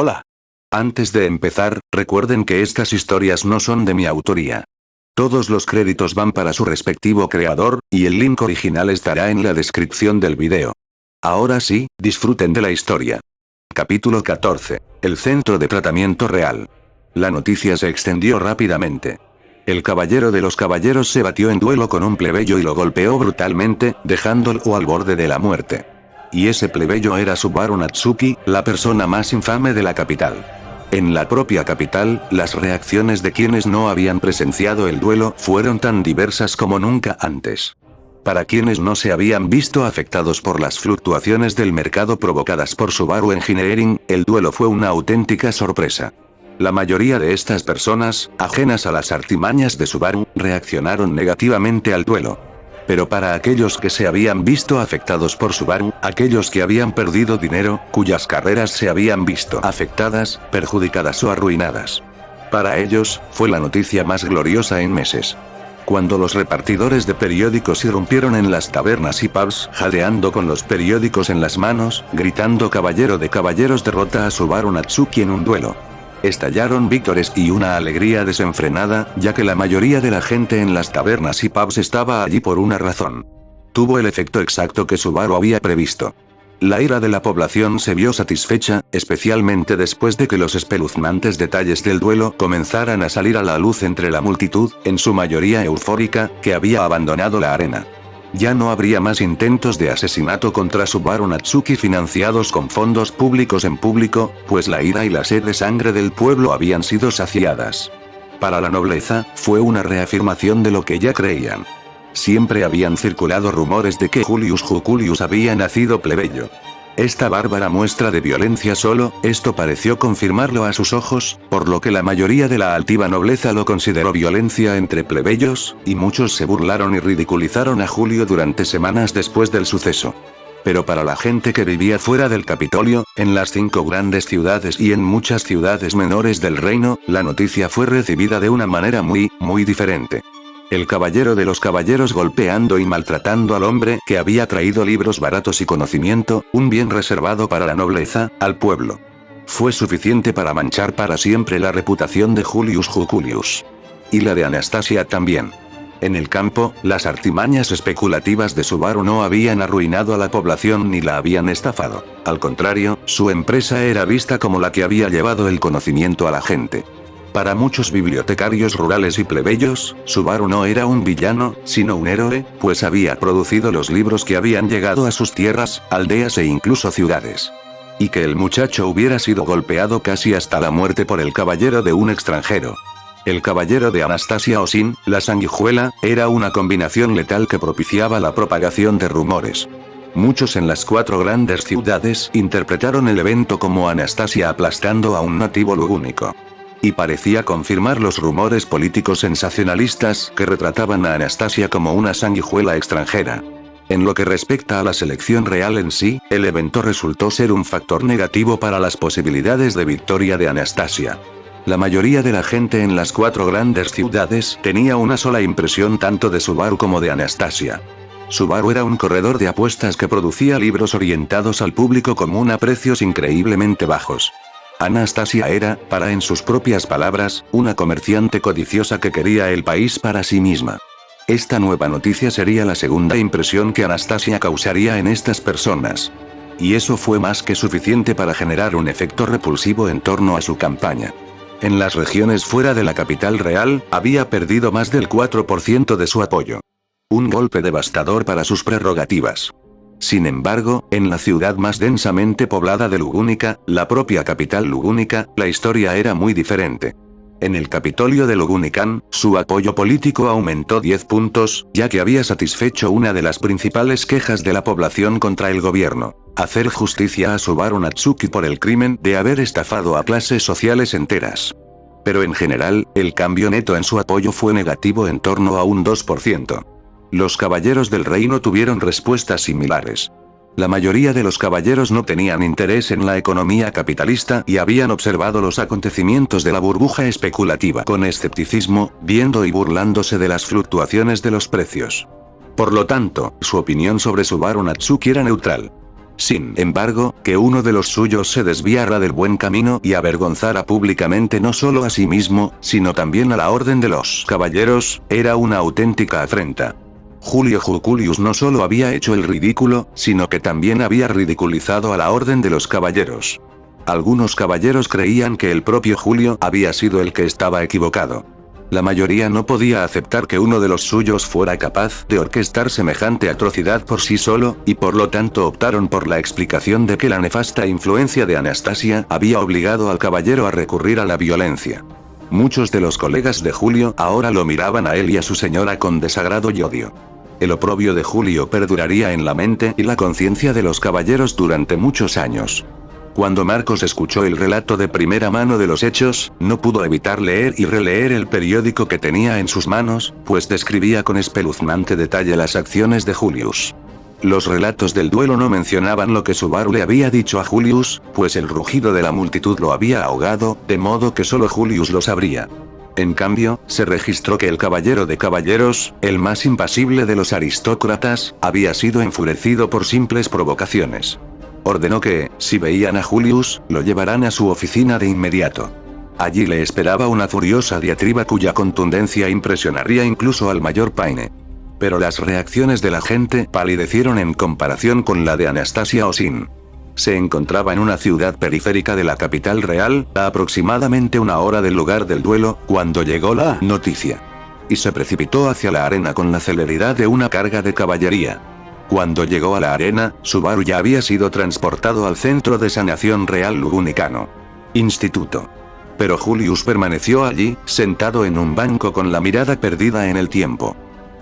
Hola. Antes de empezar, recuerden que estas historias no son de mi autoría. Todos los créditos van para su respectivo creador, y el link original estará en la descripción del video. Ahora sí, disfruten de la historia. Capítulo 14. El centro de tratamiento real. La noticia se extendió rápidamente. El caballero de los caballeros se batió en duelo con un plebeyo y lo golpeó brutalmente, dejándolo al borde de la muerte. Y ese plebeyo era Subaru Natsuki, la persona más infame de la capital. En la propia capital, las reacciones de quienes no habían presenciado el duelo fueron tan diversas como nunca antes. Para quienes no se habían visto afectados por las fluctuaciones del mercado provocadas por Subaru Engineering, el duelo fue una auténtica sorpresa. La mayoría de estas personas, ajenas a las artimañas de Subaru, reaccionaron negativamente al duelo. Pero para aquellos que se habían visto afectados por Subaru, aquellos que habían perdido dinero, cuyas carreras se habían visto afectadas, perjudicadas o arruinadas. Para ellos, fue la noticia más gloriosa en meses. Cuando los repartidores de periódicos irrumpieron en las tabernas y pubs, jadeando con los periódicos en las manos, gritando "Caballero de caballeros derrota a Subaru Natsuki en un duelo". Estallaron víctores y una alegría desenfrenada, ya que la mayoría de la gente en las tabernas y pubs estaba allí por una razón. Tuvo el efecto exacto que Subaru había previsto. La ira de la población se vio satisfecha, especialmente después de que los espeluznantes detalles del duelo comenzaran a salir a la luz entre la multitud, en su mayoría eufórica, que había abandonado la arena. Ya no habría más intentos de asesinato contra Subaru Natsuki financiados con fondos públicos en público, pues la ira y la sed de sangre del pueblo habían sido saciadas. Para la nobleza, fue una reafirmación de lo que ya creían. Siempre habían circulado rumores de que Julius Juculius había nacido plebeyo. Esta bárbara muestra de violencia esto pareció confirmarlo a sus ojos, por lo que la mayoría de la altiva nobleza lo consideró violencia entre plebeyos, y muchos se burlaron y ridiculizaron a Julio durante semanas después del suceso. Pero para la gente que vivía fuera del Capitolio, en las 5 grandes ciudades y en muchas ciudades menores del reino, la noticia fue recibida de una manera muy diferente. El caballero de los caballeros golpeando y maltratando al hombre que había traído libros baratos y conocimiento, un bien reservado para la nobleza, al pueblo. Fue suficiente para manchar para siempre la reputación de Julius Juculius. Y la de Anastasia también. En el campo, las artimañas especulativas de Subaru no habían arruinado a la población ni la habían estafado. Al contrario, su empresa era vista como la que había llevado el conocimiento a la gente. Para muchos bibliotecarios rurales y plebeyos, Subaru no era un villano, sino un héroe, pues había producido los libros que habían llegado a sus tierras, aldeas e incluso ciudades. Y que el muchacho hubiera sido golpeado casi hasta la muerte por el caballero de un extranjero. El caballero de Anastasia Osin, la sanguijuela, era una combinación letal que propiciaba la propagación de rumores. Muchos en las 4 grandes ciudades interpretaron el evento como Anastasia aplastando a un nativo lugúnico. Y parecía confirmar los rumores políticos sensacionalistas que retrataban a Anastasia como una sanguijuela extranjera. En lo que respecta a la selección real en sí, el evento resultó ser un factor negativo para las posibilidades de victoria de Anastasia. La mayoría de la gente en las 4 grandes ciudades tenía una sola impresión tanto de Subaru como de Anastasia. Subaru era un corredor de apuestas que producía libros orientados al público común a precios increíblemente bajos. Anastasia era, para en sus propias palabras, una comerciante codiciosa que quería el país para sí misma. Esta nueva noticia sería la segunda impresión que Anastasia causaría en estas personas. Y eso fue más que suficiente para generar un efecto repulsivo en torno a su campaña. En las regiones fuera de la capital real, había perdido más del 4% de su apoyo. Un golpe devastador para sus prerrogativas. Sin embargo, en la ciudad más densamente poblada de Lugúnica, la propia capital lugúnica, la historia era muy diferente. En el Capitolio de Lugunican, su apoyo político aumentó 10 puntos, ya que había satisfecho una de las principales quejas de la población contra el gobierno: hacer justicia a Subaru Natsuki por el crimen de haber estafado a clases sociales enteras. Pero en general, el cambio neto en su apoyo fue negativo en torno a un 2%. Los caballeros del reino tuvieron respuestas similares. La mayoría de los caballeros no tenían interés en la economía capitalista y habían observado los acontecimientos de la burbuja especulativa con escepticismo, viendo y burlándose de las fluctuaciones de los precios. Por lo tanto, su opinión sobre Subaru Natsuki era neutral. Sin embargo, que uno de los suyos se desviara del buen camino y avergonzara públicamente no solo a sí mismo, sino también a la orden de los caballeros, era una auténtica afrenta. Julio Juculius no solo había hecho el ridículo, sino que también había ridiculizado a la orden de los caballeros. Algunos caballeros creían que el propio Julio había sido el que estaba equivocado. La mayoría no podía aceptar que uno de los suyos fuera capaz de orquestar semejante atrocidad por sí solo, y por lo tanto optaron por la explicación de que la nefasta influencia de Anastasia había obligado al caballero a recurrir a la violencia. Muchos de los colegas de Julio ahora lo miraban a él y a su señora con desagrado y odio. El oprobio de Julio perduraría en la mente y la conciencia de los caballeros durante muchos años. Cuando Marcos escuchó el relato de primera mano de los hechos, no pudo evitar leer y releer el periódico que tenía en sus manos, pues describía con espeluznante detalle las acciones de Julius. Los relatos del duelo no mencionaban lo que Subaru le había dicho a Julius, pues el rugido de la multitud lo había ahogado, de modo que solo Julius lo sabría. En cambio, se registró que el caballero de caballeros, el más impasible de los aristócratas, había sido enfurecido por simples provocaciones. Ordenó que, si veían a Julius, lo llevaran a su oficina de inmediato. Allí le esperaba una furiosa diatriba cuya contundencia impresionaría incluso al mayor Paine. Pero las reacciones de la gente palidecieron en comparación con la de Anastasia Osin. Se encontraba en una ciudad periférica de la capital real, a aproximadamente una hora del lugar del duelo, cuando llegó la noticia. Y se precipitó hacia la arena con la celeridad de una carga de caballería. Cuando llegó a la arena, Subaru ya había sido transportado al Centro de Sanación Real Lugunicano. Instituto. Pero Julius permaneció allí, sentado en un banco con la mirada perdida en el tiempo.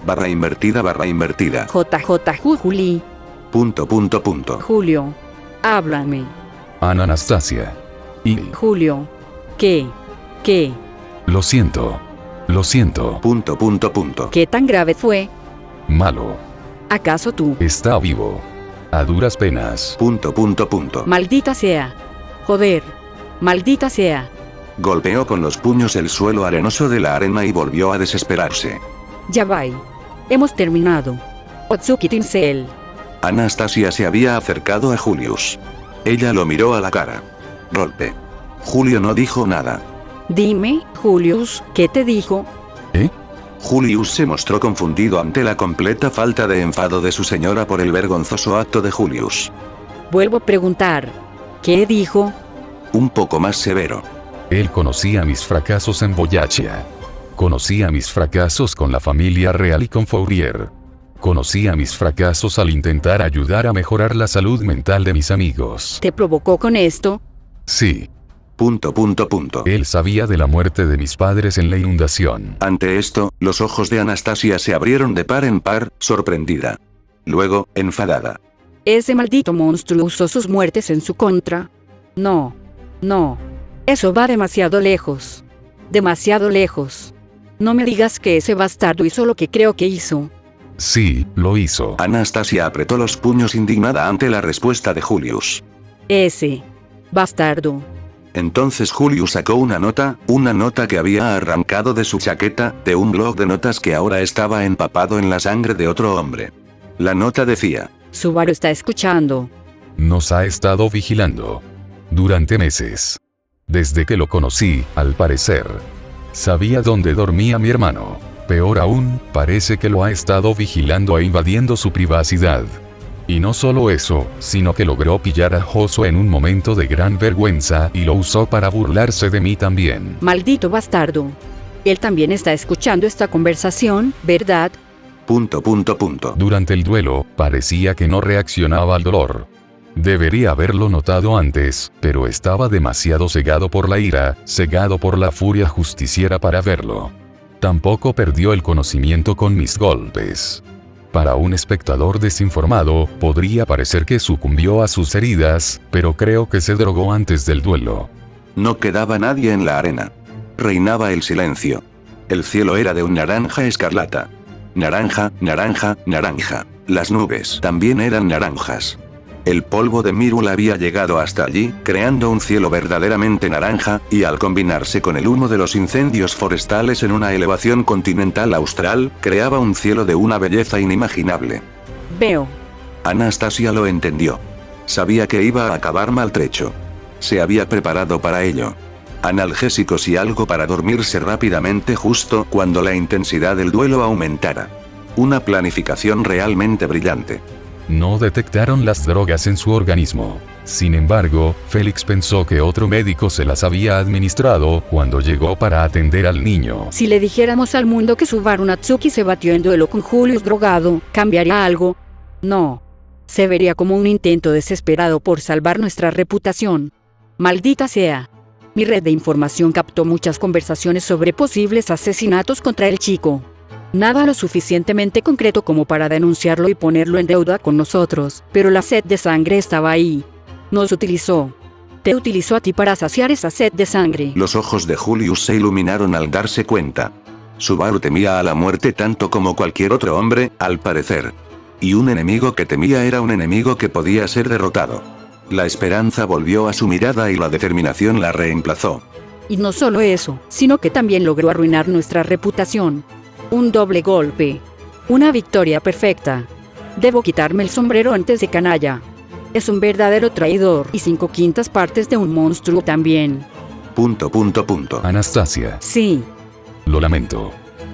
Barra invertida. Juli. Julio. Háblame. Anastasia. Y... Julio. ¿Qué? Lo siento. ¿Qué tan grave fue? Malo. ¿Acaso tú? Está vivo. A duras penas. Maldita sea. Joder. Maldita sea. Golpeó con los puños el suelo arenoso de la arena y volvió a desesperarse. Ya va. Hemos terminado. Otsuki Tinsel. Anastasia se había acercado a Julius. Ella lo miró a la cara. Golpe. Julio no dijo nada. Dime, Julius, ¿qué te dijo? Julius se mostró confundido ante la completa falta de enfado de su señora por el vergonzoso acto de Julius. Vuelvo a preguntar. ¿Qué dijo? Un poco más severo. Él conocía mis fracasos en Boyaccia. Conocía mis fracasos con la familia real y con Fourier. Conocía mis fracasos al intentar ayudar a mejorar la salud mental de mis amigos. ¿Te provocó con esto? Sí. Él sabía de la muerte de mis padres en la inundación. Ante esto, los ojos de Anastasia se abrieron de par en par, sorprendida. Luego, enfadada. Ese maldito monstruo usó sus muertes en su contra. No. Eso va demasiado lejos. Demasiado lejos. No me digas que ese bastardo hizo lo que creo que hizo. Sí, lo hizo. Anastasia apretó los puños indignada ante la respuesta de Julius. Ese bastardo. Entonces Julius sacó una nota que había arrancado de su chaqueta, de un bloc de notas que ahora estaba empapado en la sangre de otro hombre. La nota decía: Subaru está escuchando. Nos ha estado vigilando. Durante meses. Desde que lo conocí, al parecer. Sabía dónde dormía mi hermano. Peor aún, parece que lo ha estado vigilando e invadiendo su privacidad. Y no solo eso, sino que logró pillar a Josué en un momento de gran vergüenza y lo usó para burlarse de mí también. Maldito bastardo. Él también está escuchando esta conversación, ¿verdad? Durante el duelo, parecía que no reaccionaba al dolor. Debería haberlo notado antes, pero estaba demasiado cegado por la ira, cegado por la furia justiciera para verlo. Tampoco perdió el conocimiento con mis golpes. Para un espectador desinformado, podría parecer que sucumbió a sus heridas, pero creo que se drogó antes del duelo. No quedaba nadie en la arena. Reinaba el silencio. El cielo era de un naranja escarlata. Naranja. Las nubes también eran naranjas. El polvo de Mírula había llegado hasta allí, creando un cielo verdaderamente naranja, y al combinarse con el humo de los incendios forestales en una elevación continental austral, creaba un cielo de una belleza inimaginable. Veo. Anastasia lo entendió. Sabía que iba a acabar maltrecho. Se había preparado para ello. Analgésicos y algo para dormirse rápidamente justo cuando la intensidad del duelo aumentara. Una planificación realmente brillante. No detectaron las drogas en su organismo. Sin embargo, Félix pensó que otro médico se las había administrado cuando llegó para atender al niño. Si le dijéramos al mundo que Subaru Natsuki se batió en duelo con Julius drogado, ¿cambiaría algo? No. Se vería como un intento desesperado por salvar nuestra reputación. Maldita sea. Mi red de información captó muchas conversaciones sobre posibles asesinatos contra el chico. Nada lo suficientemente concreto como para denunciarlo y ponerlo en deuda con nosotros, pero la sed de sangre estaba ahí. Nos utilizó. Te utilizó a ti para saciar esa sed de sangre. Los ojos de Julius se iluminaron al darse cuenta. Subaru temía a la muerte tanto como cualquier otro hombre, al parecer. Y un enemigo que temía era un enemigo que podía ser derrotado. La esperanza volvió a su mirada y la determinación la reemplazó. Y no solo eso, sino que también logró arruinar nuestra reputación. Un doble golpe. Una victoria perfecta. Debo quitarme el sombrero antes de canalla. Es un verdadero traidor y 5/5 partes de un monstruo también. ... Anastasia. Sí. Lo lamento.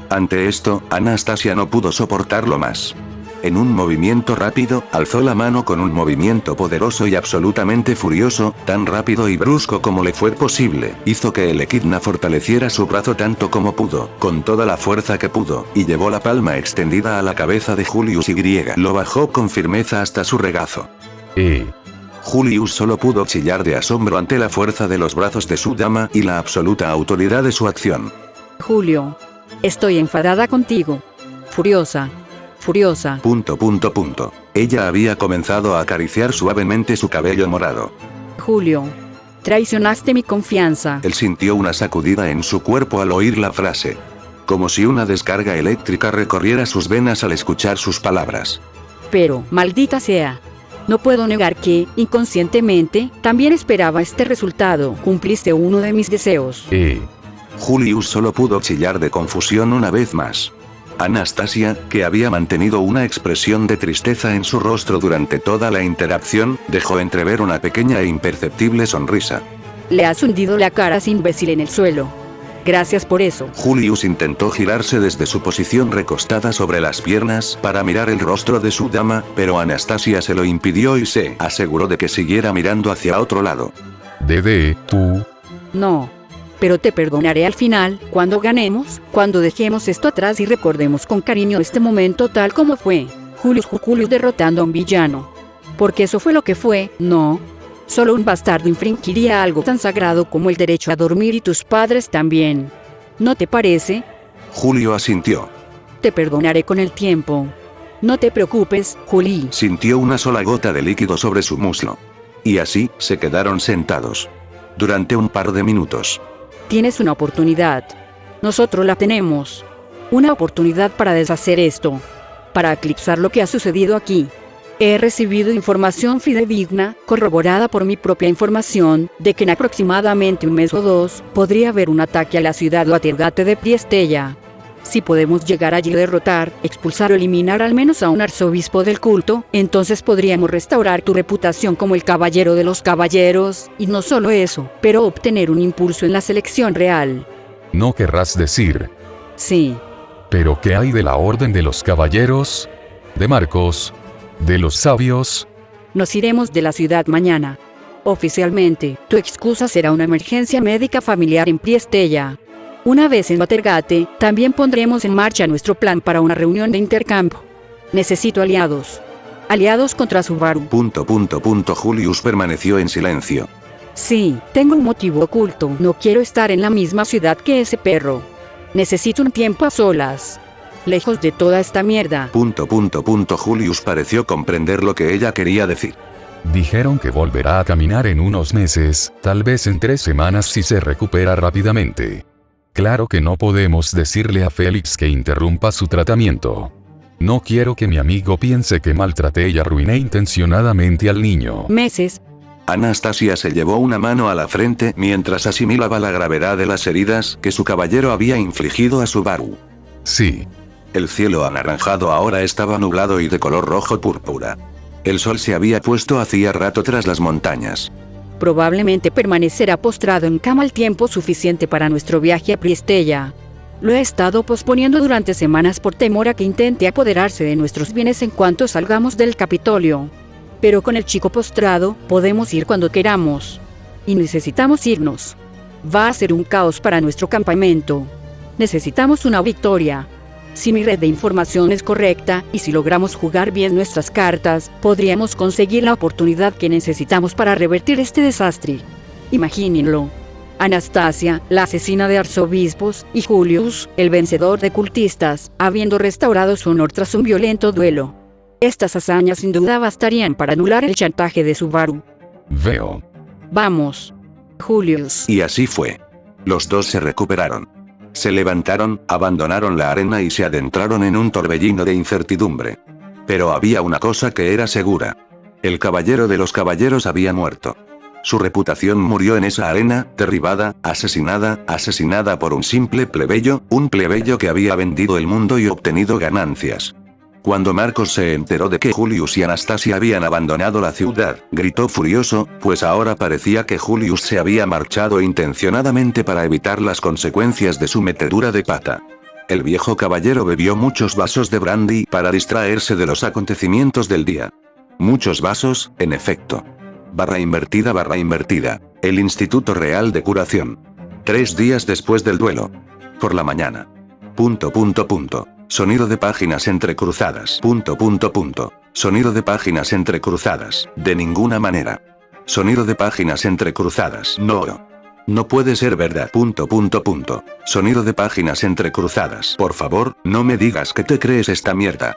Ante esto, Anastasia no pudo soportarlo más. En un movimiento rápido, alzó la mano con un movimiento poderoso y absolutamente furioso, tan rápido y brusco como le fue posible. Hizo que el Equidna fortaleciera su brazo tanto como pudo, con toda la fuerza que pudo, y llevó la palma extendida a la cabeza de Julius y lo bajó con firmeza hasta su regazo. Julius solo pudo chillar de asombro ante la fuerza de los brazos de su dama y la absoluta autoridad de su acción. Julio. Estoy enfadada contigo. Furiosa. Furiosa. ... Ella había comenzado a acariciar suavemente su cabello morado. Julio. Traicionaste mi confianza. Él sintió una sacudida en su cuerpo al oír la frase. Como si una descarga eléctrica recorriera sus venas al escuchar sus palabras. Pero, maldita sea. No puedo negar que, inconscientemente, también esperaba este resultado. Cumpliste uno de mis deseos. Julius solo pudo chillar de confusión una vez más. Anastasia, que había mantenido una expresión de tristeza en su rostro durante toda la interacción, dejó entrever una pequeña e imperceptible sonrisa. Le has hundido la cara a ese imbécil en el suelo. Gracias por eso. Julius intentó girarse desde su posición recostada sobre las piernas para mirar el rostro de su dama, pero Anastasia se lo impidió y se aseguró de que siguiera mirando hacia otro lado. Dede, tú. No. Pero te perdonaré al final, cuando ganemos, cuando dejemos esto atrás y recordemos con cariño este momento tal como fue. Julius derrotando a un villano. Porque eso fue lo que fue, ¿no? Solo un bastardo infringiría algo tan sagrado como el derecho a dormir y tus padres también. ¿No te parece? Julio asintió. Te perdonaré con el tiempo. No te preocupes, Juli. Sintió una sola gota de líquido sobre su muslo. Y así, se quedaron sentados. Durante un par de minutos. Tienes una oportunidad. Nosotros la tenemos. Una oportunidad para deshacer esto. Para eclipsar lo que ha sucedido aquí. He recibido información fidedigna, corroborada por mi propia información, de que en aproximadamente un mes o dos, podría haber un ataque a la ciudad Watergate de Priestella. Si podemos llegar allí a derrotar, expulsar o eliminar al menos a un arzobispo del culto, entonces podríamos restaurar tu reputación como el caballero de los caballeros, y no solo eso, pero obtener un impulso en la selección real. ¿No querrás decir? Sí. ¿Pero qué hay de la Orden de los Caballeros? ¿De Marcos? ¿De los sabios? Nos iremos de la ciudad mañana. Oficialmente, tu excusa será una emergencia médica familiar en Priestella. Una vez en Watergate, también pondremos en marcha nuestro plan para una reunión de intercambio. Necesito aliados. Aliados contra Subaru. ... Julius permaneció en silencio. Sí, tengo un motivo oculto. No quiero estar en la misma ciudad que ese perro. Necesito un tiempo a solas. Lejos de toda esta mierda. ... Julius pareció comprender lo que ella quería decir. Dijeron que volverá a caminar en unos meses, tal vez en 3 semanas si se recupera rápidamente. Claro que no podemos decirle a Félix que interrumpa su tratamiento. No quiero que mi amigo piense que maltraté y arruiné intencionadamente al niño. Meses. Anastasia se llevó una mano a la frente mientras asimilaba la gravedad de las heridas que su caballero había infligido a Subaru. Sí. El cielo anaranjado ahora estaba nublado y de color rojo púrpura. El sol se había puesto hacía rato tras las montañas. Probablemente permanecerá postrado en cama el tiempo suficiente para nuestro viaje a Pristella. Lo he estado posponiendo durante semanas por temor a que intente apoderarse de nuestros bienes en cuanto salgamos del Capitolio. Pero con el chico postrado, podemos ir cuando queramos. Y necesitamos irnos. Va a ser un caos para nuestro campamento. Necesitamos una victoria. Si mi red de información es correcta, y si logramos jugar bien nuestras cartas, podríamos conseguir la oportunidad que necesitamos para revertir este desastre. Imagínenlo. Anastasia, la asesina de arzobispos, y Julius, el vencedor de cultistas, habiendo restaurado su honor tras un violento duelo. Estas hazañas sin duda bastarían para anular el chantaje de Subaru. Veo. Vamos. Julius. Y así fue. Los dos se recuperaron. Se levantaron, abandonaron la arena y se adentraron en un torbellino de incertidumbre. Pero había una cosa que era segura. El caballero de los caballeros había muerto. Su reputación murió en esa arena, derribada, asesinada por un simple plebeyo, un plebeyo que había vendido el mundo y obtenido ganancias. Cuando Marcos se enteró de que Julius y Anastasia habían abandonado la ciudad, gritó furioso, pues ahora parecía que Julius se había marchado intencionadamente para evitar las consecuencias de su metedura de pata. El viejo caballero bebió muchos vasos de brandy para distraerse de los acontecimientos del día. Muchos vasos, en efecto. // El Instituto Real de Curación. 3 días después del duelo. Por la mañana. Sonido de páginas entrecruzadas. Sonido de páginas entrecruzadas. De ninguna manera. Sonido de páginas entrecruzadas. No. No puede ser verdad. Sonido de páginas entrecruzadas. Por favor, no me digas que te crees esta mierda.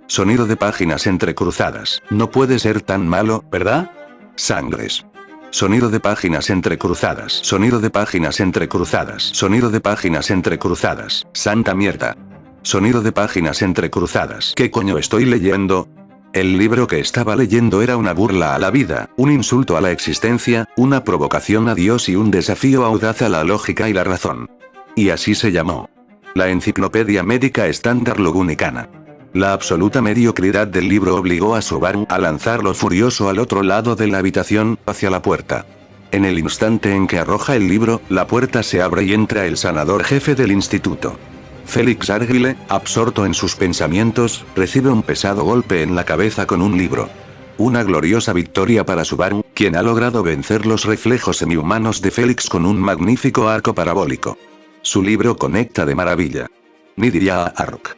Sonido de páginas entrecruzadas. No puede ser tan malo, ¿verdad? Sangres. Sonido de páginas entrecruzadas. Sonido de páginas entrecruzadas. Sonido de páginas entrecruzadas. Santa mierda. Sonido de páginas entrecruzadas. ¿Qué coño estoy leyendo? El libro que estaba leyendo era una burla a la vida, un insulto a la existencia, una provocación a Dios y un desafío audaz a la lógica y la razón. Y así se llamó. La Enciclopedia Médica Estándar Lugunicana. La absoluta mediocridad del libro obligó a Subaru a lanzarlo furioso al otro lado de la habitación, hacia la puerta. En el instante en que arroja el libro, la puerta se abre y entra el sanador jefe del instituto. Félix Argyle, absorto en sus pensamientos, recibe un pesado golpe en la cabeza con un libro. Una gloriosa victoria para Subaru, quien ha logrado vencer los reflejos semihumanos de Félix con un magnífico arco parabólico. Su libro conecta de maravilla. Ni diría a Ark.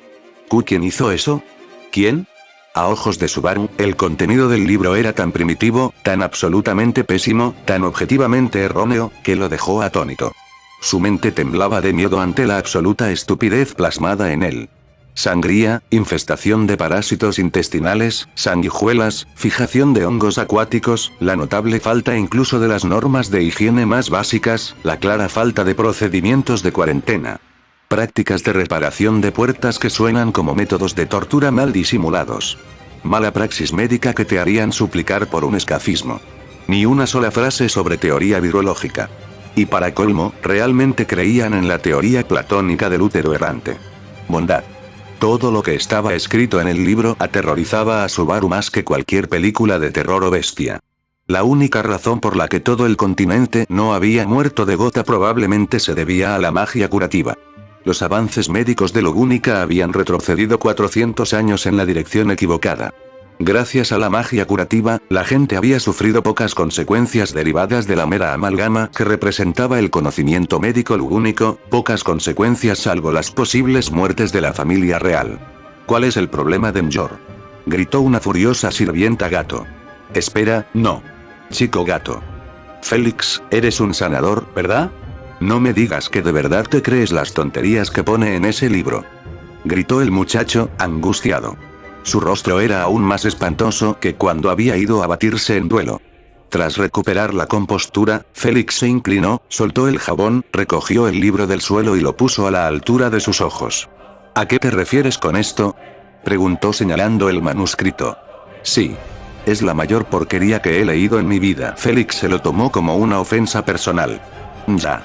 ¿Quién hizo eso? ¿Quién? A ojos de Subaru, el contenido del libro era tan primitivo, tan absolutamente pésimo, tan objetivamente erróneo, que lo dejó atónito. Su mente temblaba de miedo ante la absoluta estupidez plasmada en él. Sangría, infestación de parásitos intestinales, sanguijuelas, fijación de hongos acuáticos, la notable falta incluso de las normas de higiene más básicas, la clara falta de procedimientos de cuarentena. Prácticas de reparación de puertas que suenan como métodos de tortura mal disimulados. Mala praxis médica que te harían suplicar por un escafismo. Ni una sola frase sobre teoría virológica. Y para colmo, realmente creían en la teoría platónica del útero errante. Bondad. Todo lo que estaba escrito en el libro aterrorizaba a Subaru más que cualquier película de terror o bestia. La única razón por la que todo el continente no había muerto de gota probablemente se debía a la magia curativa. Los avances médicos de Lugúnica habían retrocedido 400 años en la dirección equivocada. Gracias a la magia curativa, la gente había sufrido pocas consecuencias derivadas de la mera amalgama que representaba el conocimiento médico lugúnico, pocas consecuencias salvo las posibles muertes de la familia real. ¿Cuál es el problema de Njor? Gritó una furiosa sirvienta gato. Espera, no. Chico gato. Félix, eres un sanador, ¿verdad? No me digas que de verdad te crees las tonterías que pone en ese libro. Gritó el muchacho, angustiado. Su rostro era aún más espantoso que cuando había ido a batirse en duelo. Tras recuperar la compostura, Félix se inclinó, soltó el jabón, recogió el libro del suelo y lo puso a la altura de sus ojos. ¿A qué te refieres con esto? Preguntó señalando el manuscrito. Sí. Es la mayor porquería que he leído en mi vida. Félix se lo tomó como una ofensa personal. Ya.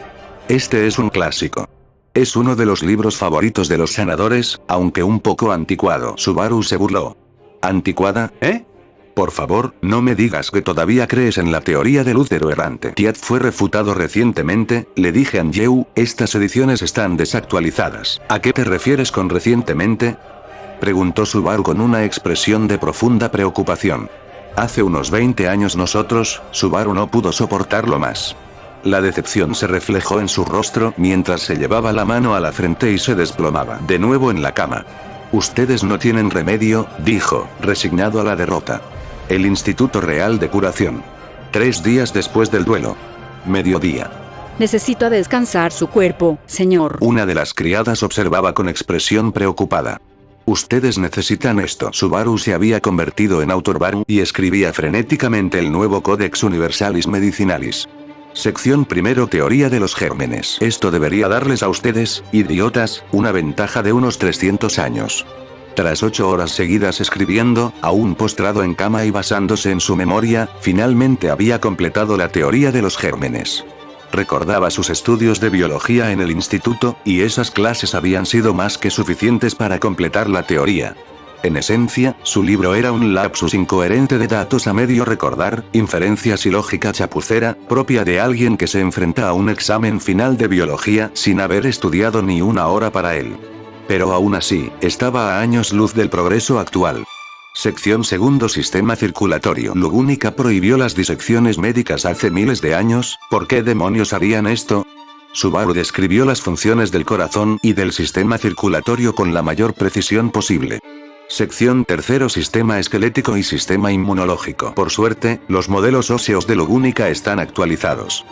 Este es un clásico. Es uno de los libros favoritos de los sanadores, aunque un poco anticuado. Subaru se burló. ¿Anticuada, eh? Por favor, no me digas que todavía crees en la teoría del útero errante. Tiat fue refutado recientemente, le dije a Anjeu, estas ediciones están desactualizadas. ¿A qué te refieres con recientemente? Preguntó Subaru con una expresión de profunda preocupación. Hace unos 20 años nosotros, Subaru no pudo soportarlo más. La decepción se reflejó en su rostro mientras se llevaba la mano a la frente y se desplomaba de nuevo en la cama. Ustedes no tienen remedio, dijo, resignado a la derrota. El Instituto Real de Curación. 3 días después del duelo. Mediodía. Necesita descansar su cuerpo, señor. Una de las criadas observaba con expresión preocupada. Ustedes necesitan esto. Subaru se había convertido en autor y escribía frenéticamente el nuevo Codex Universalis Medicinalis. Sección primero, teoría de los gérmenes. Esto debería darles a ustedes, idiotas, una ventaja de unos 300 años. Tras 8 horas seguidas escribiendo, aún postrado en cama y basándose en su memoria, finalmente había completado la teoría de los gérmenes. Recordaba sus estudios de biología en el instituto, y esas clases habían sido más que suficientes para completar la teoría. En esencia, su libro era un lapsus incoherente de datos a medio recordar, inferencias y lógica chapucera, propia de alguien que se enfrenta a un examen final de biología sin haber estudiado ni una hora para él. Pero aún así, estaba a años luz del progreso actual. Sección segundo, sistema circulatorio. Lugúnica prohibió las disecciones médicas hace miles de años. ¿Por qué demonios harían esto? Subaru describió las funciones del corazón y del sistema circulatorio con la mayor precisión posible. Sección tercero, sistema esquelético y sistema inmunológico. Por suerte, los modelos óseos de Lugúnica están actualizados.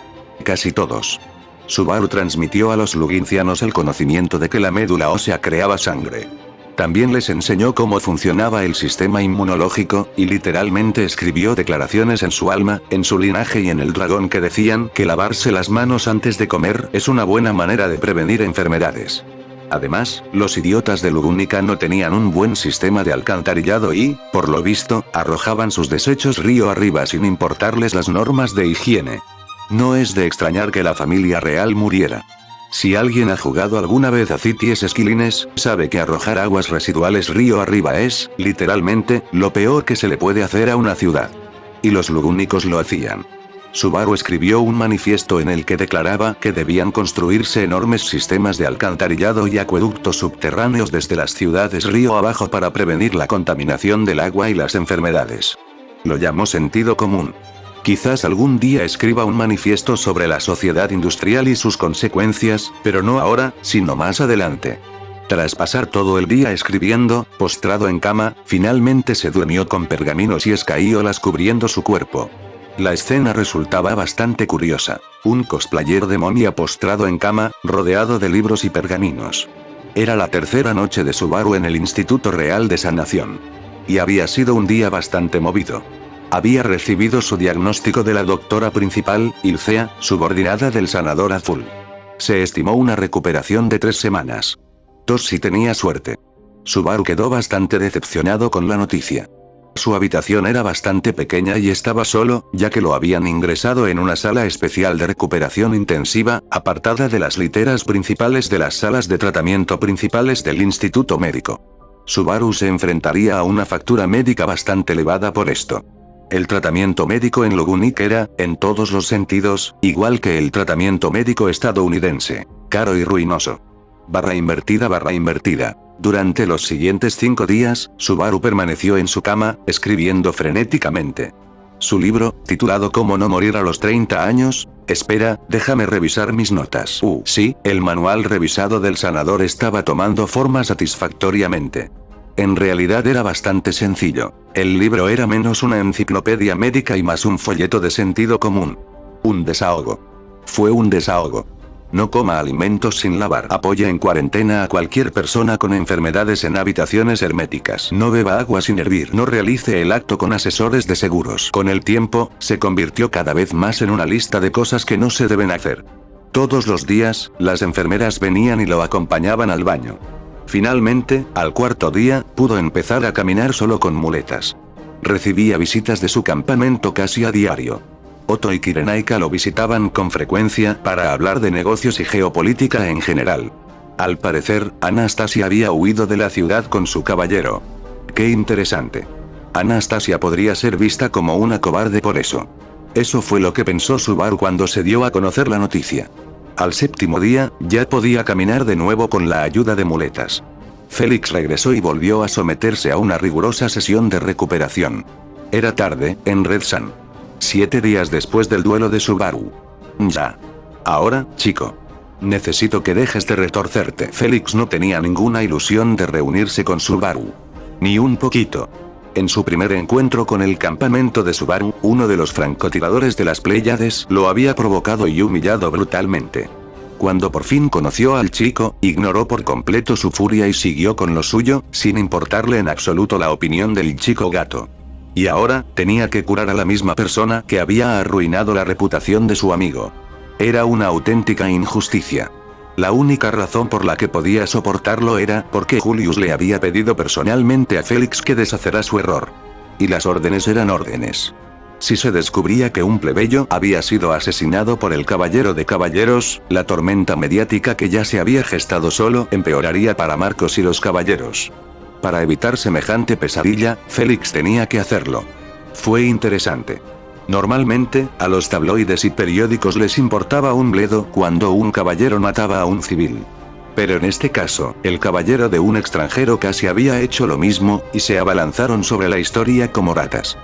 Casi todos. Subaru transmitió a los lugincianos el conocimiento de que la médula ósea creaba sangre. También les enseñó cómo funcionaba el sistema inmunológico, y literalmente escribió declaraciones en su alma, en su linaje y en el dragón que decían que lavarse las manos antes de comer es una buena manera de prevenir enfermedades. Además, los idiotas de Lugúnica no tenían un buen sistema de alcantarillado y, por lo visto, arrojaban sus desechos río arriba sin importarles las normas de higiene. No es de extrañar que la familia real muriera. Si alguien ha jugado alguna vez a Cities Skylines, sabe que arrojar aguas residuales río arriba es, literalmente, lo peor que se le puede hacer a una ciudad. Y los lugúnicos lo hacían. Subaru escribió un manifiesto en el que declaraba que debían construirse enormes sistemas de alcantarillado y acueductos subterráneos desde las ciudades río abajo para prevenir la contaminación del agua y las enfermedades. Lo llamó sentido común. Quizás algún día escriba un manifiesto sobre la sociedad industrial y sus consecuencias, pero no ahora, sino más adelante. Tras pasar todo el día escribiendo, postrado en cama, finalmente se durmió con pergaminos y escaíolas cubriendo su cuerpo. La escena resultaba bastante curiosa. Un cosplayer de momia postrado en cama, rodeado de libros y pergaminos. Era la tercera noche de Subaru en el Instituto Real de Sanación. Y había sido un día bastante movido. Había recibido su diagnóstico de la doctora principal, Ilcea, subordinada del sanador azul. Se estimó una recuperación de 3 semanas. 2 si tenía suerte. Subaru quedó bastante decepcionado con la noticia. Su habitación era bastante pequeña y estaba solo, ya que lo habían ingresado en una sala especial de recuperación intensiva, apartada de las literas principales de las salas de tratamiento principales del instituto médico. Subaru se enfrentaría a una factura médica bastante elevada por esto. El tratamiento médico en Lugúnica era, en todos los sentidos, igual que el tratamiento médico estadounidense, caro y ruinoso. Barra invertida. Durante los siguientes 5 días, Subaru permaneció en su cama, escribiendo frenéticamente. Su libro, titulado ¿Cómo no morir a los 30 años? Espera, déjame revisar mis notas. Sí, el manual revisado del sanador estaba tomando forma satisfactoriamente. En realidad era bastante sencillo. El libro era menos una enciclopedia médica y más un folleto de sentido común. Un desahogo. Fue un desahogo. No coma alimentos sin lavar. Apoya en cuarentena a cualquier persona con enfermedades en habitaciones herméticas. No beba agua sin hervir. No realice el acto con asesores de seguros. Con el tiempo, se convirtió cada vez más en una lista de cosas que no se deben hacer. Todos los días, las enfermeras venían y lo acompañaban al baño. Finalmente, al 4.º día, pudo empezar a caminar solo con muletas. Recibía visitas de su campamento casi a diario. Otto y Kirenaika lo visitaban con frecuencia para hablar de negocios y geopolítica en general. Al parecer, Anastasia había huido de la ciudad con su caballero. ¡Qué interesante! Anastasia podría ser vista como una cobarde por eso. Eso fue lo que pensó Subaru cuando se dio a conocer la noticia. Al 7º día, ya podía caminar de nuevo con la ayuda de muletas. Félix regresó y volvió a someterse a una rigurosa sesión de recuperación. Era tarde, en Red Sun. 7 días después del duelo de Subaru. Ya. Ahora, chico. Necesito que dejes de retorcerte. Félix no tenía ninguna ilusión de reunirse con Subaru. Ni un poquito. En su primer encuentro con el campamento de Subaru, uno de los francotiradores de las Pléyades lo había provocado y humillado brutalmente. Cuando por fin conoció al chico, ignoró por completo su furia y siguió con lo suyo, sin importarle en absoluto la opinión del chico gato. Y ahora, tenía que curar a la misma persona que había arruinado la reputación de su amigo. Era una auténtica injusticia. La única razón por la que podía soportarlo era porque Julius le había pedido personalmente a Félix que deshacera su error. Y las órdenes eran órdenes. Si se descubría que un plebeyo había sido asesinado por el caballero de caballeros, la tormenta mediática que ya se había gestado solo empeoraría para Marcos y los caballeros. Para evitar semejante pesadilla, Félix tenía que hacerlo. Fue interesante. Normalmente, a los tabloides y periódicos les importaba un bledo cuando un caballero mataba a un civil. Pero en este caso, el caballero de un extranjero casi había hecho lo mismo, y se abalanzaron sobre la historia como ratas.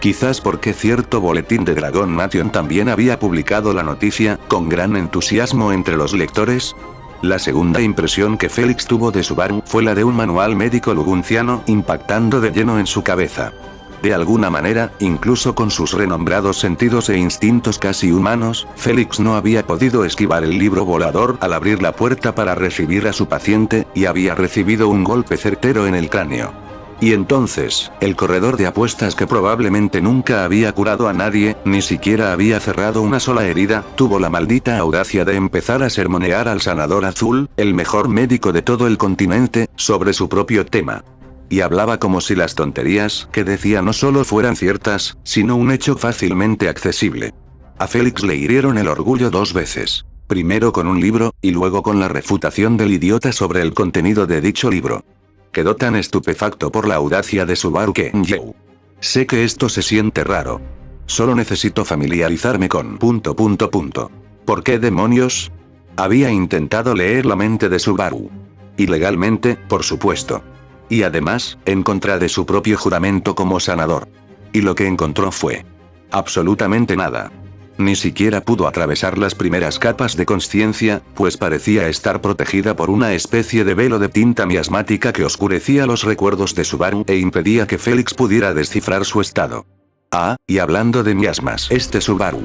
Quizás porque cierto boletín de Dragon Nation también había publicado la noticia, con gran entusiasmo entre los lectores. La segunda impresión que Félix tuvo de Subaru fue la de un manual médico lugunciano impactando de lleno en su cabeza. De alguna manera, incluso con sus renombrados sentidos e instintos casi humanos, Félix no había podido esquivar el libro volador al abrir la puerta para recibir a su paciente, y había recibido un golpe certero en el cráneo. Y entonces, el corredor de apuestas que probablemente nunca había curado a nadie, ni siquiera había cerrado una sola herida, tuvo la maldita audacia de empezar a sermonear al sanador azul, el mejor médico de todo el continente, sobre su propio tema. Y hablaba como si las tonterías que decía no solo fueran ciertas, sino un hecho fácilmente accesible. A Félix le hirieron el orgullo 2 veces. Primero con un libro, y luego con la refutación del idiota sobre el contenido de dicho libro. Quedó tan estupefacto por la audacia de Subaru que yo. Sé que esto se siente raro. Solo necesito familiarizarme con... ¿Por qué demonios? Había intentado leer la mente de Subaru. Ilegalmente, por supuesto. Y además, en contra de su propio juramento como sanador. Y lo que encontró fue... absolutamente nada. Ni siquiera pudo atravesar las primeras capas de conciencia, pues parecía estar protegida por una especie de velo de tinta miasmática que oscurecía los recuerdos de Subaru e impedía que Félix pudiera descifrar su estado. Ah, y hablando de miasmas, este Subaru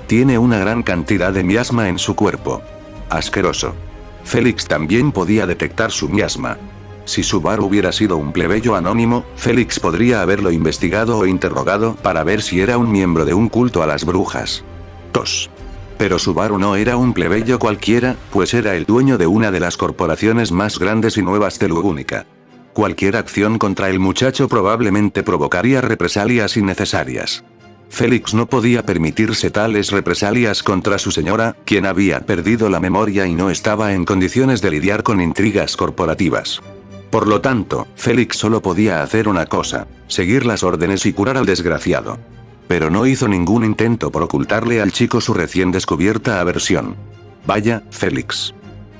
tiene una gran cantidad de miasma en su cuerpo. Asqueroso. Félix también podía detectar su miasma. Si Subaru hubiera sido un plebeyo anónimo, Félix podría haberlo investigado o interrogado para ver si era un miembro de un culto a las brujas. 2. Pero Subaru no era un plebeyo cualquiera, pues era el dueño de una de las corporaciones más grandes y nuevas de Lugúnica. Cualquier acción contra el muchacho probablemente provocaría represalias innecesarias. Félix no podía permitirse tales represalias contra su señora, quien había perdido la memoria y no estaba en condiciones de lidiar con intrigas corporativas. Por lo tanto, Félix solo podía hacer una cosa: seguir las órdenes y curar al desgraciado. Pero no hizo ningún intento por ocultarle al chico su recién descubierta aversión. Vaya, Félix.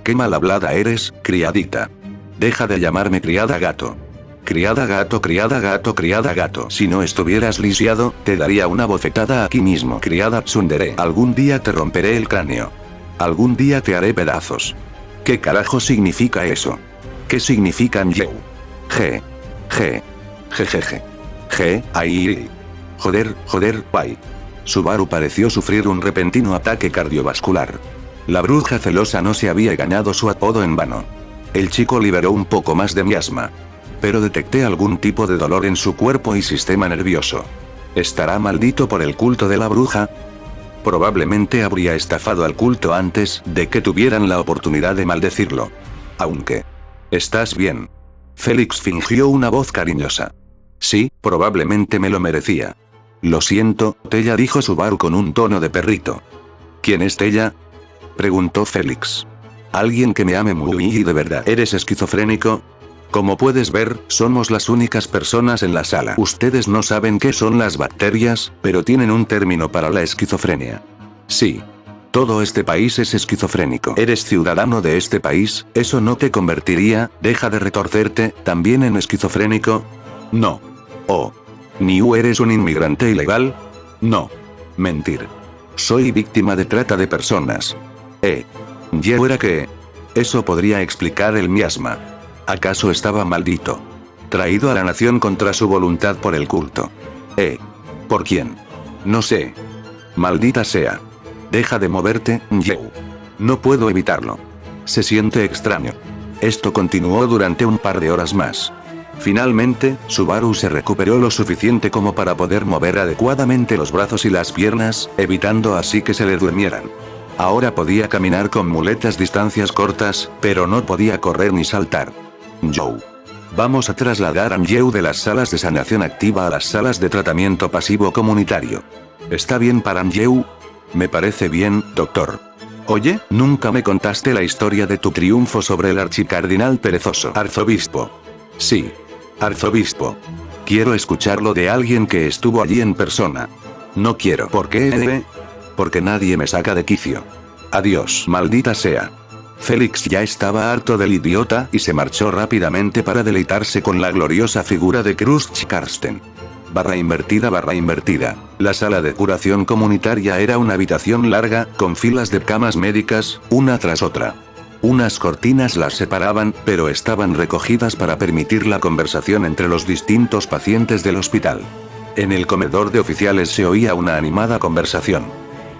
Qué mal hablada eres, criadita. Deja de llamarme criada gato. Criada gato, criada gato, criada gato. Si no estuvieras lisiado, te daría una bofetada aquí mismo. Criada tsundere. Algún día te romperé el cráneo. Algún día te haré pedazos. ¿Qué carajo significa eso? ¿Qué significan yo? G. Ahí. Joder, guay. Subaru pareció sufrir un repentino ataque cardiovascular. La bruja celosa no se había ganado su apodo en vano. El chico liberó un poco más de miasma. Pero detecté algún tipo de dolor en su cuerpo y sistema nervioso. ¿Estará maldito por el culto de la bruja? Probablemente habría estafado al culto antes de que tuvieran la oportunidad de maldecirlo. Aunque... ¿Estás bien? Félix fingió una voz cariñosa. Sí, probablemente me lo merecía. Lo siento, Tella, dijo Subaru con un tono de perrito. ¿Quién es Tella? Preguntó Félix. Alguien que me ame muy y de verdad. ¿Eres esquizofrénico? Como puedes ver, somos las únicas personas en la sala. Ustedes no saben qué son las bacterias, pero tienen un término para la esquizofrenia. Sí. Todo este país es esquizofrénico. ¿Eres ciudadano de este país? ¿Eso no te convertiría, deja de retorcerte, también en esquizofrénico? No. Oh. ¿Niu eres un inmigrante ilegal? No. Mentir. Soy víctima de trata de personas. ¿Ya fuera que? Eso podría explicar el miasma. ¿Acaso estaba maldito? Traído a la nación contra su voluntad por el culto. ¿Por quién? No sé. Maldita sea. Deja de moverte, Yeu. No puedo evitarlo. Se siente extraño. Esto continuó durante un par de horas más. Finalmente, Subaru se recuperó lo suficiente como para poder mover adecuadamente los brazos y las piernas, evitando así que se le durmieran. Ahora podía caminar con muletas distancias cortas, pero no podía correr ni saltar. Joe. Vamos a trasladar a Anjeu de las salas de sanación activa a las salas de tratamiento pasivo comunitario. ¿Está bien para Anjeu? Me parece bien, doctor. Oye, nunca me contaste la historia de tu triunfo sobre el archicardinal perezoso. Arzobispo. Sí. Arzobispo. Quiero escucharlo de alguien que estuvo allí en persona. No quiero. ¿Por qué? Porque nadie me saca de quicio. Adiós, maldita sea. Félix ya estaba harto del idiota y se marchó rápidamente para deleitarse con la gloriosa figura de Krusty Karsten. // La sala de curación comunitaria era una habitación larga, con filas de camas médicas, una tras otra. Unas cortinas las separaban, pero estaban recogidas para permitir la conversación entre los distintos pacientes del hospital. En el comedor de oficiales se oía una animada conversación.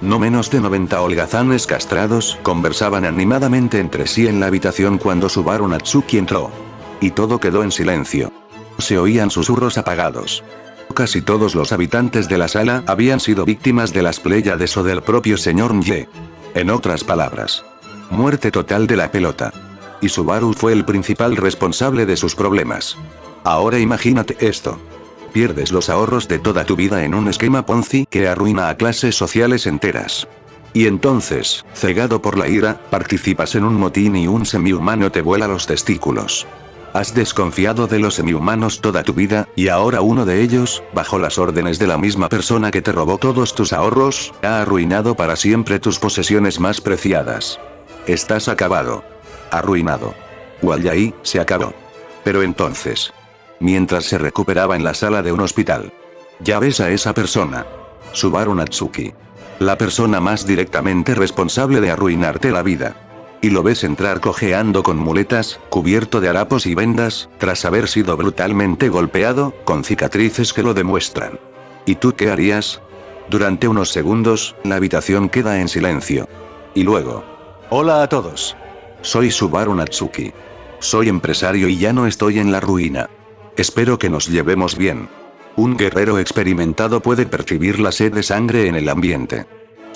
No menos de 90 holgazanes castrados conversaban animadamente entre sí en la habitación cuando Subaru Natsuki entró. Y todo quedó en silencio. Se oían susurros apagados. Casi todos los habitantes de la sala habían sido víctimas de las Pléyades o del propio señor Nye. En otras palabras, muerte total de la pelota. Y Subaru fue el principal responsable de sus problemas. Ahora imagínate esto. Pierdes los ahorros de toda tu vida en un esquema Ponzi que arruina a clases sociales enteras. Y entonces, cegado por la ira, participas en un motín y un semihumano te vuela los testículos. Has desconfiado de los semihumanos toda tu vida, y ahora uno de ellos, bajo las órdenes de la misma persona que te robó todos tus ahorros, ha arruinado para siempre tus posesiones más preciadas. Estás acabado. Arruinado. Wallai, se acabó. Pero entonces, mientras se recuperaba en la sala de un hospital, ya ves a esa persona. Subaru Natsuki. La persona más directamente responsable de arruinarte la vida. Y lo ves entrar cojeando con muletas, cubierto de harapos y vendas, tras haber sido brutalmente golpeado, con cicatrices que lo demuestran. ¿Y tú qué harías? Durante unos segundos, la habitación queda en silencio. Y luego. Hola a todos. Soy Subaru Natsuki. Soy empresario y ya no estoy en la ruina. Espero que nos llevemos bien. Un guerrero experimentado puede percibir la sed de sangre en el ambiente.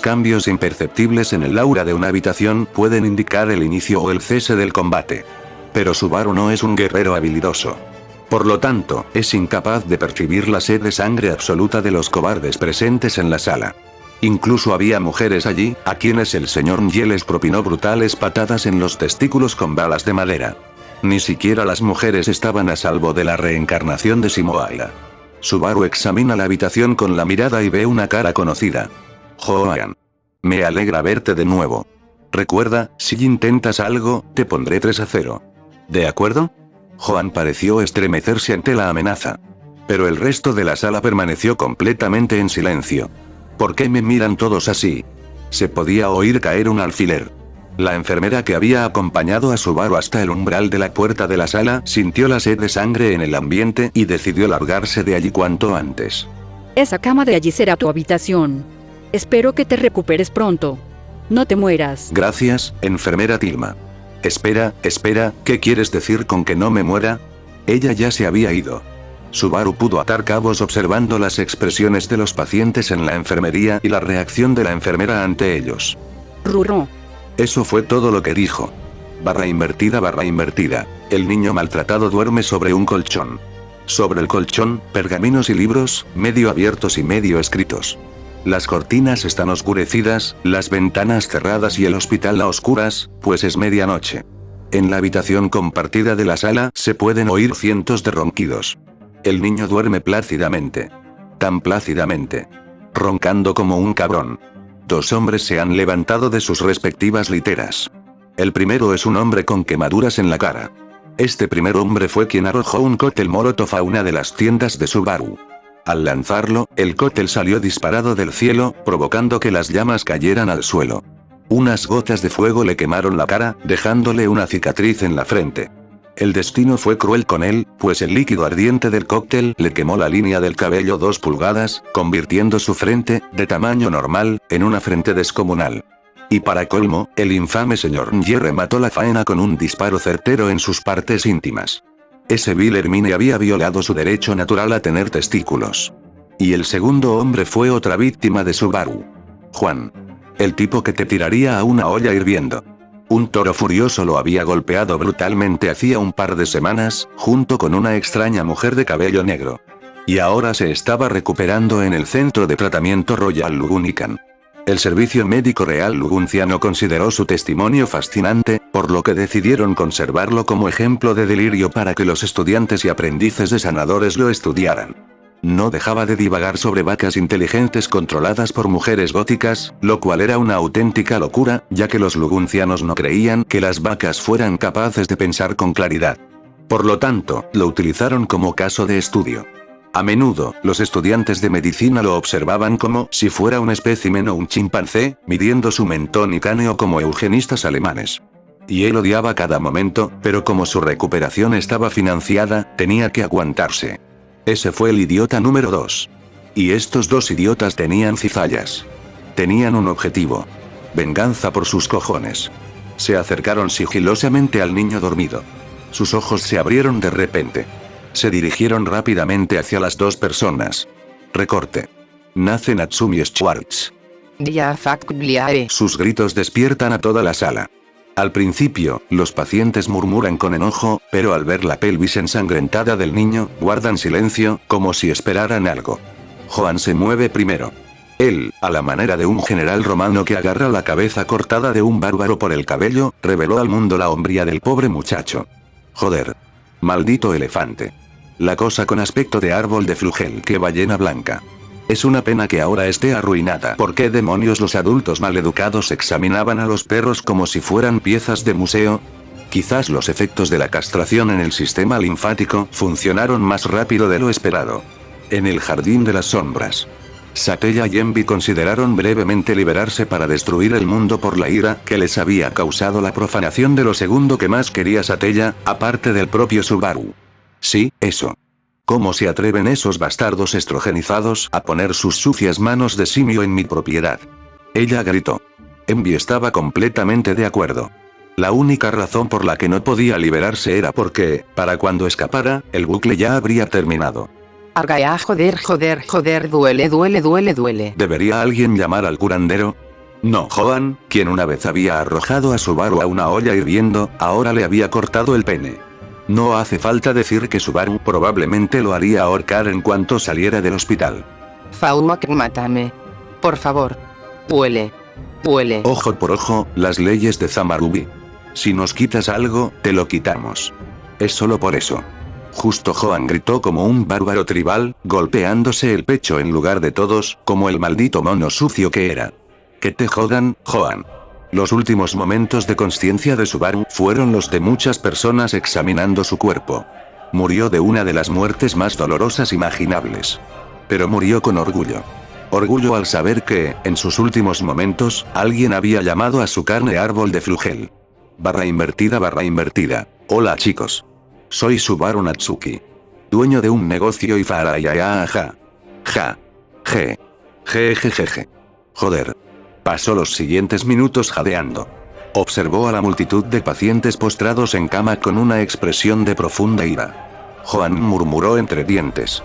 Cambios imperceptibles en el aura de una habitación pueden indicar el inicio o el cese del combate. Pero Subaru no es un guerrero habilidoso. Por lo tanto, es incapaz de percibir la sed de sangre absoluta de los cobardes presentes en la sala. Incluso había mujeres allí, a quienes el señor Nye les propinó brutales patadas en los testículos con balas de madera. Ni siquiera las mujeres estaban a salvo de la reencarnación de Simoaira. Subaru examina la habitación con la mirada y ve una cara conocida. Joan. Me alegra verte de nuevo. Recuerda, si intentas algo, te pondré 3-0. ¿De acuerdo? Joan pareció estremecerse ante la amenaza. Pero el resto de la sala permaneció completamente en silencio. ¿Por qué me miran todos así? Se podía oír caer un alfiler. La enfermera que había acompañado a Subaru hasta el umbral de la puerta de la sala sintió la sed de sangre en el ambiente y decidió largarse de allí cuanto antes. Esa cama de allí será tu habitación. Espero que te recuperes pronto. No te mueras. Gracias, enfermera Tilma. Espera, ¿qué quieres decir con que no me muera? Ella ya se había ido. Subaru pudo atar cabos observando las expresiones de los pacientes en la enfermería y la reacción de la enfermera ante ellos. Rurro. Eso fue todo lo que dijo. // El niño maltratado duerme sobre un colchón. Sobre el colchón, pergaminos y libros, medio abiertos y medio escritos. Las cortinas están oscurecidas, las ventanas cerradas y el hospital a oscuras, pues es medianoche. En la habitación compartida de la sala se pueden oír cientos de ronquidos. El niño duerme plácidamente. Tan plácidamente. Roncando como un cabrón. Dos hombres se han levantado de sus respectivas literas. El primero es un hombre con quemaduras en la cara. Este primer hombre fue quien arrojó un cóctel molotov a una de las tiendas de Subaru. Al lanzarlo, el cóctel salió disparado del cielo, provocando que las llamas cayeran al suelo. Unas gotas de fuego le quemaron la cara, dejándole una cicatriz en la frente. El destino fue cruel con él, pues el líquido ardiente del cóctel le quemó la línea del cabello 2 pulgadas, convirtiendo su frente, de tamaño normal, en una frente descomunal. Y para colmo, el infame señor Nye remató la faena con un disparo certero en sus partes íntimas. Ese vil Hermine había violado su derecho natural a tener testículos. Y el segundo hombre fue otra víctima de Subaru. Juan. El tipo que te tiraría a una olla hirviendo. Un toro furioso lo había golpeado brutalmente hacía un par de semanas, junto con una extraña mujer de cabello negro. Y ahora se estaba recuperando en el centro de tratamiento Royal Lugunican. El Servicio Médico Real Lugunciano consideró su testimonio fascinante, por lo que decidieron conservarlo como ejemplo de delirio para que los estudiantes y aprendices de sanadores lo estudiaran. No dejaba de divagar sobre vacas inteligentes controladas por mujeres góticas, lo cual era una auténtica locura, ya que los luguncianos no creían que las vacas fueran capaces de pensar con claridad. Por lo tanto, lo utilizaron como caso de estudio. A menudo, los estudiantes de medicina lo observaban como si fuera un espécimen o un chimpancé, midiendo su mentón y cráneo como eugenistas alemanes. Y él odiaba cada momento, pero como su recuperación estaba financiada, tenía que aguantarse. Ese fue el idiota número 2. Y estos dos idiotas tenían cizallas. Tenían un objetivo. Venganza por sus cojones. Se acercaron sigilosamente al niño dormido. Sus ojos se abrieron de repente. Se dirigieron rápidamente hacia las dos personas. Recorte. Nace Natsumi Schwartz. Sus gritos despiertan a toda la sala. Al principio, los pacientes murmuran con enojo, pero al ver la pelvis ensangrentada del niño, guardan silencio, como si esperaran algo. Joan se mueve primero. Él, a la manera de un general romano que agarra la cabeza cortada de un bárbaro por el cabello, reveló al mundo la hombría del pobre muchacho. Joder. Maldito elefante. La cosa con aspecto de árbol de flugel que ballena blanca. Es una pena que ahora esté arruinada. ¿Por qué demonios los adultos maleducados examinaban a los perros como si fueran piezas de museo? Quizás los efectos de la castración en el sistema linfático funcionaron más rápido de lo esperado. En el jardín de las sombras. Satella y Envy consideraron brevemente liberarse para destruir el mundo por la ira que les había causado la profanación de lo segundo que más quería Satella, aparte del propio Subaru. Sí, eso. ¿Cómo se atreven esos bastardos estrogenizados a poner sus sucias manos de simio en mi propiedad? Ella gritó. Envy estaba completamente de acuerdo. La única razón por la que no podía liberarse era porque, para cuando escapara, el bucle ya habría terminado. Argaya, joder, duele. ¿Debería alguien llamar al curandero? No, Joan, quien una vez había arrojado a Subaru a una olla hirviendo, ahora le había cortado el pene. No hace falta decir que Subaru probablemente lo haría ahorcar en cuanto saliera del hospital. Faumak, mátame. Por favor. Huele. Ojo por ojo, las leyes de Zamarubi. Si nos quitas algo, te lo quitamos. Es solo por eso. Justo Joan gritó como un bárbaro tribal, golpeándose el pecho en lugar de todos, como el maldito mono sucio que era. Que te jodan, Joan. Los últimos momentos de consciencia de Subaru fueron los de muchas personas examinando su cuerpo. Murió de una de las muertes más dolorosas imaginables. Pero murió con orgullo. Orgullo al saber que, en sus últimos momentos, alguien había llamado a su carne árbol de flugel. // Hola chicos. Soy Subaru Natsuki. Dueño de un negocio y ja. Jejejeje. Joder. Pasó los siguientes minutos jadeando. Observó a la multitud de pacientes postrados en cama con una expresión de profunda ira. Joan murmuró entre dientes.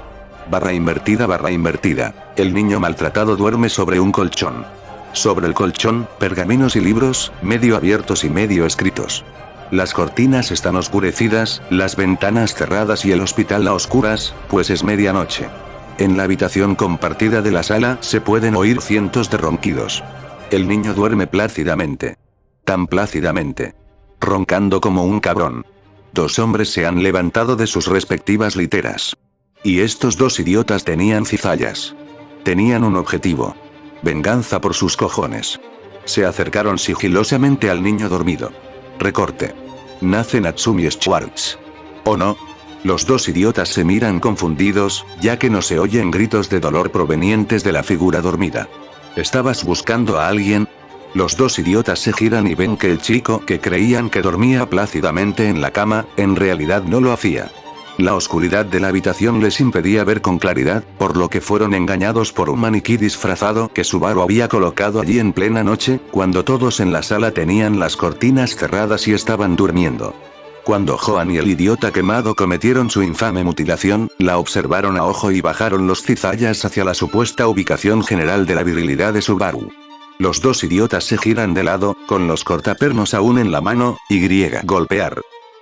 // El niño maltratado duerme sobre un colchón. Sobre el colchón, pergaminos y libros, medio abiertos y medio escritos. Las cortinas están oscurecidas, las ventanas cerradas y el hospital a oscuras, pues es medianoche. En la habitación compartida de la sala se pueden oír cientos de ronquidos. El niño duerme plácidamente. Tan plácidamente. roncando como un cabrón. 2 hombres se han levantado de sus respectivas literas. Y estos 2 idiotas tenían cizallas. Tenían un objetivo. Venganza por sus cojones. Se acercaron sigilosamente al niño dormido. Recorte. Nace Natsumi Schwartz. ¿O no? Los 2 idiotas se miran confundidos, ya que no se oyen gritos de dolor provenientes de la figura dormida. ¿Estabas buscando a alguien? Los 2 idiotas se giran y ven que el chico que creían que dormía plácidamente en la cama, en realidad no lo hacía. La oscuridad de la habitación les impedía ver con claridad, por lo que fueron engañados por un maniquí disfrazado que Subaru había colocado allí en plena noche, cuando todos en la sala tenían las cortinas cerradas y estaban durmiendo. Cuando Joan y el idiota quemado cometieron su infame mutilación, la observaron a ojo y bajaron los cizallas hacia la supuesta ubicación general de la virilidad de Subaru. Los 2 idiotas se giran de lado, con los cortapernos aún en la mano, y golpear.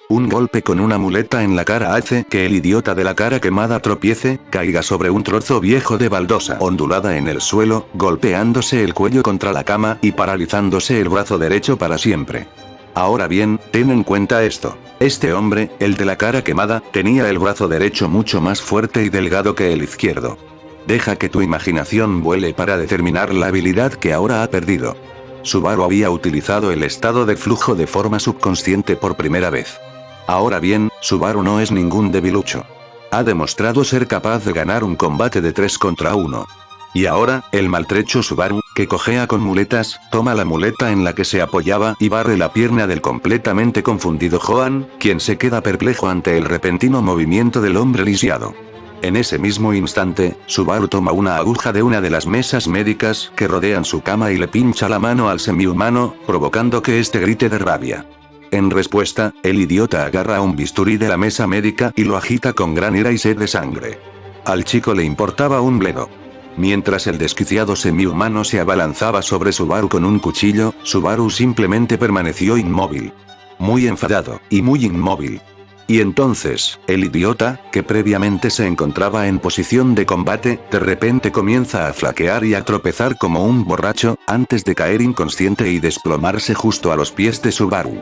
Un golpe con una muleta en la cara hace que el idiota de la cara quemada tropiece, caiga sobre un trozo viejo de baldosa ondulada en el suelo, golpeándose el cuello contra la cama y paralizándose el brazo derecho para siempre. Ahora bien, ten en cuenta esto. Este hombre, el de la cara quemada, tenía el brazo derecho mucho más fuerte y delgado que el izquierdo. Deja que tu imaginación vuele para determinar la habilidad que ahora ha perdido. Subaru había utilizado el estado de flujo de forma subconsciente por primera vez. Ahora bien, Subaru no es ningún debilucho. Ha demostrado ser capaz de ganar un combate de 3 contra 1. Y ahora, el maltrecho Subaru, que cojea con muletas, toma la muleta en la que se apoyaba y barre la pierna del completamente confundido Joan, quien se queda perplejo ante el repentino movimiento del hombre lisiado. En ese mismo instante, Subaru toma una aguja de una de las mesas médicas que rodean su cama y le pincha la mano al semihumano, provocando que este grite de rabia. En respuesta, el idiota agarra un bisturí de la mesa médica y lo agita con gran ira y sed de sangre. Al chico le importaba un bledo. Mientras el desquiciado semihumano se abalanzaba sobre Subaru con un cuchillo, Subaru simplemente permaneció inmóvil. Muy enfadado, y muy inmóvil. Y entonces, el idiota, que previamente se encontraba en posición de combate, de repente comienza a flaquear y a tropezar como un borracho, antes de caer inconsciente y desplomarse justo a los pies de Subaru.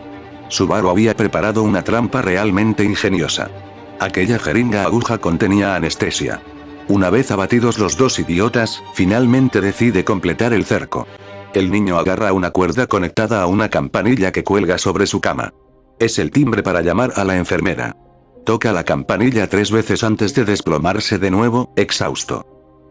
Subaru había preparado una trampa realmente ingeniosa. Aquella jeringa aguja contenía anestesia. Una vez abatidos los 2 idiotas, finalmente decide completar el cerco. El niño agarra una cuerda conectada a una campanilla que cuelga sobre su cama. Es el timbre para llamar a la enfermera. Toca la campanilla 3 veces antes de desplomarse de nuevo, exhausto.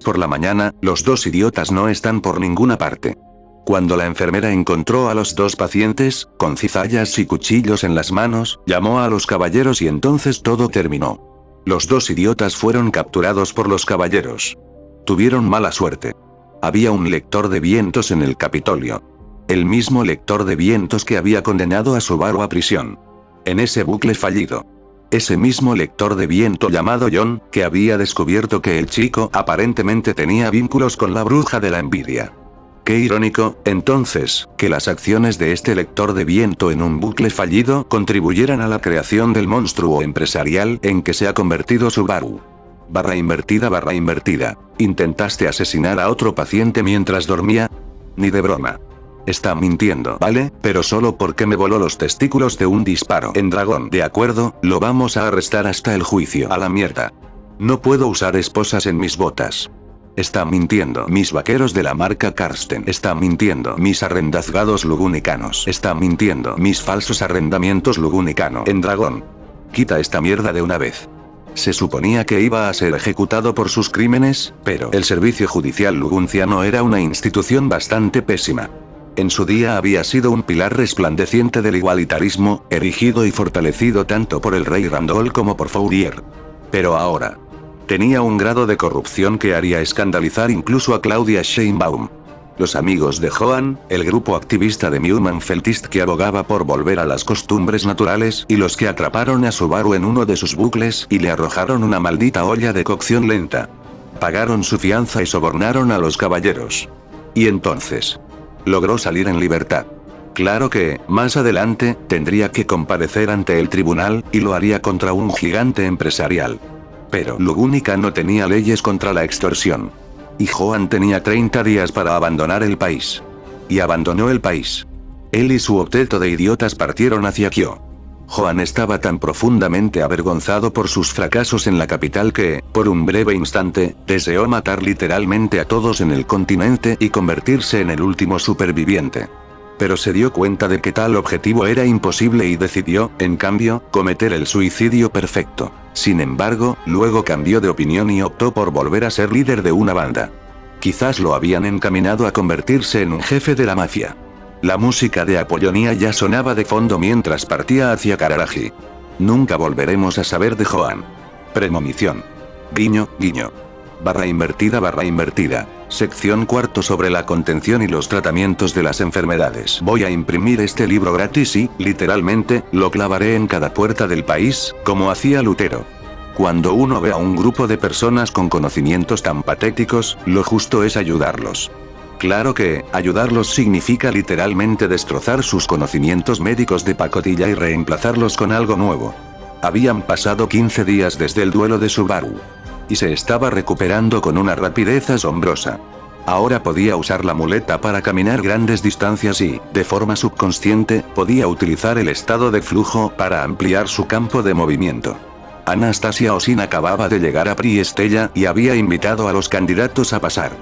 Por la mañana, los 2 idiotas no están por ninguna parte. Cuando la enfermera encontró a los 2 pacientes, con cizallas y cuchillos en las manos, llamó a los caballeros y entonces todo terminó. Los 2 idiotas fueron capturados por los caballeros. Tuvieron mala suerte. Había un lector de vientos en el Capitolio. El mismo lector de vientos que había condenado a Subaru a prisión. En ese bucle fallido. Ese mismo lector de viento llamado John, que había descubierto que el chico aparentemente tenía vínculos con la bruja de la envidia. Qué irónico, entonces, que las acciones de este lector de viento en un bucle fallido contribuyeran a la creación del monstruo empresarial en que se ha convertido Subaru. Barra invertida. ¿Intentaste asesinar a otro paciente mientras dormía? Ni de broma. Está mintiendo, ¿vale? Pero solo porque me voló los testículos de un disparo en dragón. De acuerdo, lo vamos a arrestar hasta el juicio. A la mierda. No puedo usar esposas en mis botas. Está mintiendo. Mis vaqueros de la marca Karsten. Está mintiendo. Mis arrendazgados lugunicanos. Está mintiendo. Mis falsos arrendamientos lugunicano en dragón. Quita esta mierda de una vez. Se suponía que iba a ser ejecutado por sus crímenes, pero el servicio judicial lugunciano era una institución bastante pésima. En su día había sido un pilar resplandeciente del igualitarismo, erigido y fortalecido tanto por el rey Randall como por Fourier. Pero ahora, tenía un grado de corrupción que haría escandalizar incluso a Claudia Sheinbaum. Los amigos de Joan, el grupo activista de Newman Feltist que abogaba por volver a las costumbres naturales y los que atraparon a Subaru en uno de sus bucles y le arrojaron una maldita olla de cocción lenta. Pagaron su fianza y sobornaron a los caballeros. Y entonces, logró salir en libertad. Claro que, más adelante, tendría que comparecer ante el tribunal, y lo haría contra un gigante empresarial. Pero Lugúnica no tenía leyes contra la extorsión. Y Joan tenía 30 días para abandonar el país. Y abandonó el país. Él y su octeto de idiotas partieron hacia Kyo. Joan estaba tan profundamente avergonzado por sus fracasos en la capital que, por un breve instante, deseó matar literalmente a todos en el continente y convertirse en el último superviviente. Pero se dio cuenta de que tal objetivo era imposible y decidió, en cambio, cometer el suicidio perfecto. Sin embargo, luego cambió de opinión y optó por volver a ser líder de una banda. Quizás lo habían encaminado a convertirse en un jefe de la mafia. La música de Apollonia ya sonaba de fondo mientras partía hacia Kararagi. Nunca volveremos a saber de Joan. Premonición. Guiño, guiño. Barra invertida. Sección cuarto sobre la contención y los tratamientos de las enfermedades. Voy a imprimir este libro gratis y, literalmente, lo clavaré en cada puerta del país, como hacía Lutero. Cuando uno ve a un grupo de personas con conocimientos tan patéticos, lo justo es ayudarlos. Claro que, ayudarlos significa literalmente destrozar sus conocimientos médicos de pacotilla y reemplazarlos con algo nuevo. Habían pasado 15 días desde el duelo de Subaru. Y se estaba recuperando con una rapidez asombrosa. Ahora podía usar la muleta para caminar grandes distancias y, de forma subconsciente, podía utilizar el estado de flujo para ampliar su campo de movimiento. Anastasia Osin acababa de llegar a Priestella y había invitado a los candidatos a pasar.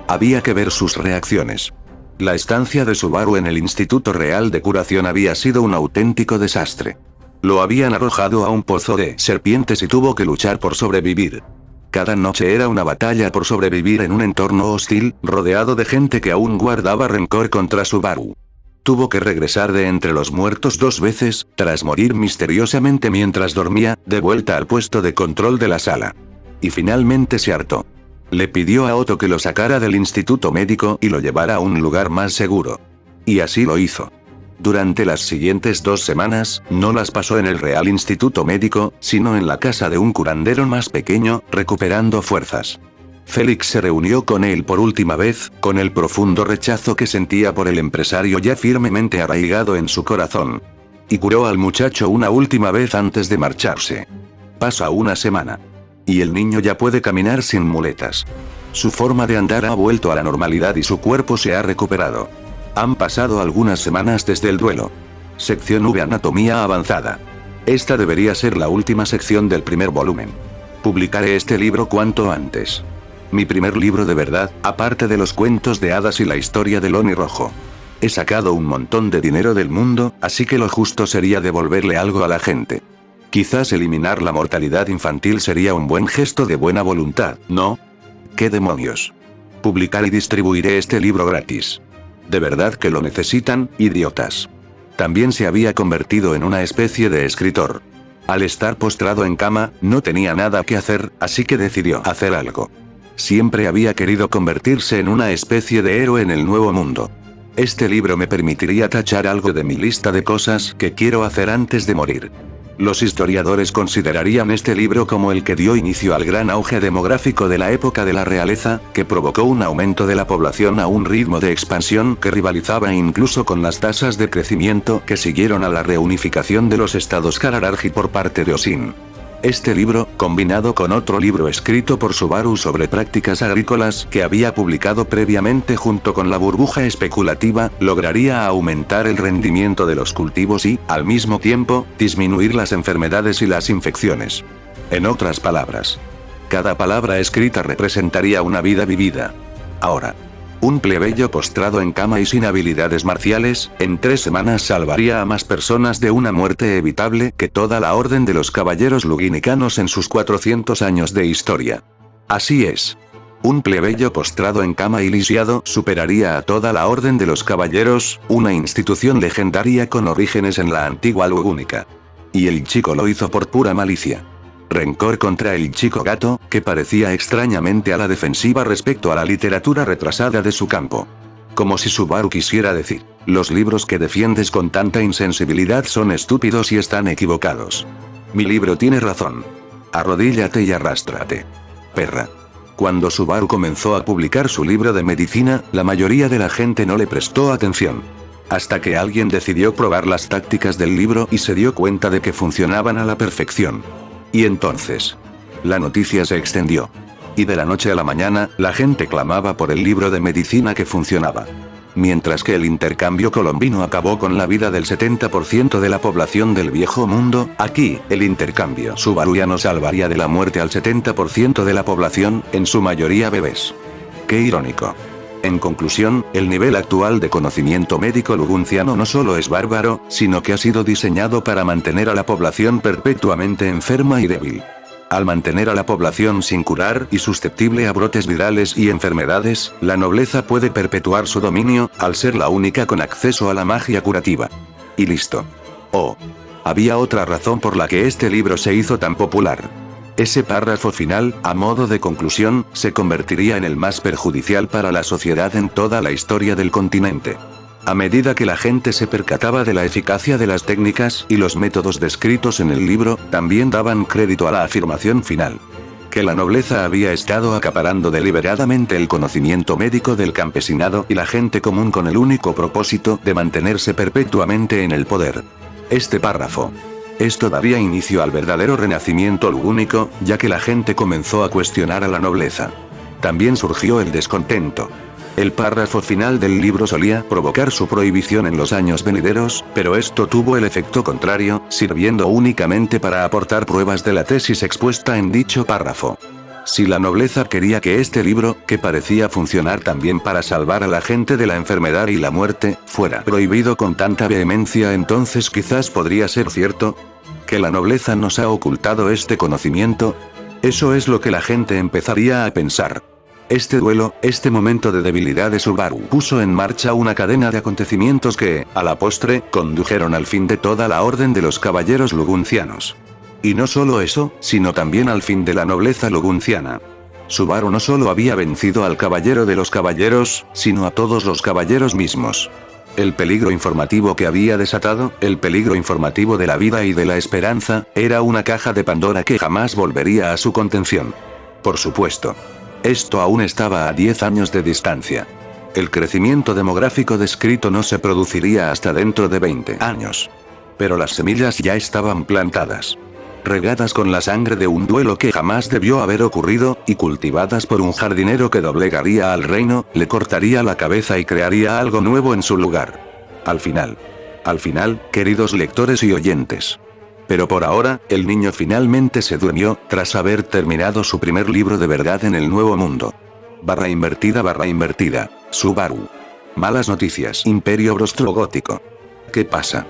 Había que ver sus reacciones. La estancia de Subaru en el Instituto Real de Curación había sido un auténtico desastre. Lo habían arrojado a un pozo de serpientes y tuvo que luchar por sobrevivir. Cada noche era una batalla por sobrevivir en un entorno hostil, rodeado de gente que aún guardaba rencor contra Subaru. Tuvo que regresar de entre los muertos 2 veces, tras morir misteriosamente mientras dormía, de vuelta al puesto de control de la sala. Y finalmente se hartó. Le pidió a Otto que lo sacara del instituto médico y lo llevara a un lugar más seguro. Y así lo hizo. Durante las siguientes 2 semanas, no las pasó en el Real Instituto Médico, sino en la casa de un curandero más pequeño, recuperando fuerzas. Félix se reunió con él por última vez, con el profundo rechazo que sentía por el empresario ya firmemente arraigado en su corazón. Y curó al muchacho una última vez antes de marcharse. Pasa una semana. Y el niño ya puede caminar sin muletas. Su forma de andar ha vuelto a la normalidad y su cuerpo se ha recuperado. Han pasado algunas semanas desde el duelo. Sección V. Anatomía avanzada. Esta debería ser la última sección del primer volumen. Publicaré este libro cuanto antes. Mi primer libro de verdad, aparte de los cuentos de hadas y la historia del Oni Rojo. He sacado un montón de dinero del mundo, así que lo justo sería devolverle algo a la gente. Quizás eliminar la mortalidad infantil sería un buen gesto de buena voluntad, ¿no? ¿Qué demonios? Publicar y distribuiré este libro gratis. De verdad que lo necesitan, idiotas. También se había convertido en una especie de escritor. Al estar postrado en cama, no tenía nada que hacer, así que decidió hacer algo. Siempre había querido convertirse en una especie de héroe en el nuevo mundo. Este libro me permitiría tachar algo de mi lista de cosas que quiero hacer antes de morir. Los historiadores considerarían este libro como el que dio inicio al gran auge demográfico de la época de la realeza, que provocó un aumento de la población a un ritmo de expansión que rivalizaba incluso con las tasas de crecimiento que siguieron a la reunificación de los estados Kararagi por parte de Osin. Este libro, combinado con otro libro escrito por Subaru sobre prácticas agrícolas que había publicado previamente junto con la burbuja especulativa, lograría aumentar el rendimiento de los cultivos y, al mismo tiempo, disminuir las enfermedades y las infecciones. En otras palabras, cada palabra escrita representaría una vida vivida. Ahora, un plebeyo postrado en cama y sin habilidades marciales, en 3 semanas salvaría a más personas de una muerte evitable que toda la orden de los caballeros luginicanos en sus 400 años de historia. Así es. Un plebeyo postrado en cama y lisiado superaría a toda la orden de los caballeros, una institución legendaria con orígenes en la antigua Lugúnica. Y el chico lo hizo por pura malicia. Rencor contra el chico gato, que parecía extrañamente a la defensiva respecto a la literatura retrasada de su campo. Como si Subaru quisiera decir, los libros que defiendes con tanta insensibilidad son estúpidos y están equivocados. Mi libro tiene razón. Arrodíllate y arrástrate. Perra. Cuando Subaru comenzó a publicar su libro de medicina, la mayoría de la gente no le prestó atención. Hasta que alguien decidió probar las tácticas del libro y se dio cuenta de que funcionaban a la perfección. Y entonces, la noticia se extendió. Y de la noche a la mañana, la gente clamaba por el libro de medicina que funcionaba. Mientras que el intercambio colombino acabó con la vida del 70% de la población del viejo mundo, aquí, el intercambio subaruyano salvaría de la muerte al 70% de la población, en su mayoría bebés. Qué irónico. En conclusión, el nivel actual de conocimiento médico lugunciano no solo es bárbaro, sino que ha sido diseñado para mantener a la población perpetuamente enferma y débil. Al mantener a la población sin curar y susceptible a brotes virales y enfermedades, la nobleza puede perpetuar su dominio, al ser la única con acceso a la magia curativa. Y listo. Oh. Había otra razón por la que este libro se hizo tan popular. Ese párrafo final, a modo de conclusión, se convertiría en el más perjudicial para la sociedad en toda la historia del continente. A medida que la gente se percataba de la eficacia de las técnicas y los métodos descritos en el libro, también daban crédito a la afirmación final. Que la nobleza había estado acaparando deliberadamente el conocimiento médico del campesinado y la gente común con el único propósito de mantenerse perpetuamente en el poder. Este párrafo. Esto daría inicio al verdadero renacimiento lugúnico, ya que la gente comenzó a cuestionar a la nobleza. También surgió el descontento. El párrafo final del libro solía provocar su prohibición en los años venideros, pero esto tuvo el efecto contrario, sirviendo únicamente para aportar pruebas de la tesis expuesta en dicho párrafo. Si la nobleza quería que este libro, que parecía funcionar también para salvar a la gente de la enfermedad y la muerte, fuera prohibido con tanta vehemencia, entonces quizás podría ser cierto que la nobleza nos ha ocultado este conocimiento. Eso es lo que la gente empezaría a pensar. Este duelo, este momento de debilidad de Subaru puso en marcha una cadena de acontecimientos que, a la postre, condujeron al fin de toda la orden de los caballeros luguncianos. Y no solo eso, sino también al fin de la nobleza lugunciana. Subaru no solo había vencido al caballero de los caballeros, sino a todos los caballeros mismos. El peligro informativo que había desatado, el peligro informativo de la vida y de la esperanza, era una caja de Pandora que jamás volvería a su contención. Por supuesto. Esto aún estaba a 10 años de distancia. El crecimiento demográfico descrito no se produciría hasta dentro de 20 años. Pero las semillas ya estaban plantadas. Regadas con la sangre de un duelo que jamás debió haber ocurrido, y cultivadas por un jardinero que doblegaría al reino, le cortaría la cabeza y crearía algo nuevo en su lugar. Al final, queridos lectores y oyentes. Pero por ahora, el niño finalmente se durmió, tras haber terminado su primer libro de verdad en el Nuevo Mundo. /invertida. Subaru. Malas noticias. Imperio Brostrogótico. ¿Qué pasa?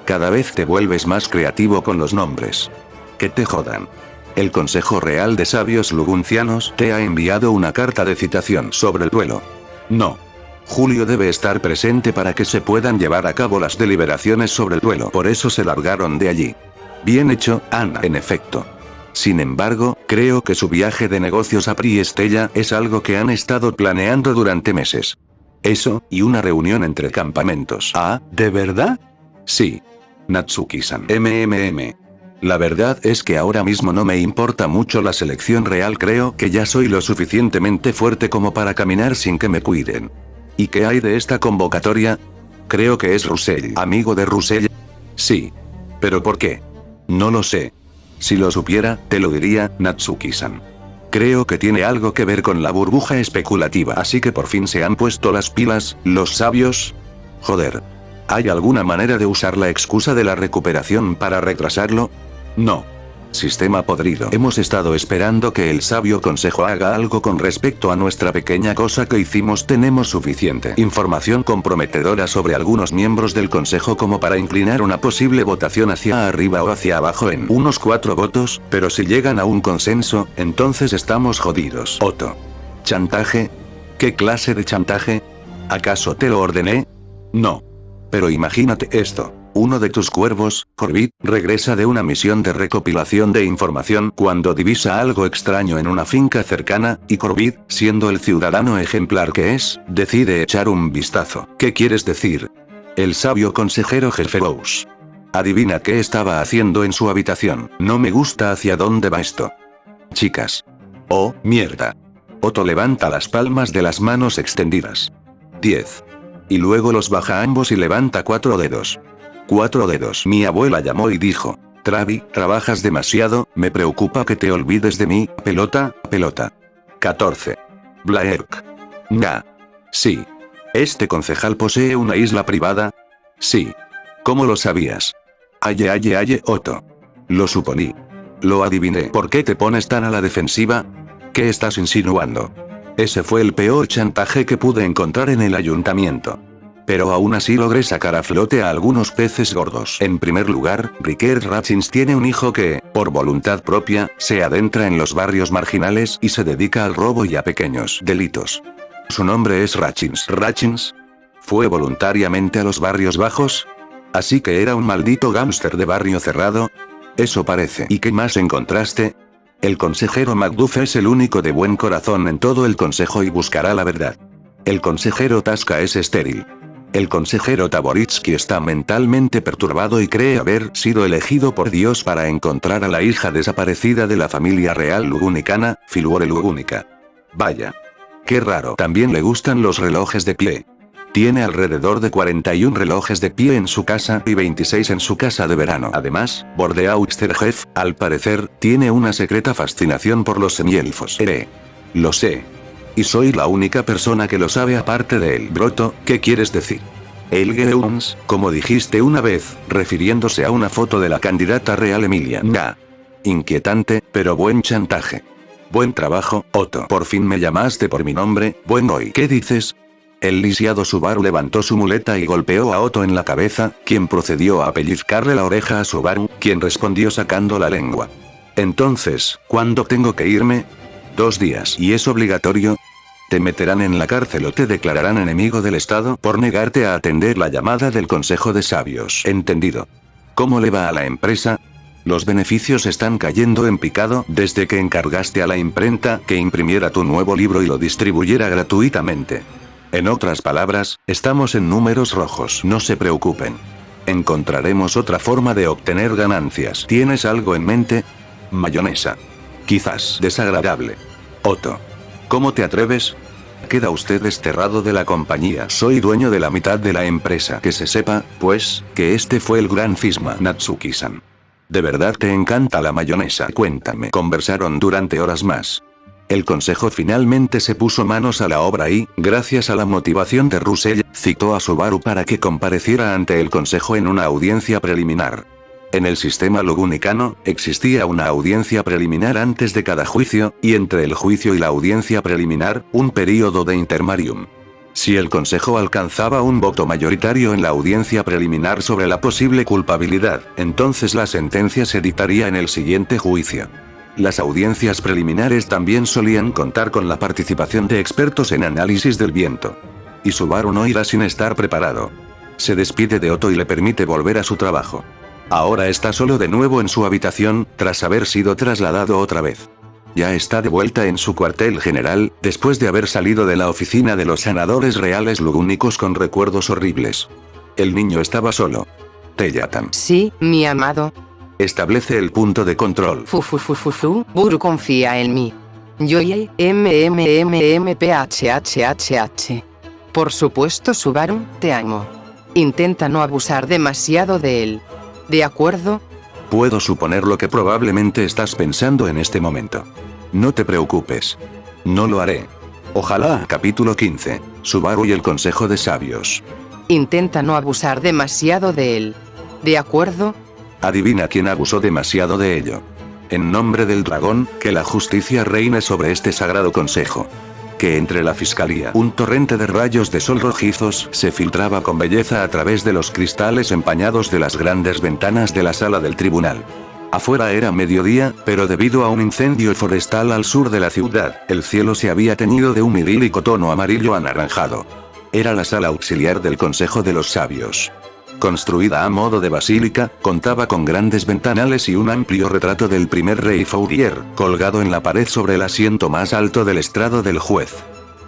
Cada vez te vuelves más creativo con los nombres. Que te jodan. El Consejo Real de Sabios Luguncianos te ha enviado una carta de citación sobre el duelo. No. Julio debe estar presente para que se puedan llevar a cabo las deliberaciones sobre el duelo. Por eso se largaron de allí. Bien hecho, Ana. En efecto. Sin embargo, creo que su viaje de negocios a Priestella es algo que han estado planeando durante meses. Eso, y una reunión entre campamentos. Ah, ¿de verdad? Sí. Natsuki-san. La verdad es que ahora mismo no me importa mucho la selección real, creo que ya soy lo suficientemente fuerte como para caminar sin que me cuiden. ¿Y qué hay de esta convocatoria? Creo que es Russell. ¿Amigo de Russell? Sí. ¿Pero por qué? No lo sé. Si lo supiera, te lo diría, Natsuki-san. Creo que tiene algo que ver con la burbuja especulativa, así que por fin se han puesto las pilas, los sabios. Joder. ¿Hay alguna manera de usar la excusa de la recuperación para retrasarlo? No. Sistema podrido. Hemos estado esperando que el sabio consejo haga algo con respecto a nuestra pequeña cosa que hicimos. Tenemos suficiente información comprometedora sobre algunos miembros del consejo como para inclinar una posible votación hacia arriba o hacia abajo en unos 4 votos, pero si llegan a un consenso, entonces estamos jodidos. Otto. ¿Chantaje? ¿Qué clase de chantaje? ¿Acaso te lo ordené? No. Pero imagínate esto. Uno de tus cuervos, Corbett, regresa de una misión de recopilación de información cuando divisa algo extraño en una finca cercana, y Corbett, siendo el ciudadano ejemplar que es, decide echar un vistazo. ¿Qué quieres decir? El sabio consejero jefe Bowes. Adivina qué estaba haciendo en su habitación. No me gusta hacia dónde va esto. Chicas. Oh, mierda. Otto levanta las palmas de las manos extendidas. 10. Y luego los baja ambos y levanta 4 dedos. 4 dedos. Mi abuela llamó y dijo: Travi, trabajas demasiado, me preocupa que te olvides de mí, pelota. 14. Blairk. Nga. Sí. ¿Este concejal posee una isla privada? Sí. ¿Cómo lo sabías? Aye, Otto. Lo suponí. Lo adiviné. ¿Por qué te pones tan a la defensiva? ¿Qué estás insinuando? Ese fue el peor chantaje que pude encontrar en el ayuntamiento. Pero aún así logré sacar a flote a algunos peces gordos. En primer lugar, Rickert Ratchins tiene un hijo que, por voluntad propia, se adentra en los barrios marginales y se dedica al robo y a pequeños delitos. Su nombre es Ratchins. ¿Ratchins? ¿Fue voluntariamente a los barrios bajos? ¿Así que era un maldito gángster de barrio cerrado? Eso parece. ¿Y qué más encontraste? El consejero Macduff es el único de buen corazón en todo el consejo y buscará la verdad. El consejero Tasca es estéril. El consejero Taboritsky está mentalmente perturbado y cree haber sido elegido por Dios para encontrar a la hija desaparecida de la familia real lugunicana, Filure Lugúnica. Vaya. Qué raro. También le gustan los relojes de pie. Tiene alrededor de 41 relojes de pie en su casa y 26 en su casa de verano. Además, Bordeaux-Sterjeff, al parecer, tiene una secreta fascinación por los semielfos. Lo sé. Y soy la única persona que lo sabe aparte de él. Broto, ¿qué quieres decir? Elgeuns, como dijiste una vez, refiriéndose a una foto de la candidata real Emilia. Inquietante, pero buen chantaje. Buen trabajo, Otto. Por fin me llamaste por mi nombre, buen hoy. ¿Qué dices? El lisiado Subaru levantó su muleta y golpeó a Otto en la cabeza, quien procedió a pellizcarle la oreja a Subaru, quien respondió sacando la lengua. Entonces, ¿cuándo tengo que irme? 2 días. ¿Y es obligatorio? Te meterán en la cárcel o te declararán enemigo del Estado por negarte a atender la llamada del Consejo de Sabios. Entendido. ¿Cómo le va a la empresa? Los beneficios están cayendo en picado desde que encargaste a la imprenta que imprimiera tu nuevo libro y lo distribuyera gratuitamente. En otras palabras, estamos en números rojos. No se preocupen. Encontraremos otra forma de obtener ganancias. ¿Tienes algo en mente? Mayonesa. Quizás desagradable. Otto. ¿Cómo te atreves? Queda usted desterrado de la compañía. Soy dueño de la mitad de la empresa. Que se sepa, pues, que este fue el gran cisma. Natsuki-san. ¿De verdad te encanta la mayonesa? Cuéntame. Conversaron durante horas más. El consejo finalmente se puso manos a la obra y, gracias a la motivación de Russell, citó a Subaru para que compareciera ante el consejo en una audiencia preliminar. En el sistema lugunicano, existía una audiencia preliminar antes de cada juicio, y entre el juicio y la audiencia preliminar, un período de intermarium. Si el consejo alcanzaba un voto mayoritario en la audiencia preliminar sobre la posible culpabilidad, entonces la sentencia se dictaría en el siguiente juicio. Las audiencias preliminares también solían contar con la participación de expertos en análisis del viento. Y Subaru no irá sin estar preparado. Se despide de Otto y le permite volver a su trabajo. Ahora está solo de nuevo en su habitación, tras haber sido trasladado otra vez. Ya está de vuelta en su cuartel general, después de haber salido de la oficina de los sanadores reales lugúnicos con recuerdos horribles. El niño estaba solo. Teyatan. Sí, mi amado. Establece el punto de control. Buru confía en mí. Yo PHHHH. Por supuesto, Subaru, te amo. Intenta no abusar demasiado de él. ¿De acuerdo? Puedo suponer lo que probablemente estás pensando en este momento. No te preocupes. No lo haré. Ojalá. Capítulo 15. Subaru y el Consejo de Sabios. Intenta no abusar demasiado de él. ¿De acuerdo? Adivina quién abusó demasiado de ello. En nombre del dragón, que la justicia reine sobre este sagrado consejo. Que entre la fiscalía, un torrente de rayos de sol rojizos se filtraba con belleza a través de los cristales empañados de las grandes ventanas de la sala del tribunal. Afuera era mediodía, pero debido a un incendio forestal al sur de la ciudad, el cielo se había teñido de un idílico tono amarillo anaranjado. Era la sala auxiliar del Consejo de los Sabios. Construida a modo de basílica, contaba con grandes ventanales y un amplio retrato del primer rey Fourier, colgado en la pared sobre el asiento más alto del estrado del juez.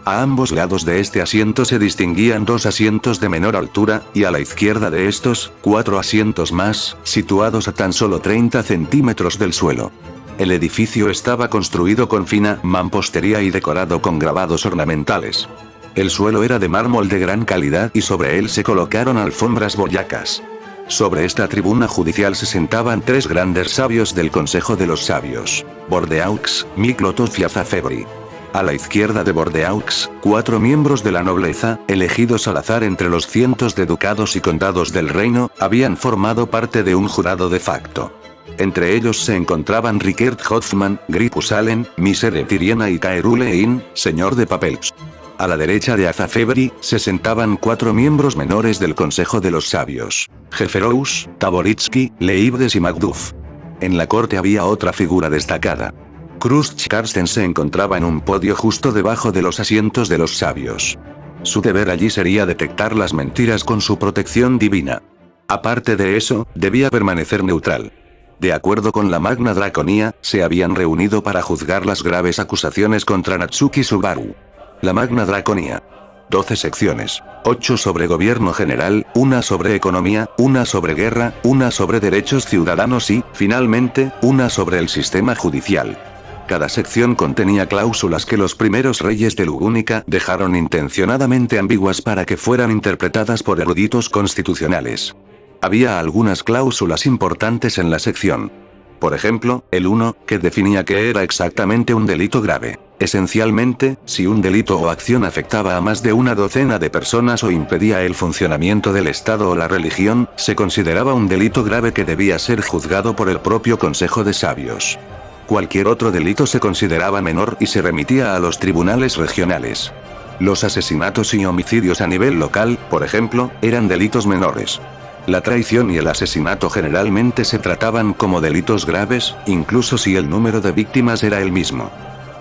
A ambos lados de este asiento se distinguían 2 asientos de menor altura, y a la izquierda de estos, 4 asientos más, situados a tan solo 30 centímetros del suelo. El edificio estaba construido con fina mampostería y decorado con grabados ornamentales. El suelo era de mármol de gran calidad y sobre él se colocaron alfombras boyacas. Sobre esta tribuna judicial se sentaban 3 grandes sabios del Consejo de los Sabios: Bordeaux, Miklotov y Azafebri. A la izquierda de Bordeaux, 4 miembros de la nobleza, elegidos al azar entre los cientos de ducados y condados del reino, habían formado parte de un jurado de facto. Entre ellos se encontraban Rickert Hoffman, Gripus Allen, Misere Tiriena y Caerule señor de Papels. A la derecha de Azafebri, se sentaban 4 miembros menores del Consejo de los Sabios: Jeferous, Taboritsky, Leibdes y Macduff. En la corte había otra figura destacada. Kruscht Karsten se encontraba en un podio justo debajo de los asientos de los sabios. Su deber allí sería detectar las mentiras con su protección divina. Aparte de eso, debía permanecer neutral. De acuerdo con la Magna Draconia, se habían reunido para juzgar las graves acusaciones contra Natsuki Subaru. La Magna Draconia. 12 secciones, 8 sobre gobierno general, 1 sobre economía, 1 sobre guerra, 1 sobre derechos ciudadanos y, finalmente, 1 sobre el sistema judicial. Cada sección contenía cláusulas que los primeros reyes de Lugúnica dejaron intencionadamente ambiguas para que fueran interpretadas por eruditos constitucionales. Había algunas cláusulas importantes en la sección. Por ejemplo, el 1, que definía qué era exactamente un delito grave. Esencialmente, si un delito o acción afectaba a más de una docena de personas o impedía el funcionamiento del Estado o la religión, se consideraba un delito grave que debía ser juzgado por el propio Consejo de Sabios. Cualquier otro delito se consideraba menor y se remitía a los tribunales regionales. Los asesinatos y homicidios a nivel local, por ejemplo, eran delitos menores. La traición y el asesinato generalmente se trataban como delitos graves, incluso si el número de víctimas era el mismo.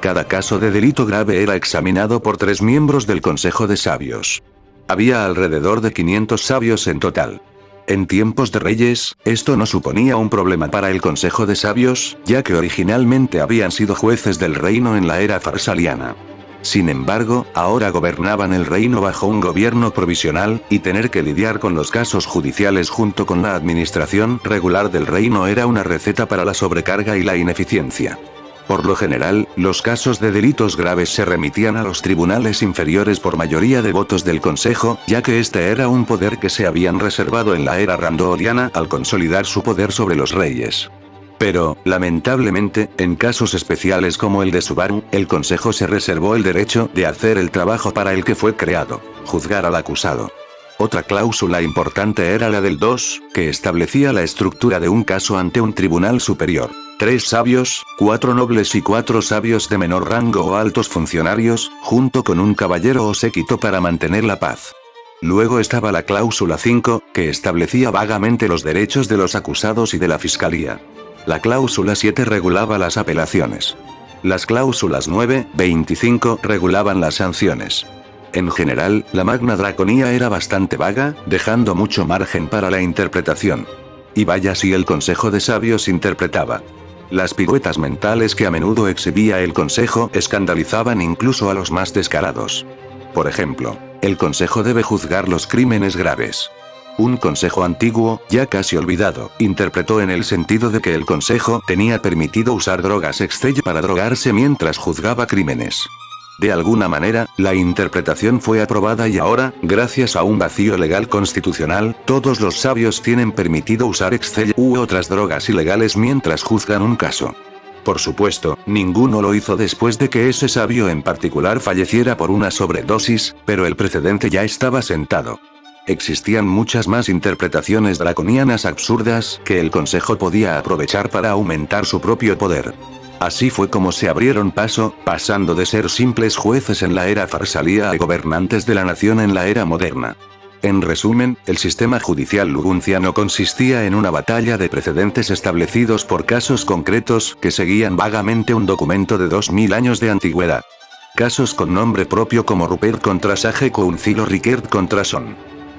Cada caso de delito grave era examinado por 3 miembros del Consejo de Sabios. Había alrededor de 500 sabios en total. En tiempos de reyes, esto no suponía un problema para el Consejo de Sabios, ya que originalmente habían sido jueces del reino en la era farsaliana. Sin embargo, ahora gobernaban el reino bajo un gobierno provisional, y tener que lidiar con los casos judiciales junto con la administración regular del reino era una receta para la sobrecarga y la ineficiencia. Por lo general, los casos de delitos graves se remitían a los tribunales inferiores por mayoría de votos del Consejo, ya que este era un poder que se habían reservado en la era randoriana al consolidar su poder sobre los reyes. Pero, lamentablemente, en casos especiales como el de Subaru, el Consejo se reservó el derecho de hacer el trabajo para el que fue creado: juzgar al acusado. Otra cláusula importante era la del 2, que establecía la estructura de un caso ante un tribunal superior. 3 sabios, 4 nobles y 4 sabios de menor rango o altos funcionarios, junto con un caballero o séquito para mantener la paz. Luego estaba la cláusula 5, que establecía vagamente los derechos de los acusados y de la fiscalía. La cláusula 7 regulaba las apelaciones. Las cláusulas 9, 25 regulaban las sanciones. En general, la Magna Draconia era bastante vaga, dejando mucho margen para la interpretación. Y vaya si el Consejo de Sabios interpretaba. Las piruetas mentales que a menudo exhibía el Consejo escandalizaban incluso a los más descarados. Por ejemplo, el Consejo debe juzgar los crímenes graves. Un consejo antiguo, ya casi olvidado, interpretó en el sentido de que el Consejo tenía permitido usar drogas ecstasy para drogarse mientras juzgaba crímenes. De alguna manera, la interpretación fue aprobada y ahora, gracias a un vacío legal constitucional, todos los sabios tienen permitido usar ecstasy u otras drogas ilegales mientras juzgan un caso. Por supuesto, ninguno lo hizo después de que ese sabio en particular falleciera por una sobredosis, pero el precedente ya estaba sentado. Existían muchas más interpretaciones draconianas absurdas que el Consejo podía aprovechar para aumentar su propio poder. Así fue como se abrieron paso, pasando de ser simples jueces en la era farsalia a gobernantes de la nación en la era moderna. En resumen, el sistema judicial lugunciano consistía en una batalla de precedentes establecidos por casos concretos que seguían vagamente un documento de 2000 años de antigüedad. Casos con nombre propio como Rupert contra Sage Council o Rickert contra Son.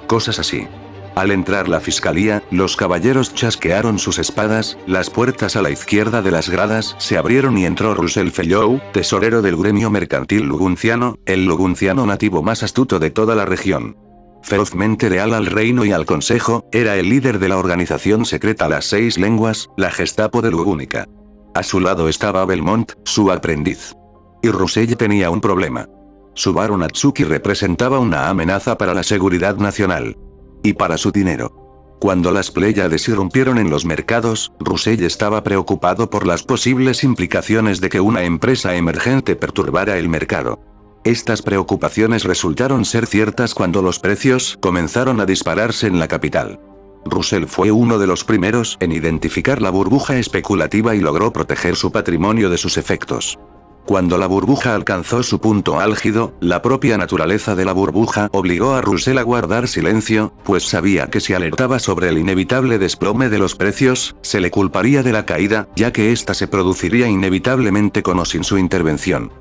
Cosas así. Al entrar la fiscalía, los caballeros chasquearon sus espadas, las puertas a la izquierda de las gradas se abrieron y entró Russell Fellow, tesorero del gremio mercantil lugunciano, el lugunciano nativo más astuto de toda la región. Ferozmente leal al reino y al consejo, era el líder de la organización secreta Las 6 Lenguas, la Gestapo de Lugúnica. A su lado estaba Belmont, su aprendiz. Y Russell tenía un problema. Subaru Natsuki representaba una amenaza para la seguridad nacional. Y para su dinero. Cuando las Pléyades irrumpieron en los mercados, Russell estaba preocupado por las posibles implicaciones de que una empresa emergente perturbara el mercado. Estas preocupaciones resultaron ser ciertas cuando los precios comenzaron a dispararse en la capital. Russell fue uno de los primeros en identificar la burbuja especulativa y logró proteger su patrimonio de sus efectos. Cuando la burbuja alcanzó su punto álgido, la propia naturaleza de la burbuja obligó a Russell a guardar silencio, pues sabía que si alertaba sobre el inevitable desplome de los precios, se le culparía de la caída, ya que ésta se produciría inevitablemente con o sin su intervención.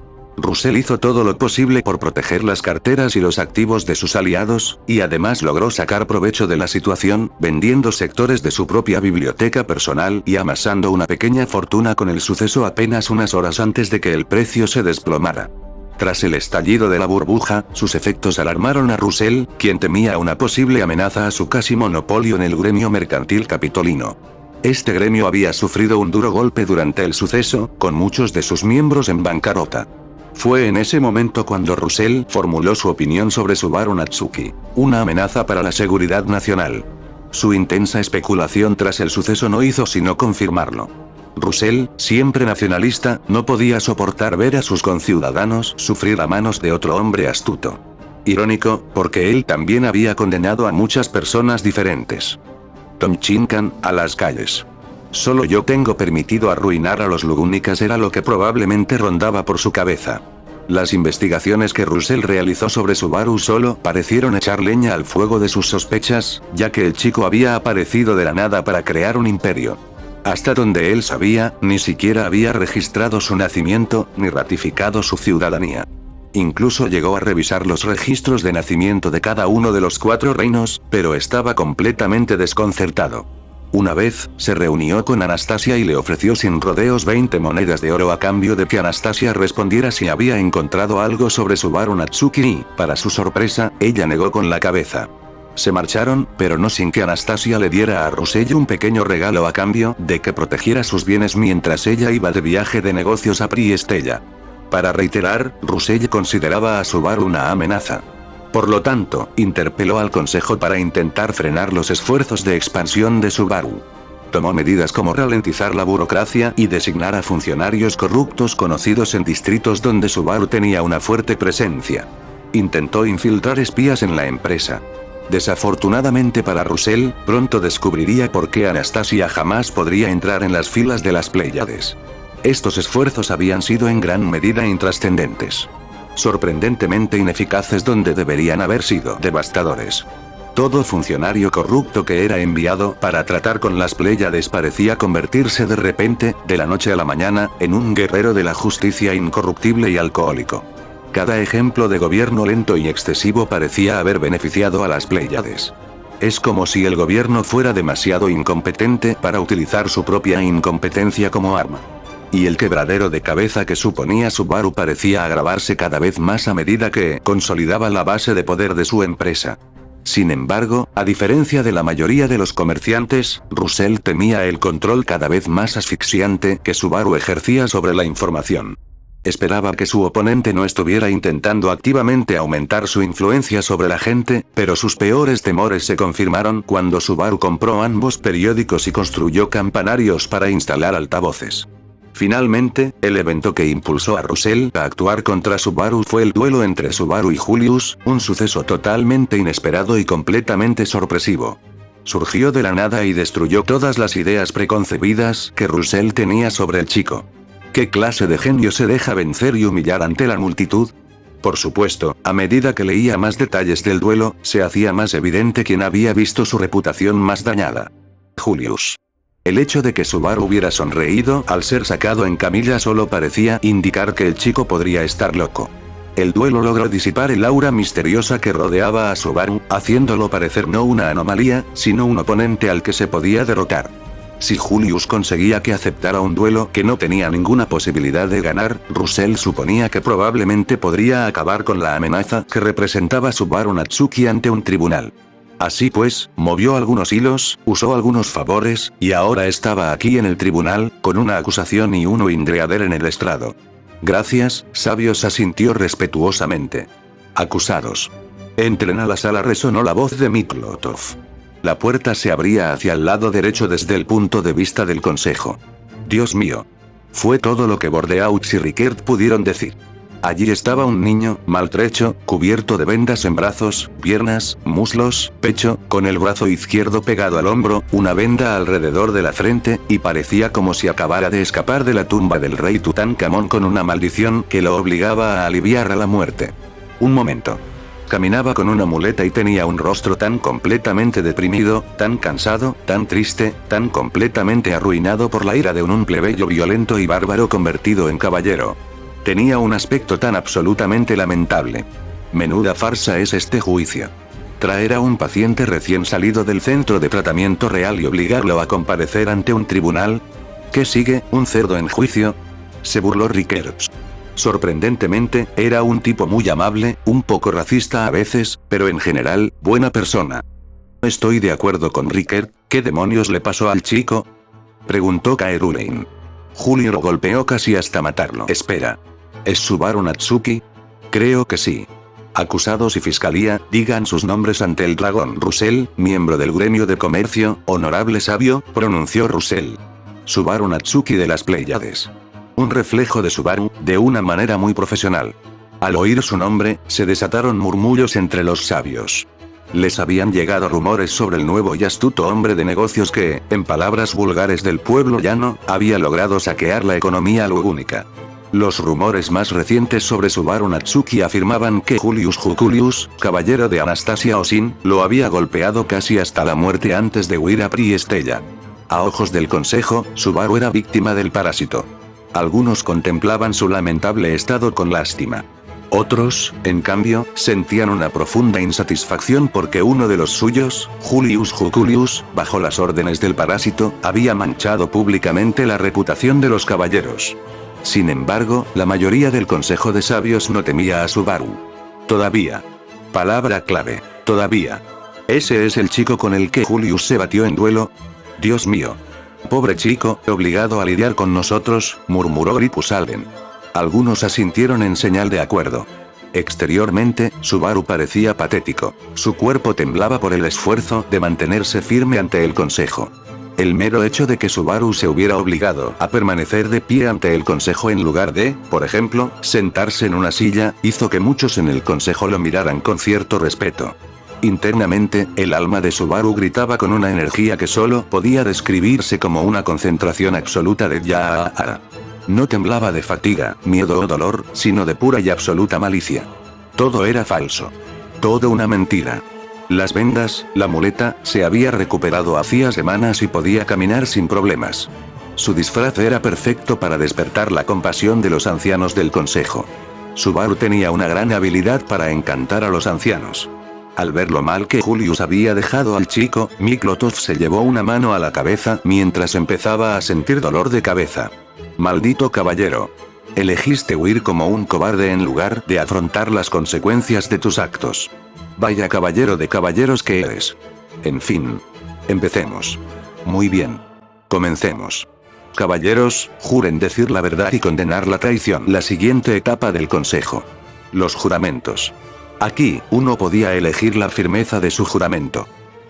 Russell hizo todo lo posible por proteger las carteras y los activos de sus aliados, y además logró sacar provecho de la situación, vendiendo sectores de su propia biblioteca personal y amasando una pequeña fortuna con el suceso apenas unas horas antes de que el precio se desplomara. Tras el estallido de la burbuja, sus efectos alarmaron a Russell, quien temía una posible amenaza a su casi monopolio en el gremio mercantil capitolino. Este gremio había sufrido un duro golpe durante el suceso, con muchos de sus miembros en bancarrota. Fue en ese momento cuando Russell formuló su opinión sobre Subaru Natsuki, una amenaza para la seguridad nacional. Su intensa especulación tras el suceso no hizo sino confirmarlo. Russell, siempre nacionalista, no podía soportar ver a sus conciudadanos sufrir a manos de otro hombre astuto. Irónico, porque él también había condenado a muchas personas diferentes. Tom Chincan, a las calles. Solo yo tengo permitido arruinar a los Lugúnicas era lo que probablemente rondaba por su cabeza. Las investigaciones que Russell realizó sobre Subaru solo parecieron echar leña al fuego de sus sospechas, ya que el chico había aparecido de la nada para crear un imperio. Hasta donde él sabía, ni siquiera había registrado su nacimiento, ni ratificado su ciudadanía. Incluso llegó a revisar los registros de nacimiento de cada uno de los 4 reinos, pero estaba completamente desconcertado. Una vez, se reunió con Anastasia y le ofreció sin rodeos 20 monedas de oro a cambio de que Anastasia respondiera si había encontrado algo sobre Subaru Natsuki y, para su sorpresa, ella negó con la cabeza. Se marcharon, pero no sin que Anastasia le diera a Russell un pequeño regalo a cambio de que protegiera sus bienes mientras ella iba de viaje de negocios a Priestella. Para reiterar, Russell consideraba a Subaru una amenaza. Por lo tanto, interpeló al Consejo para intentar frenar los esfuerzos de expansión de Subaru. Tomó medidas como ralentizar la burocracia y designar a funcionarios corruptos conocidos en distritos donde Subaru tenía una fuerte presencia. Intentó infiltrar espías en la empresa. Desafortunadamente para Russell, pronto descubriría por qué Anastasia jamás podría entrar en las filas de las Pléyades. Estos esfuerzos habían sido en gran medida intrascendentes. Sorprendentemente ineficaces donde deberían haber sido devastadores. Todo funcionario corrupto que era enviado para tratar con las Pléyades parecía convertirse de repente, de la noche a la mañana, en un guerrero de la justicia incorruptible y alcohólico. Cada ejemplo de gobierno lento y excesivo parecía haber beneficiado a las Pléyades. Es como si el gobierno fuera demasiado incompetente para utilizar su propia incompetencia como arma. Y el quebradero de cabeza que suponía Subaru parecía agravarse cada vez más a medida que consolidaba la base de poder de su empresa. Sin embargo, a diferencia de la mayoría de los comerciantes, Russell temía el control cada vez más asfixiante que Subaru ejercía sobre la información. Esperaba que su oponente no estuviera intentando activamente aumentar su influencia sobre la gente, pero sus peores temores se confirmaron cuando Subaru compró ambos periódicos y construyó campanarios para instalar altavoces. Finalmente, el evento que impulsó a Russell a actuar contra Subaru fue el duelo entre Subaru y Julius, un suceso totalmente inesperado y completamente sorpresivo. Surgió de la nada y destruyó todas las ideas preconcebidas que Russell tenía sobre el chico. ¿Qué clase de genio se deja vencer y humillar ante la multitud? Por supuesto, a medida que leía más detalles del duelo, se hacía más evidente quién había visto su reputación más dañada. Julius. El hecho de que Subaru hubiera sonreído al ser sacado en camilla solo parecía indicar que el chico podría estar loco. El duelo logró disipar el aura misteriosa que rodeaba a Subaru, haciéndolo parecer no una anomalía, sino un oponente al que se podía derrotar. Si Julius conseguía que aceptara un duelo que no tenía ninguna posibilidad de ganar, Russell suponía que probablemente podría acabar con la amenaza que representaba Subaru Natsuki ante un tribunal. Así pues, movió algunos hilos, usó algunos favores, y ahora estaba aquí en el tribunal, con una acusación y uno indreader en el estrado. Gracias, sabios, asintió respetuosamente. Acusados. Entren a la sala, resonó la voz de Miklotov. La puerta se abría hacia el lado derecho desde el punto de vista del consejo. Dios mío. Fue todo lo que Bordeaux y Rickert pudieron decir. Allí estaba un niño, maltrecho, cubierto de vendas en brazos, piernas, muslos, pecho, con el brazo izquierdo pegado al hombro, una venda alrededor de la frente, y parecía como si acabara de escapar de la tumba del rey Tutankamón con una maldición que lo obligaba a aliviar a la muerte. Un momento. Caminaba con una muleta y tenía un rostro tan completamente deprimido, tan cansado, tan triste, tan completamente arruinado por la ira de un plebeyo violento y bárbaro convertido en caballero. Tenía un aspecto tan absolutamente lamentable. Menuda farsa es este juicio. Traer a un paciente recién salido del centro de tratamiento real y obligarlo a comparecer ante un tribunal. ¿Qué sigue? ¿Un cerdo en juicio? Se burló Rickert. Sorprendentemente, era un tipo muy amable, un poco racista a veces, pero en general, buena persona. Estoy de acuerdo con Rickert. ¿Qué demonios le pasó al chico?, preguntó Kaerulein. Julio lo golpeó casi hasta matarlo. Espera. ¿Es Subaru Natsuki? Creo que sí. Acusados y fiscalía, digan sus nombres ante el dragón. Russell, miembro del gremio de comercio, honorable sabio, pronunció Russell. Subaru Natsuki de las Pléyades. Un reflejo de Subaru, de una manera muy profesional. Al oír su nombre, se desataron murmullos entre los sabios. Les habían llegado rumores sobre el nuevo y astuto hombre de negocios que, en palabras vulgares del pueblo llano, había logrado saquear la economía lugúnica. Los rumores más recientes sobre Subaru Natsuki afirmaban que Julius Juculius, caballero de Anastasia Osin, lo había golpeado casi hasta la muerte antes de huir a Priestella. A ojos del consejo, Subaru era víctima del parásito. Algunos contemplaban su lamentable estado con lástima. Otros, en cambio, sentían una profunda insatisfacción porque uno de los suyos, Julius Juculius, bajo las órdenes del parásito, había manchado públicamente la reputación de los caballeros. Sin embargo, la mayoría del Consejo de Sabios no temía a Subaru. Todavía. Palabra clave, todavía. ¿Ese es el chico con el que Julius se batió en duelo? Dios mío. Pobre chico, obligado a lidiar con nosotros, murmuró Gripus Alden. Algunos asintieron en señal de acuerdo. Exteriormente, Subaru parecía patético. Su cuerpo temblaba por el esfuerzo de mantenerse firme ante el consejo. El mero hecho de que Subaru se hubiera obligado a permanecer de pie ante el consejo en lugar de, por ejemplo, sentarse en una silla, hizo que muchos en el consejo lo miraran con cierto respeto. Internamente, el alma de Subaru gritaba con una energía que solo podía describirse como una concentración absoluta de ya. No temblaba de fatiga, miedo o dolor, sino de pura y absoluta malicia. Todo era falso. Todo una mentira. Las vendas, la muleta, se había recuperado hacía semanas y podía caminar sin problemas. Su disfraz era perfecto para despertar la compasión de los ancianos del consejo. Subaru tenía una gran habilidad para encantar a los ancianos. Al ver lo mal que Julius había dejado al chico, Miklotov se llevó una mano a la cabeza mientras empezaba a sentir dolor de cabeza. Maldito caballero. Elegiste huir como un cobarde en lugar de afrontar las consecuencias de tus actos. Vaya caballero de caballeros que eres. En fin. Empecemos. Muy bien. Comencemos. Caballeros, juren decir la verdad y condenar la traición. La siguiente etapa del consejo. Los juramentos. Aquí, uno podía elegir la firmeza de su juramento.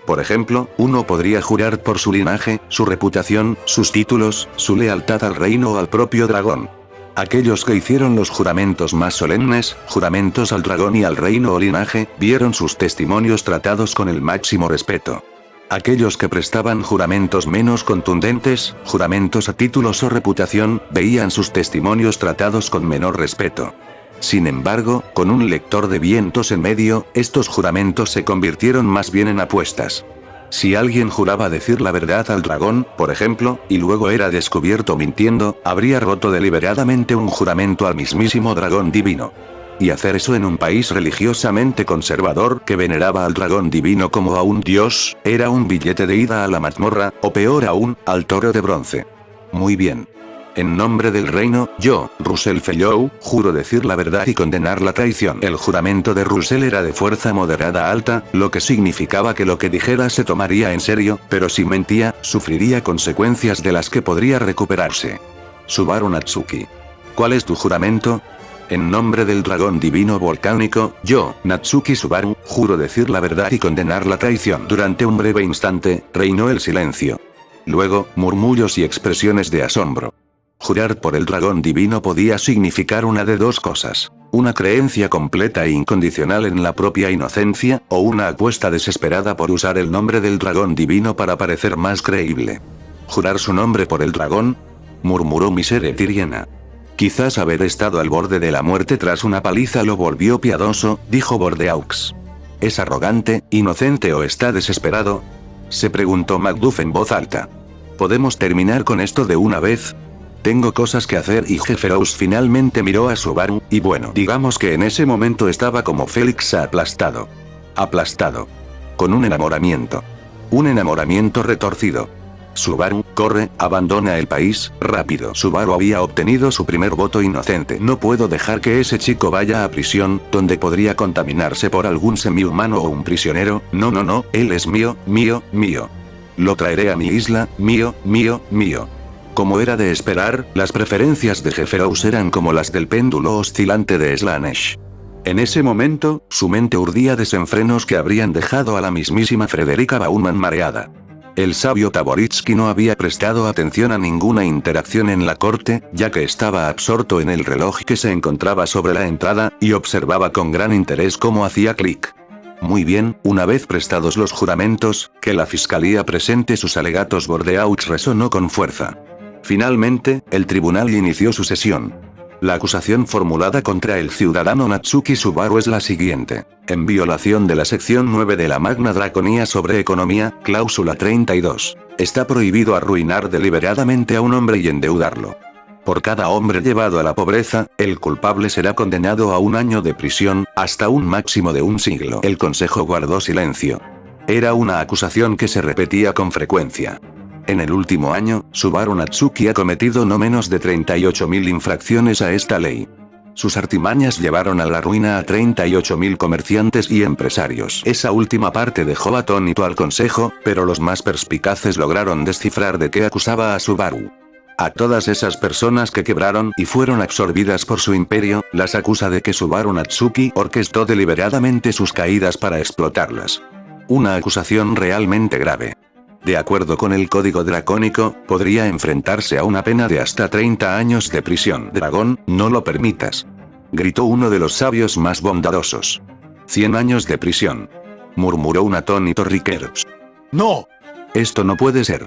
Por ejemplo, uno podría jurar por su linaje, su reputación, sus títulos, su lealtad al reino o al propio dragón. Aquellos que hicieron los juramentos más solemnes, juramentos al dragón y al reino o linaje, vieron sus testimonios tratados con el máximo respeto. Aquellos que prestaban juramentos menos contundentes, juramentos a títulos o reputación, veían sus testimonios tratados con menor respeto. Sin embargo, con un lector de vientos en medio, estos juramentos se convirtieron más bien en apuestas. Si alguien juraba decir la verdad al dragón, por ejemplo, y luego era descubierto mintiendo, habría roto deliberadamente un juramento al mismísimo dragón divino. Y hacer eso en un país religiosamente conservador que veneraba al dragón divino como a un dios, era un billete de ida a la mazmorra, o peor aún, al toro de bronce. Muy bien. En nombre del reino, yo, Russell Fellow, juro decir la verdad y condenar la traición. El juramento de Russell era de fuerza moderada alta, lo que significaba que lo que dijera se tomaría en serio, pero si mentía, sufriría consecuencias de las que podría recuperarse. Subaru Natsuki. ¿Cuál es tu juramento? En nombre del dragón divino volcánico, yo, Natsuki Subaru, juro decir la verdad y condenar la traición. Durante un breve instante, reinó el silencio. Luego, murmullos y expresiones de asombro. Jurar por el dragón divino podía significar una de dos cosas. Una creencia completa e incondicional en la propia inocencia, o una apuesta desesperada por usar el nombre del dragón divino para parecer más creíble. ¿Jurar su nombre por el dragón?, murmuró Misere Tiriena. Quizás haber estado al borde de la muerte tras una paliza lo volvió piadoso, dijo Bordeaux. ¿Es arrogante, inocente o está desesperado?, se preguntó Macduff en voz alta. ¿Podemos terminar con esto de una vez? Tengo cosas que hacer. Y Jefferous finalmente miró a Subaru, y bueno, digamos que en ese momento estaba como Félix aplastado. Aplastado. Con un enamoramiento. Un enamoramiento retorcido. Subaru, corre, abandona el país, rápido. Subaru había obtenido su primer voto inocente. No puedo dejar que ese chico vaya a prisión, donde podría contaminarse por algún semihumano o un prisionero. No, no, no, él es mío, mío, mío. Lo traeré a mi isla, mío, mío, mío. Como era de esperar, las preferencias de Jefferous eran como las del péndulo oscilante de Slanesh. En ese momento, su mente urdía desenfrenos que habrían dejado a la mismísima Frederica Baumann mareada. El sabio Taboritsky no había prestado atención a ninguna interacción en la corte, ya que estaba absorto en el reloj que se encontraba sobre la entrada, y observaba con gran interés cómo hacía clic. Muy bien, una vez prestados los juramentos, que la fiscalía presente sus alegatos. Bordeaux resonó con fuerza. Finalmente, el tribunal inició su sesión. La acusación formulada contra el ciudadano Natsuki Subaru es la siguiente. En violación de la sección 9 de la Magna Draconia sobre economía, cláusula 32. Está prohibido arruinar deliberadamente a un hombre y endeudarlo. Por cada hombre llevado a la pobreza, el culpable será condenado a 1 año de prisión, hasta un máximo de 1 siglo. El consejo guardó silencio. Era una acusación que se repetía con frecuencia. En el último año, Subaru Natsuki ha cometido no menos de 38.000 infracciones a esta ley. Sus artimañas llevaron a la ruina a 38.000 comerciantes y empresarios. Esa última parte dejó atónito al consejo, pero los más perspicaces lograron descifrar de qué acusaba a Subaru. A todas esas personas que quebraron y fueron absorbidas por su imperio, las acusa de que Subaru Natsuki orquestó deliberadamente sus caídas para explotarlas. Una acusación realmente grave. De acuerdo con el código dracónico, podría enfrentarse a una pena de hasta 30 años de prisión. Dragón, no lo permitas. Gritó uno de los sabios más bondadosos. 100 años de prisión. Murmuró un atónito Rickers. ¡No! Esto no puede ser.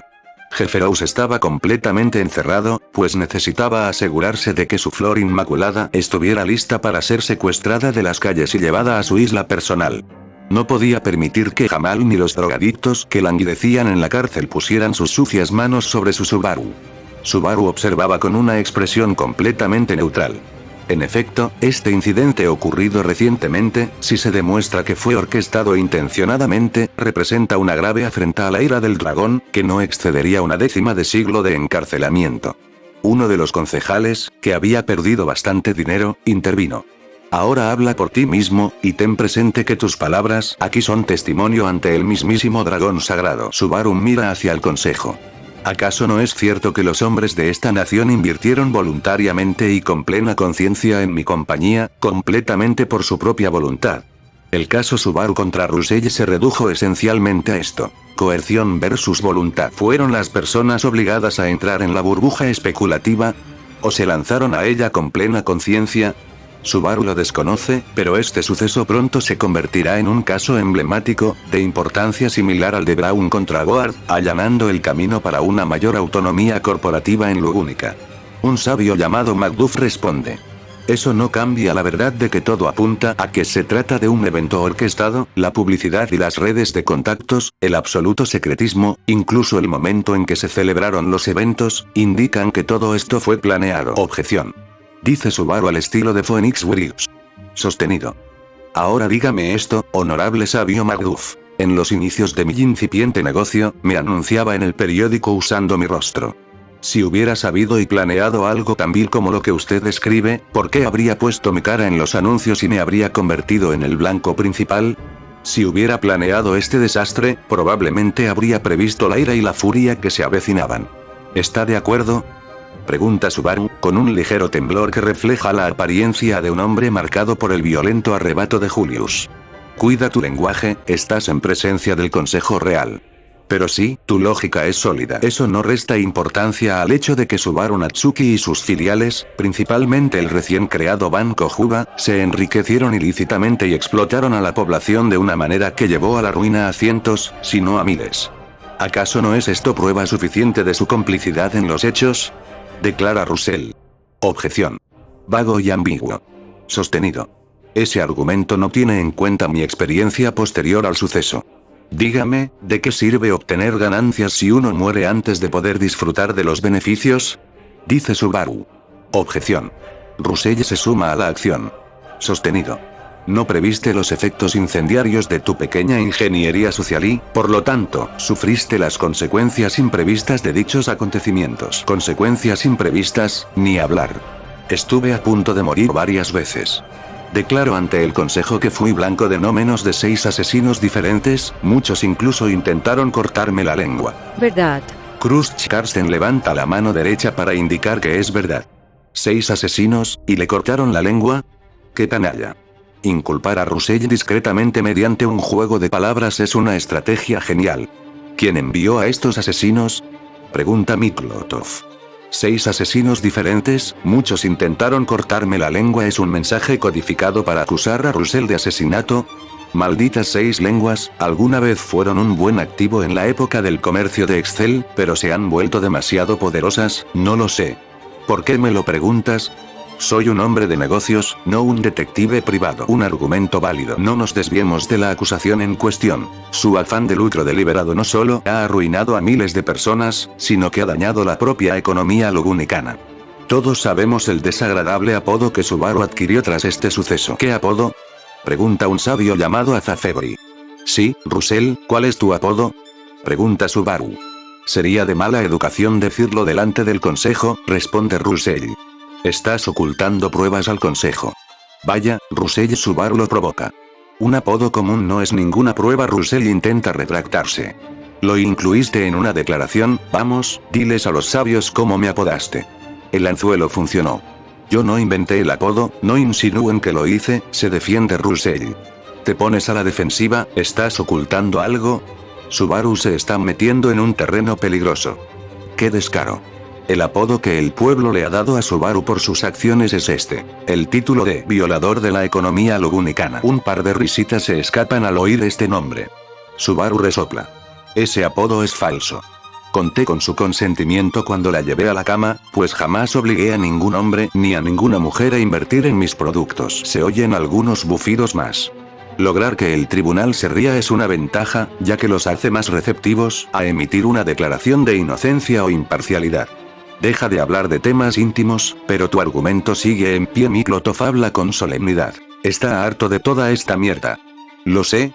Jefferous estaba completamente encerrado, pues necesitaba asegurarse de que su flor inmaculada estuviera lista para ser secuestrada de las calles y llevada a su isla personal. No podía permitir que Jamal ni los drogadictos que languidecían en la cárcel pusieran sus sucias manos sobre su Subaru. Subaru observaba con una expresión completamente neutral. En efecto, este incidente ocurrido recientemente, si se demuestra que fue orquestado intencionadamente, representa una grave afrenta a la ira del dragón, que no excedería 1/10 de siglo de encarcelamiento. Uno de los concejales, que había perdido bastante dinero, intervino. Ahora habla por ti mismo, y ten presente que tus palabras aquí son testimonio ante el mismísimo dragón sagrado. Subaru mira hacia el consejo. ¿Acaso no es cierto que los hombres de esta nación invirtieron voluntariamente y con plena conciencia en mi compañía, completamente por su propia voluntad? El caso Subaru contra Russell se redujo esencialmente a esto. Coerción versus voluntad. ¿Fueron las personas obligadas a entrar en la burbuja especulativa? ¿O se lanzaron a ella con plena conciencia? Subaru lo desconoce, pero este suceso pronto se convertirá en un caso emblemático, de importancia similar al de Brown contra Goard, allanando el camino para una mayor autonomía corporativa en Lugúnica. Un sabio llamado Macduff responde. Eso no cambia la verdad de que todo apunta a que se trata de un evento orquestado, la publicidad y las redes de contactos, el absoluto secretismo, incluso el momento en que se celebraron los eventos, indican que todo esto fue planeado. Objeción. Dice Subaru al estilo de Phoenix Wright. Sostenido. Ahora dígame esto, honorable sabio Macduff. En los inicios de mi incipiente negocio, me anunciaba en el periódico usando mi rostro. Si hubiera sabido y planeado algo tan vil como lo que usted escribe, ¿por qué habría puesto mi cara en los anuncios y me habría convertido en el blanco principal? Si hubiera planeado este desastre, probablemente habría previsto la ira y la furia que se avecinaban. ¿Está de acuerdo? Pregunta Subaru, con un ligero temblor que refleja la apariencia de un hombre marcado por el violento arrebato de Julius. Cuida tu lenguaje, estás en presencia del Consejo Real. Pero sí, tu lógica es sólida. Eso no resta importancia al hecho de que Subaru Natsuki y sus filiales, principalmente el recién creado Banco Juba, se enriquecieron ilícitamente y explotaron a la población de una manera que llevó a la ruina a cientos, si no a miles. ¿Acaso no es esto prueba suficiente de su complicidad en los hechos? Declara Russell. Objeción. Vago y ambiguo. Sostenido. Ese argumento no tiene en cuenta mi experiencia posterior al suceso. Dígame, ¿de qué sirve obtener ganancias si uno muere antes de poder disfrutar de los beneficios? Dice Subaru. Objeción. Russell se suma a la acción. Sostenido. No previste los efectos incendiarios de tu pequeña ingeniería social y, por lo tanto, sufriste las consecuencias imprevistas de dichos acontecimientos. Consecuencias imprevistas, ni hablar. Estuve a punto de morir varias veces. Declaro ante el consejo que fui blanco de no menos de 6 asesinos diferentes, muchos incluso intentaron cortarme la lengua. ¿Verdad? Cruz Carsten levanta la mano derecha para indicar que es verdad. 6 asesinos, ¿y le cortaron la lengua? ¡Qué canalla! Inculpar a Russell discretamente mediante un juego de palabras es una estrategia genial. ¿Quién envió a estos asesinos? Pregunta Miklotov. 6 asesinos diferentes, muchos intentaron cortarme la lengua es un mensaje codificado para acusar a Russell de asesinato. Malditas 6 lenguas, alguna vez fueron un buen activo en la época del comercio de Excel, pero se han vuelto demasiado poderosas, no lo sé. ¿Por qué me lo preguntas? Soy un hombre de negocios, no un detective privado. Un argumento válido. No nos desviemos de la acusación en cuestión. Su afán de lucro deliberado no solo ha arruinado a miles de personas, sino que ha dañado la propia economía logunicana. Todos sabemos el desagradable apodo que Subaru adquirió tras este suceso. ¿Qué apodo? Pregunta un sabio llamado Azafebri. Sí, Russell, ¿cuál es tu apodo? Pregunta Subaru. Sería de mala educación decirlo delante del consejo, responde Russell. Estás ocultando pruebas al consejo. Vaya, Russell. Subaru lo provoca. Un apodo común no es ninguna prueba. Russell intenta retractarse. Lo incluiste en una declaración, vamos, diles a los sabios cómo me apodaste. El anzuelo funcionó. Yo no inventé el apodo, no insinúen que lo hice, se defiende Russell. ¿Te pones a la defensiva? ¿Estás ocultando algo? Subaru se está metiendo en un terreno peligroso. ¡Qué descaro! El apodo que el pueblo le ha dado a Subaru por sus acciones es este. El título de violador de la economía logunicana. Un par de risitas se escapan al oír este nombre. Subaru resopla. Ese apodo es falso. Conté con su consentimiento cuando la llevé a la cama, pues jamás obligué a ningún hombre ni a ninguna mujer a invertir en mis productos. Se oyen algunos bufidos más. Lograr que el tribunal se ría es una ventaja, ya que los hace más receptivos a emitir una declaración de inocencia o imparcialidad. Deja de hablar de temas íntimos, pero tu argumento sigue en pie. Miklotov habla con solemnidad. Está harto de toda esta mierda. Lo sé,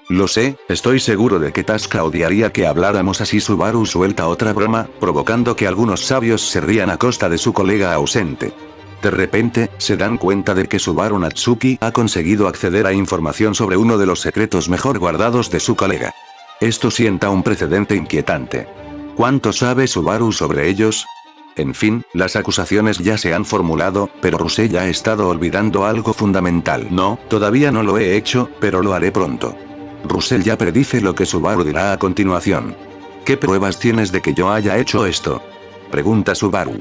estoy seguro de que Tasca odiaría que habláramos así. Subaru suelta otra broma, provocando que algunos sabios se rían a costa de su colega ausente. De repente, se dan cuenta de que Subaru Natsuki ha conseguido acceder a información sobre uno de los secretos mejor guardados de su colega. Esto sienta un precedente inquietante. ¿Cuánto sabe Subaru sobre ellos? En fin, las acusaciones ya se han formulado, pero Russell ha estado olvidando algo fundamental. No, todavía no lo he hecho, pero lo haré pronto. Russell ya predice lo que Subaru dirá a continuación. ¿Qué pruebas tienes de que yo haya hecho esto? Pregunta Subaru.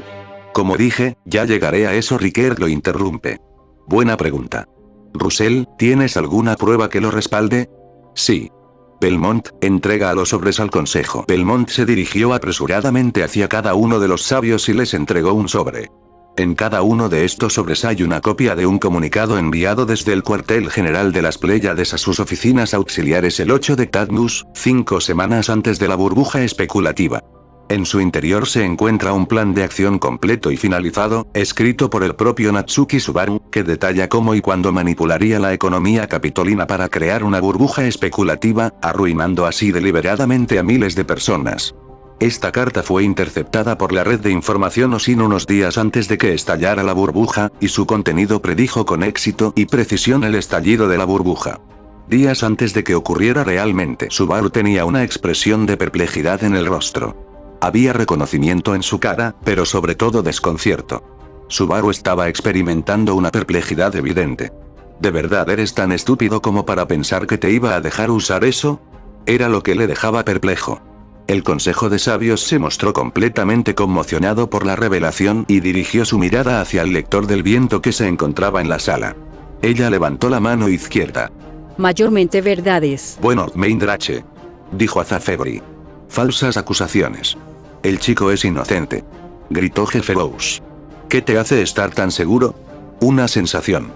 Como dije, ya llegaré a eso. Riker lo interrumpe. Buena pregunta. Russell, ¿tienes alguna prueba que lo respalde? Sí. Belmont, entrega a los sobres al consejo. Belmont se dirigió apresuradamente hacia cada uno de los sabios y les entregó un sobre. En cada uno de estos sobres hay una copia de un comunicado enviado desde el cuartel general de las Pléyades a sus oficinas auxiliares el 8 de Cadmus, 5 semanas antes de la burbuja especulativa. En su interior se encuentra un plan de acción completo y finalizado, escrito por el propio Natsuki Subaru, que detalla cómo y cuándo manipularía la economía capitolina para crear una burbuja especulativa, arruinando así deliberadamente a miles de personas. Esta carta fue interceptada por la red de información OSIN unos días antes de que estallara la burbuja, y su contenido predijo con éxito y precisión el estallido de la burbuja. Días antes de que ocurriera realmente, Subaru tenía una expresión de perplejidad en el rostro. Había reconocimiento en su cara, pero sobre todo desconcierto. Subaru estaba experimentando una perplejidad evidente. ¿De verdad eres tan estúpido como para pensar que te iba a dejar usar eso? Era lo que le dejaba perplejo. El Consejo de Sabios se mostró completamente conmocionado por la revelación y dirigió su mirada hacia el lector del viento que se encontraba en la sala. Ella levantó la mano izquierda. Mayormente verdades. Bueno, Meindrache, dijo Azafegri. Falsas acusaciones. El chico es inocente, gritó Jefferous. ¿Qué te hace estar tan seguro? Una sensación.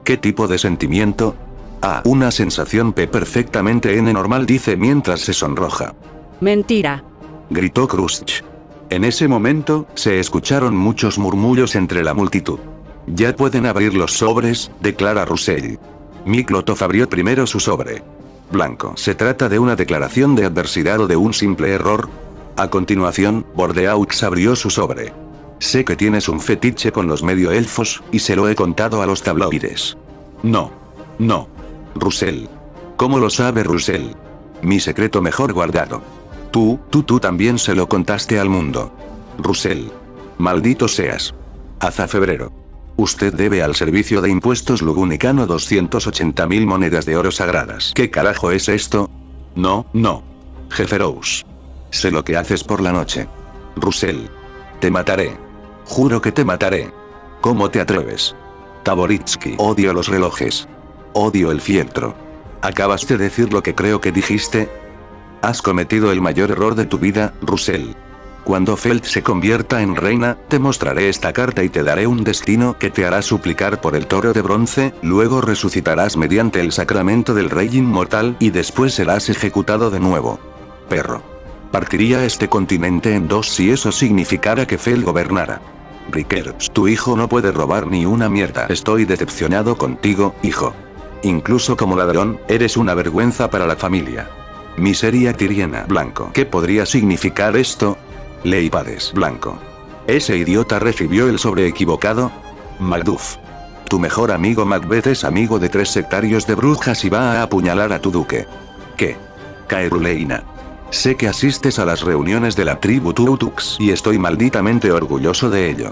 ¿Qué tipo de sentimiento? Ah, una sensación perfectamente normal, dice mientras se sonroja. Mentira. Gritó Krusch. En ese momento, se escucharon muchos murmullos entre la multitud. Ya pueden abrir los sobres, declara Russell. Miklotov abrió primero su sobre. Blanco. ¿Se trata de una declaración de adversidad o de un simple error? A continuación, Bordeaux abrió su sobre. Sé que tienes un fetiche con los medio elfos, y se lo he contado a los tabloides. No. Russell. ¿Cómo lo sabe Russell? Mi secreto mejor guardado. Tú también se lo contaste al mundo. Russell. Maldito seas. Azafebrero. Usted debe al servicio de impuestos lugunicano 280.000 monedas de oro sagradas. ¿Qué carajo es esto? No. Jefferous. Sé lo que haces por la noche. Russell. Te mataré. Juro que te mataré. ¿Cómo te atreves? Taboritsky. Odio los relojes. Odio el fieltro. ¿Acabas de decir lo que creo que dijiste? Has cometido el mayor error de tu vida, Russell. Cuando Feld se convierta en reina, te mostraré esta carta y te daré un destino que te hará suplicar por el toro de bronce, luego resucitarás mediante el sacramento del rey inmortal y después serás ejecutado de nuevo. Perro. Partiría este continente en dos si eso significara que Feld gobernara. Rickers, tu hijo no puede robar ni una mierda. Estoy decepcionado contigo, hijo. Incluso como ladrón, eres una vergüenza para la familia. Miseria tiriena. Blanco. ¿Qué podría significar esto? Leipades. Blanco. ¿Ese idiota recibió el sobre equivocado? Macduff. Tu mejor amigo Macbeth es amigo de 3 sectarios de brujas y va a apuñalar a tu duque. ¿Qué? Caeruleina. Sé que asistes a las reuniones de la tribu Tuutux y estoy malditamente orgulloso de ello.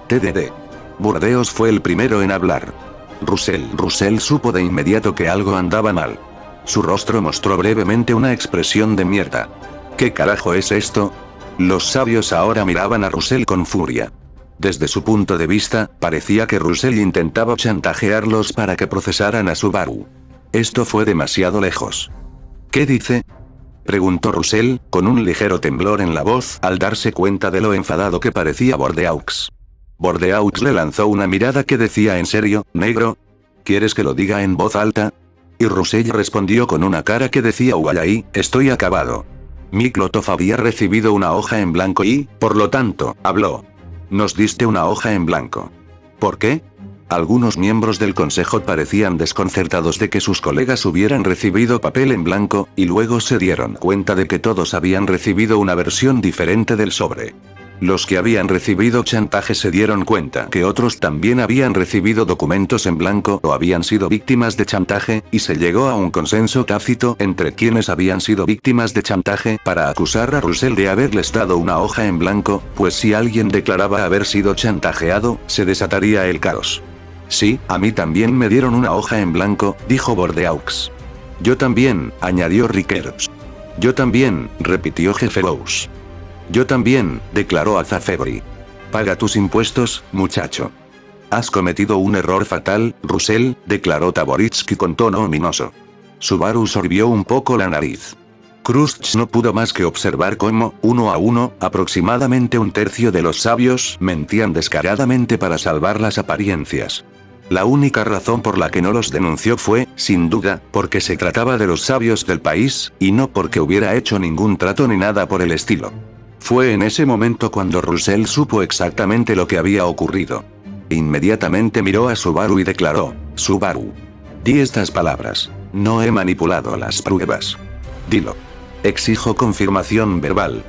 TDD. Burdeos fue el primero en hablar. Russell supo de inmediato que algo andaba mal. Su rostro mostró brevemente una expresión de mierda. ¿Qué carajo es esto? Los sabios ahora miraban a Russell con furia. Desde su punto de vista, parecía que Russell intentaba chantajearlos para que procesaran a Subaru. Esto fue demasiado lejos. ¿Qué dice? Preguntó Russell, con un ligero temblor en la voz, al darse cuenta de lo enfadado que parecía Bordeaux. Bordeaux le lanzó una mirada que decía: ¿en serio, negro? ¿Quieres que lo diga en voz alta? Y Russell respondió con una cara que decía: Uayay, estoy acabado. Miklotov había recibido una hoja en blanco y, por lo tanto, habló. Nos diste una hoja en blanco. ¿Por qué? Algunos miembros del consejo parecían desconcertados de que sus colegas hubieran recibido papel en blanco, y luego se dieron cuenta de que todos habían recibido una versión diferente del sobre. Los que habían recibido chantaje se dieron cuenta que otros también habían recibido documentos en blanco o habían sido víctimas de chantaje, y se llegó a un consenso tácito entre quienes habían sido víctimas de chantaje para acusar a Russell de haberles dado una hoja en blanco, pues si alguien declaraba haber sido chantajeado, se desataría el caos. Sí, a mí también me dieron una hoja en blanco, dijo Bordeaux. Yo también, añadió Rickers. Yo también, repitió Jefferous. Yo también, declaró Azafegri. Paga tus impuestos, muchacho. Has cometido un error fatal, Russell, declaró Taboritsky con tono ominoso. Subaru sorbió un poco la nariz. Krusch no pudo más que observar cómo, uno a uno, aproximadamente un tercio de los sabios mentían descaradamente para salvar las apariencias. La única razón por la que no los denunció fue, sin duda, porque se trataba de los sabios del país, y no porque hubiera hecho ningún trato ni nada por el estilo. Fue en ese momento cuando Russell supo exactamente lo que había ocurrido. Inmediatamente miró a Subaru y declaró: Subaru. Di estas palabras. No he manipulado las pruebas. Dilo. Exijo confirmación verbal.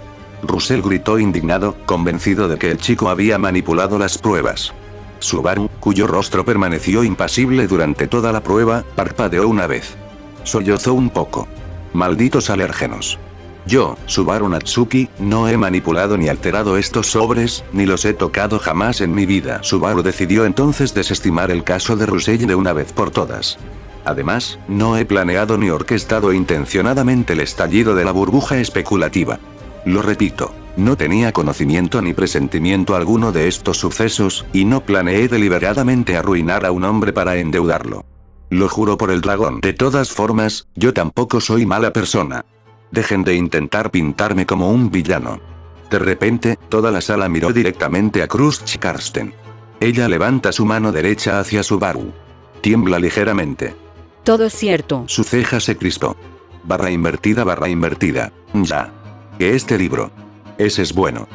Russell gritó indignado, convencido de que el chico había manipulado las pruebas. Subaru, cuyo rostro permaneció impasible durante toda la prueba, parpadeó una vez. Sollozó un poco. Malditos alérgenos. Yo, Subaru Natsuki, no he manipulado ni alterado estos sobres, ni los he tocado jamás en mi vida. Subaru decidió entonces desestimar el caso de Russell de una vez por todas. Además, no he planeado ni orquestado intencionadamente el estallido de la burbuja especulativa. Lo repito, no tenía conocimiento ni presentimiento alguno de estos sucesos, y no planeé deliberadamente arruinar a un hombre para endeudarlo. Lo juro por el dragón. De todas formas, yo tampoco soy mala persona. Dejen de intentar pintarme como un villano. De repente, toda la sala miró directamente a Cruz Karsten. Ella levanta su mano derecha hacia Subaru. Tiembla ligeramente. Todo es cierto. Su ceja se crispó. Barra invertida. Ya. Que este libro. Ese es bueno.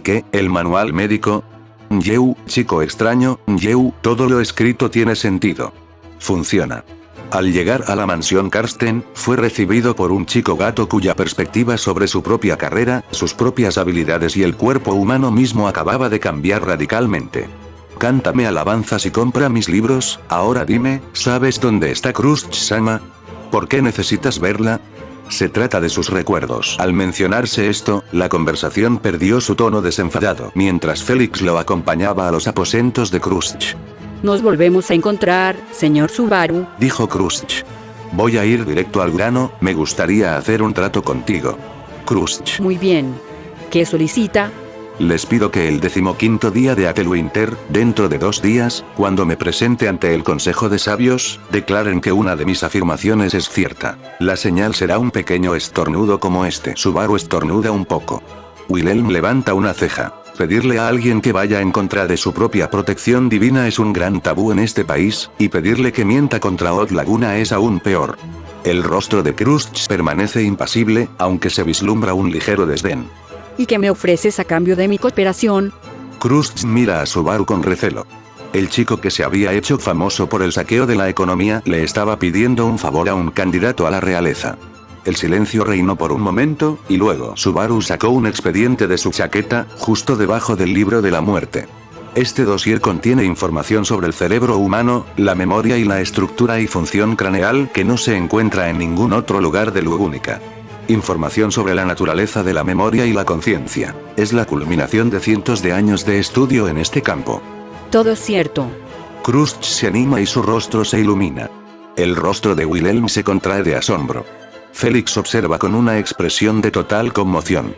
¿Qué? ¿El manual médico? Yeu, chico extraño, Yeu, todo lo escrito tiene sentido. Funciona. Al llegar a la mansión Karsten, fue recibido por un chico gato cuya perspectiva sobre su propia carrera, sus propias habilidades y el cuerpo humano mismo acababa de cambiar radicalmente. Cántame alabanzas y compra mis libros. Ahora dime, ¿sabes dónde está Cruz-sama? ¿Por qué necesitas verla? Se trata de sus recuerdos. Al mencionarse esto, la conversación perdió su tono desenfadado, mientras Félix lo acompañaba a los aposentos de Cruz. Nos volvemos a encontrar, señor Subaru. Dijo Cruz. Voy a ir directo al grano, me gustaría hacer un trato contigo. Cruz. Muy bien. ¿Qué solicita? Les pido que el 15º día de Aquelwinter, dentro de 2 días, cuando me presente ante el Consejo de Sabios, declaren que una de mis afirmaciones es cierta. La señal será un pequeño estornudo como este. Subaru estornuda un poco. Wilhelm levanta una ceja. Pedirle a alguien que vaya en contra de su propia protección divina es un gran tabú en este país, y pedirle que mienta contra Odd Laguna es aún peor. El rostro de Cruz permanece impasible, aunque se vislumbra un ligero desdén. ¿Y qué me ofreces a cambio de mi cooperación? Cruz mira a Subaru con recelo. El chico que se había hecho famoso por el saqueo de la economía le estaba pidiendo un favor a un candidato a la realeza. El silencio reinó por un momento, y luego Subaru sacó un expediente de su chaqueta, justo debajo del libro de la muerte. Este dossier contiene información sobre el cerebro humano, la memoria y la estructura y función craneal que no se encuentra en ningún otro lugar de Lugúnica. Información sobre la naturaleza de la memoria y la conciencia. Es la culminación de cientos de años de estudio en este campo. Todo es cierto. Cruz se anima y su rostro se ilumina. El rostro de Wilhelm se contrae de asombro. Félix observa con una expresión de total conmoción.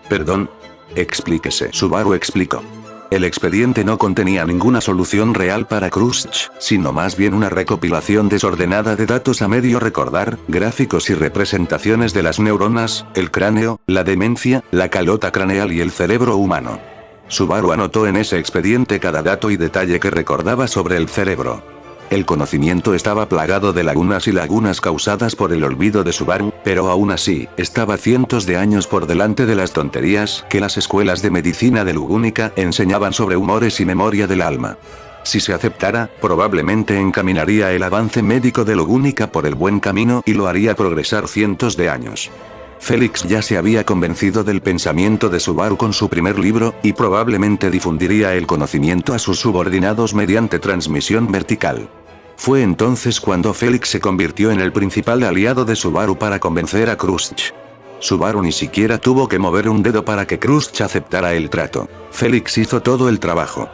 Perdón. Explíquese. Subaru explicó. El expediente no contenía ninguna solución real para Cruz, sino más bien una recopilación desordenada de datos a medio recordar, gráficos y representaciones de las neuronas, el cráneo, la demencia, la calota craneal y el cerebro humano. Subaru anotó en ese expediente cada dato y detalle que recordaba sobre el cerebro. El conocimiento estaba plagado de lagunas y lagunas causadas por el olvido de Subaru, pero aún así, estaba cientos de años por delante de las tonterías que las escuelas de medicina de Lugúnica enseñaban sobre humores y memoria del alma. Si se aceptara, probablemente encaminaría el avance médico de Lugúnica por el buen camino y lo haría progresar cientos de años. Félix ya se había convencido del pensamiento de Subaru con su primer libro, y probablemente difundiría el conocimiento a sus subordinados mediante transmisión vertical. Fue entonces cuando Félix se convirtió en el principal aliado de Subaru para convencer a Cruz. Subaru ni siquiera tuvo que mover un dedo para que Cruz aceptara el trato. Félix hizo todo el trabajo.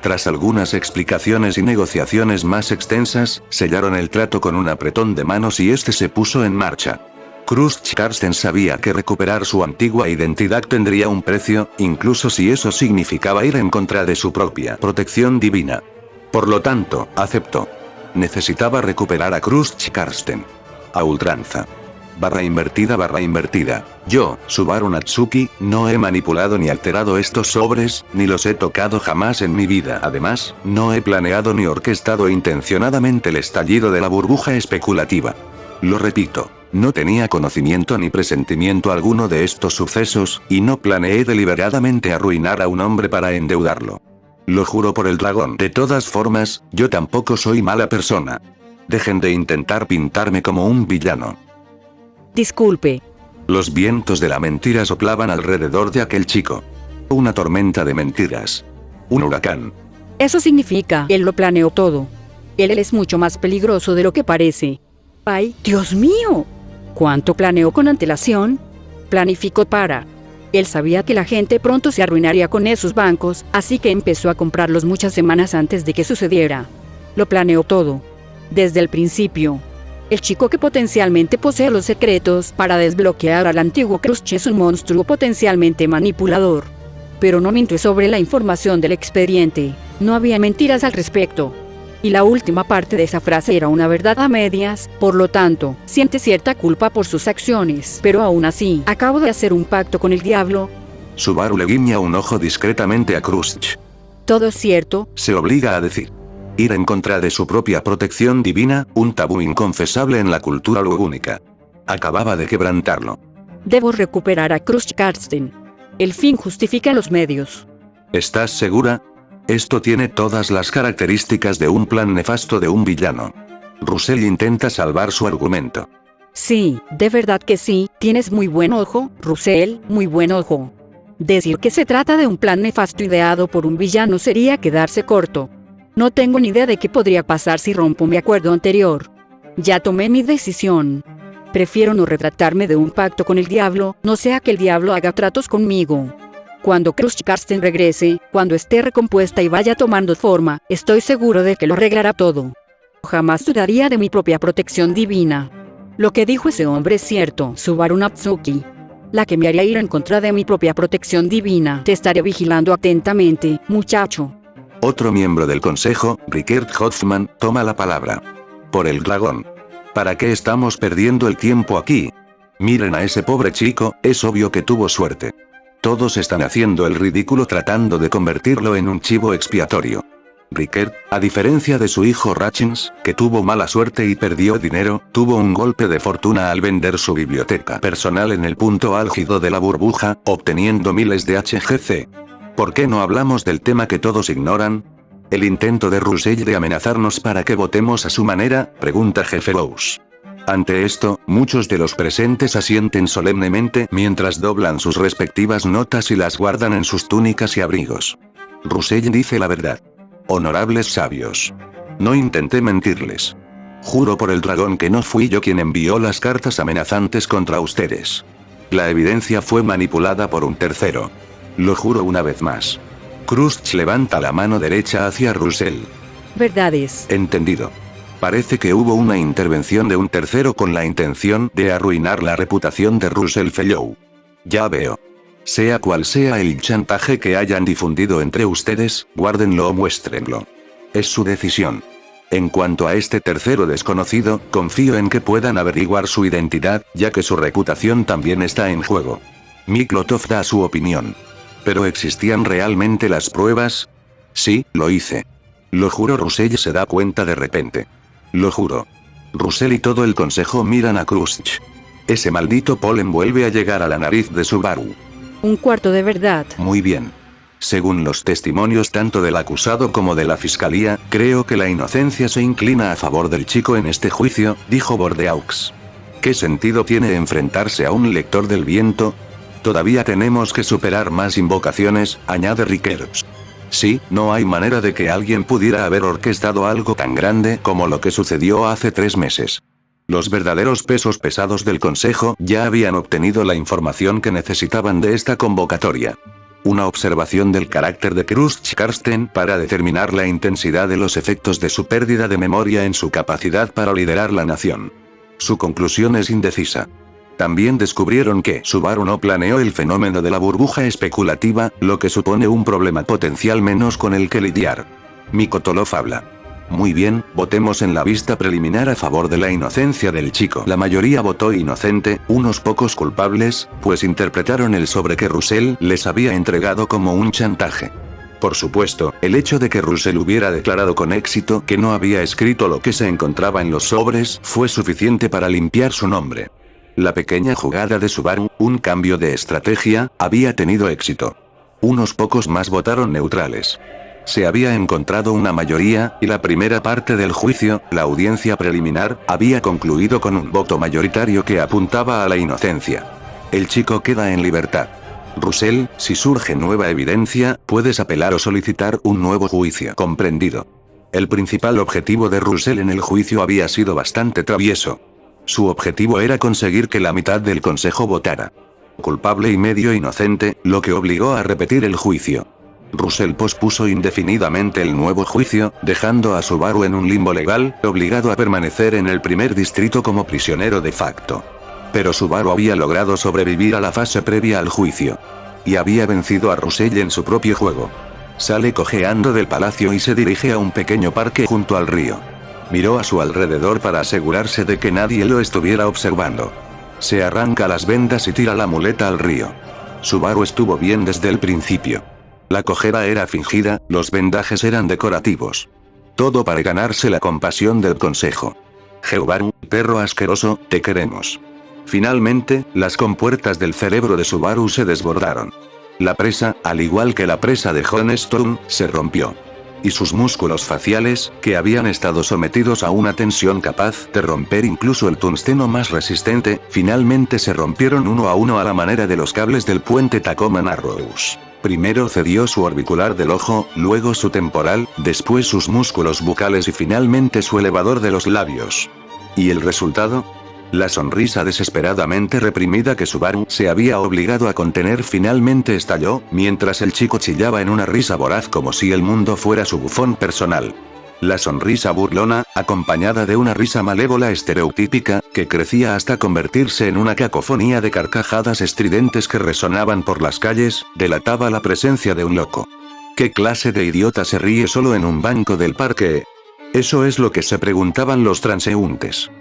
Tras algunas explicaciones y negociaciones más extensas, sellaron el trato con un apretón de manos y este se puso en marcha. Cruz Karsten sabía que recuperar su antigua identidad tendría un precio, incluso si eso significaba ir en contra de su propia protección divina. Por lo tanto, aceptó. Necesitaba recuperar a Cruz Karsten. A ultranza. Barra invertida. Yo, Subaru Natsuki, no he manipulado ni alterado estos sobres, ni los he tocado jamás en mi vida. Además, no he planeado ni orquestado intencionadamente el estallido de la burbuja especulativa. Lo repito. No tenía conocimiento ni presentimiento alguno de estos sucesos, y no planeé deliberadamente arruinar a un hombre para endeudarlo. Lo juro por el dragón. De todas formas, yo tampoco soy mala persona. Dejen de intentar pintarme como un villano. Disculpe. Los vientos de la mentira soplaban alrededor de aquel chico. Una tormenta de mentiras. Un huracán. Eso significa, él lo planeó todo. Él es mucho más peligroso de lo que parece. ¡Ay, Dios mío! ¿Cuánto planeó con antelación? Planificó para. Él sabía que la gente pronto se arruinaría con esos bancos, así que empezó a comprarlos muchas semanas antes de que sucediera. Lo planeó todo. Desde el principio. El chico que potencialmente posee los secretos para desbloquear al antiguo Khrushchev es un monstruo potencialmente manipulador. Pero no mintió sobre la información del expediente. No había mentiras al respecto. Y la última parte de esa frase era una verdad a medias, por lo tanto, siente cierta culpa por sus acciones. Pero aún así, acabo de hacer un pacto con el diablo. Subaru le guiña un ojo discretamente a Khrushchev. Todo es cierto. Se obliga a decir. Ir en contra de su propia protección divina, un tabú inconfesable en la cultura lugúnica. Acababa de quebrantarlo. Debo recuperar a Khrushchev Karsten. El fin justifica los medios. ¿Estás segura? Esto tiene todas las características de un plan nefasto de un villano. Russell intenta salvar su argumento. Sí, de verdad que sí, tienes muy buen ojo, Russell, muy buen ojo. Decir que se trata de un plan nefasto ideado por un villano sería quedarse corto. No tengo ni idea de qué podría pasar si rompo mi acuerdo anterior. Ya tomé mi decisión. Prefiero no retratarme de un pacto con el diablo, no sea que el diablo haga tratos conmigo. Cuando Khrushchev Karsten regrese, cuando esté recompuesta y vaya tomando forma, estoy seguro de que lo arreglará todo. Jamás dudaría de mi propia protección divina. Lo que dijo ese hombre es cierto, Subaru Natsuki. La que me haría ir en contra de mi propia protección divina. Te estaré vigilando atentamente, muchacho. Otro miembro del consejo, Rickert Hoffman, toma la palabra. Por el dragón. ¿Para qué estamos perdiendo el tiempo aquí? Miren a ese pobre chico, es obvio que tuvo suerte. Todos están haciendo el ridículo tratando de convertirlo en un chivo expiatorio. Rickert, a diferencia de su hijo Ratchins, que tuvo mala suerte y perdió dinero, tuvo un golpe de fortuna al vender su biblioteca personal en el punto álgido de la burbuja, obteniendo miles de HGC. ¿Por qué no hablamos del tema que todos ignoran? ¿El intento de Russell de amenazarnos para que votemos a su manera?, pregunta Jefe Bowes. Ante esto, muchos de los presentes asienten solemnemente mientras doblan sus respectivas notas y las guardan en sus túnicas y abrigos. Russell dice la verdad. Honorables sabios. No intenté mentirles. Juro por el dragón que no fui yo quien envió las cartas amenazantes contra ustedes. La evidencia fue manipulada por un tercero. Lo juro una vez más. Khrushchev levanta la mano derecha hacia Russell. Verdades. Entendido. Parece que hubo una intervención de un tercero con la intención de arruinar la reputación de Russell Fellow. Ya veo. Sea cual sea el chantaje que hayan difundido entre ustedes, guárdenlo o muéstrenlo. Es su decisión. En cuanto a este tercero desconocido, confío en que puedan averiguar su identidad, ya que su reputación también está en juego. Miklotov da su opinión. ¿Pero existían realmente las pruebas? Sí, lo hice. Lo juro. Russell se da cuenta de repente. Lo juro. Russell y todo el consejo miran a Khrushchev. Ese maldito polen vuelve a llegar a la nariz de Subaru. Un cuarto de verdad. Muy bien. Según los testimonios tanto del acusado como de la fiscalía, creo que la inocencia se inclina a favor del chico en este juicio, dijo Bordeaux. ¿Qué sentido tiene enfrentarse a un lector del viento? Todavía tenemos que superar más invocaciones, añade Rickert. Sí, no hay manera de que alguien pudiera haber orquestado algo tan grande como lo que sucedió hace 3 meses. Los verdaderos pesos pesados del consejo ya habían obtenido la información que necesitaban de esta convocatoria. Una observación del carácter de Khrushchev Karsten para determinar la intensidad de los efectos de su pérdida de memoria en su capacidad para liderar la nación. Su conclusión es indecisa. También descubrieron que Subaru no planeó el fenómeno de la burbuja especulativa, lo que supone un problema potencial menos con el que lidiar. Mikotolov habla. Muy bien, votemos en la vista preliminar a favor de la inocencia del chico. La mayoría votó inocente, unos pocos culpables, pues interpretaron el sobre que Russell les había entregado como un chantaje. Por supuesto, el hecho de que Russell hubiera declarado con éxito que no había escrito lo que se encontraba en los sobres fue suficiente para limpiar su nombre. La pequeña jugada de Subaru, un cambio de estrategia, había tenido éxito. Unos pocos más votaron neutrales. Se había encontrado una mayoría, y la primera parte del juicio, la audiencia preliminar, había concluido con un voto mayoritario que apuntaba a la inocencia. El chico queda en libertad. Russell, si surge nueva evidencia, puedes apelar o solicitar un nuevo juicio. Comprendido. El principal objetivo de Russell en el juicio había sido bastante travieso. Su objetivo era conseguir que la mitad del consejo votara. culpable y medio inocente, lo que obligó a repetir el juicio. Russell pospuso indefinidamente el nuevo juicio, dejando a Subaru en un limbo legal, obligado a permanecer en el primer distrito como prisionero de facto. Pero Subaru había logrado sobrevivir a la fase previa al juicio. Y había vencido a Russell en su propio juego. Sale cojeando del palacio y se dirige a un pequeño parque junto al río. Miró a su alrededor para asegurarse de que nadie lo estuviera observando. Se arranca las vendas y tira la muleta al río. Subaru estuvo bien desde el principio. La cojera era fingida, los vendajes eran decorativos. Todo para ganarse la compasión del consejo. Jeubaru, perro asqueroso, te queremos. Finalmente, las compuertas del cerebro de Subaru se desbordaron. La presa, al igual que la presa de Johnstone, se rompió. Y sus músculos faciales, que habían estado sometidos a una tensión capaz de romper incluso el tungsteno más resistente, finalmente se rompieron uno a uno a la manera de los cables del puente Tacoma Narrows. Primero cedió su orbicular del ojo, luego su temporal, después sus músculos bucales y finalmente su elevador de los labios. ¿Y el resultado? La sonrisa desesperadamente reprimida que Subaru se había obligado a contener finalmente estalló, mientras el chico chillaba en una risa voraz como si el mundo fuera su bufón personal. La sonrisa burlona, acompañada de una risa malévola estereotípica, que crecía hasta convertirse en una cacofonía de carcajadas estridentes que resonaban por las calles, delataba la presencia de un loco. ¿Qué clase de idiota se ríe solo en un banco del parque? Eso es lo que se preguntaban los transeúntes.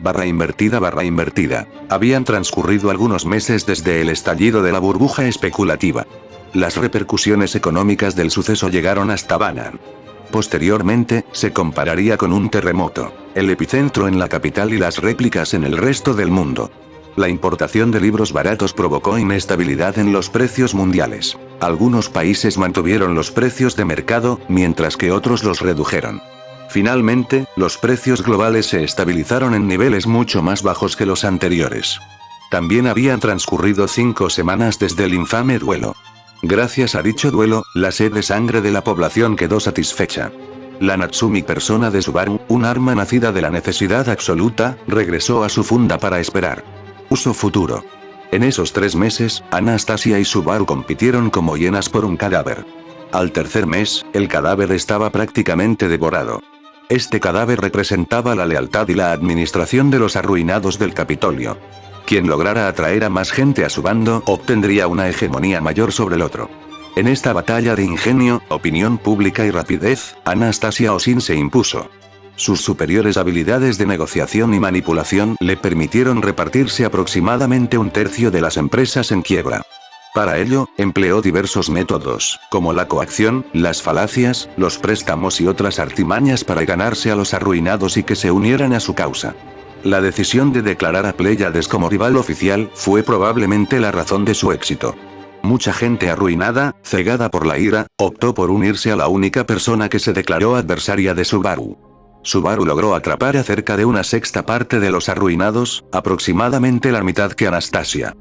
Barra invertida. Habían transcurrido algunos meses desde el estallido de la burbuja especulativa. Las repercusiones económicas del suceso llegaron hasta Bannon. Posteriormente, se compararía con un terremoto, el epicentro en la capital y las réplicas en el resto del mundo. La importación de libros baratos provocó inestabilidad en los precios mundiales. Algunos países mantuvieron los precios de mercado, mientras que otros los redujeron. Finalmente, los precios globales se estabilizaron en niveles mucho más bajos que los anteriores. También habían transcurrido 5 semanas desde el infame duelo. Gracias a dicho duelo, la sed de sangre de la población quedó satisfecha. La Natsumi persona de Subaru, un arma nacida de la necesidad absoluta, regresó a su funda para esperar. Uso futuro. En esos 3 meses, Anastasia y Subaru compitieron como hienas por un cadáver. Al tercer mes, el cadáver estaba prácticamente devorado. Este cadáver representaba la lealtad y la administración de los arruinados del Capitolio. Quien lograra atraer a más gente a su bando obtendría una hegemonía mayor sobre el otro. En esta batalla de ingenio, opinión pública y rapidez, Anastasia Osin se impuso. Sus superiores habilidades de negociación y manipulación le permitieron repartirse aproximadamente 1/3 de las empresas en quiebra. Para ello, empleó diversos métodos, como la coacción, las falacias, los préstamos y otras artimañas para ganarse a los arruinados y que se unieran a su causa. La decisión de declarar a Pleiades como rival oficial fue probablemente la razón de su éxito. Mucha gente arruinada, cegada por la ira, optó por unirse a la única persona que se declaró adversaria de Subaru. Subaru logró atrapar a cerca de 1/6 parte de los arruinados, aproximadamente la mitad que Anastasia.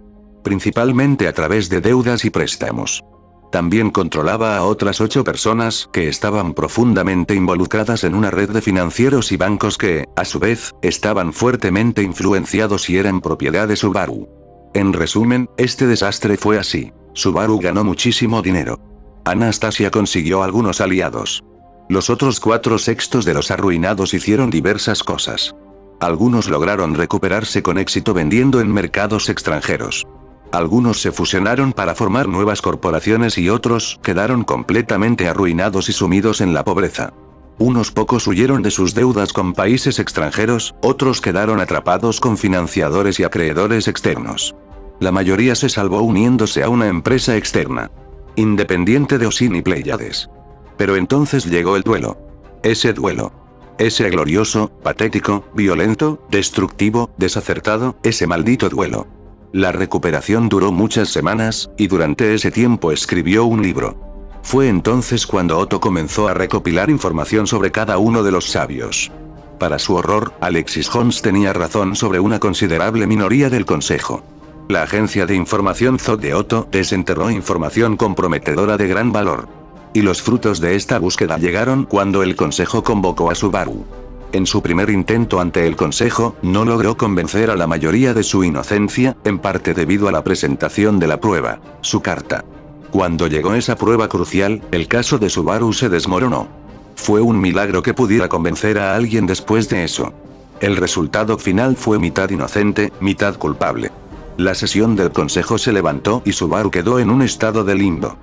Principalmente a través de deudas y préstamos. También controlaba a otras 8 personas que estaban profundamente involucradas en una red de financieros y bancos que, a su vez, estaban fuertemente influenciados y eran propiedad de Subaru. En resumen, este desastre fue así. Subaru ganó muchísimo dinero. Anastasia consiguió algunos aliados. Los otros 4/6 de los arruinados hicieron diversas cosas. Algunos lograron recuperarse con éxito vendiendo en mercados extranjeros. Algunos se fusionaron para formar nuevas corporaciones y otros quedaron completamente arruinados y sumidos en la pobreza. Unos pocos huyeron de sus deudas con países extranjeros, otros quedaron atrapados con financiadores y acreedores externos. La mayoría se salvó uniéndose a una empresa externa, independiente de Osin y Pleiades. Pero entonces llegó el duelo. Ese duelo. Ese glorioso, patético, violento, destructivo, desacertado, ese maldito duelo. La recuperación duró muchas semanas, y durante ese tiempo escribió un libro. Fue entonces cuando Otto comenzó a recopilar información sobre cada uno de los sabios. Para su horror, Alexis Jones tenía razón sobre una considerable minoría del consejo. La agencia de información ZOD de Otto desenterró información comprometedora de gran valor. Y los frutos de esta búsqueda llegaron cuando el consejo convocó a Subaru. En su primer intento ante el consejo, no logró convencer a la mayoría de su inocencia, en parte debido a la presentación de la prueba, su carta. Cuando llegó esa prueba crucial, el caso de Subaru se desmoronó. Fue un milagro que pudiera convencer a alguien después de eso. El resultado final fue mitad inocente, mitad culpable. La sesión del consejo se levantó y Subaru quedó en un estado de limbo.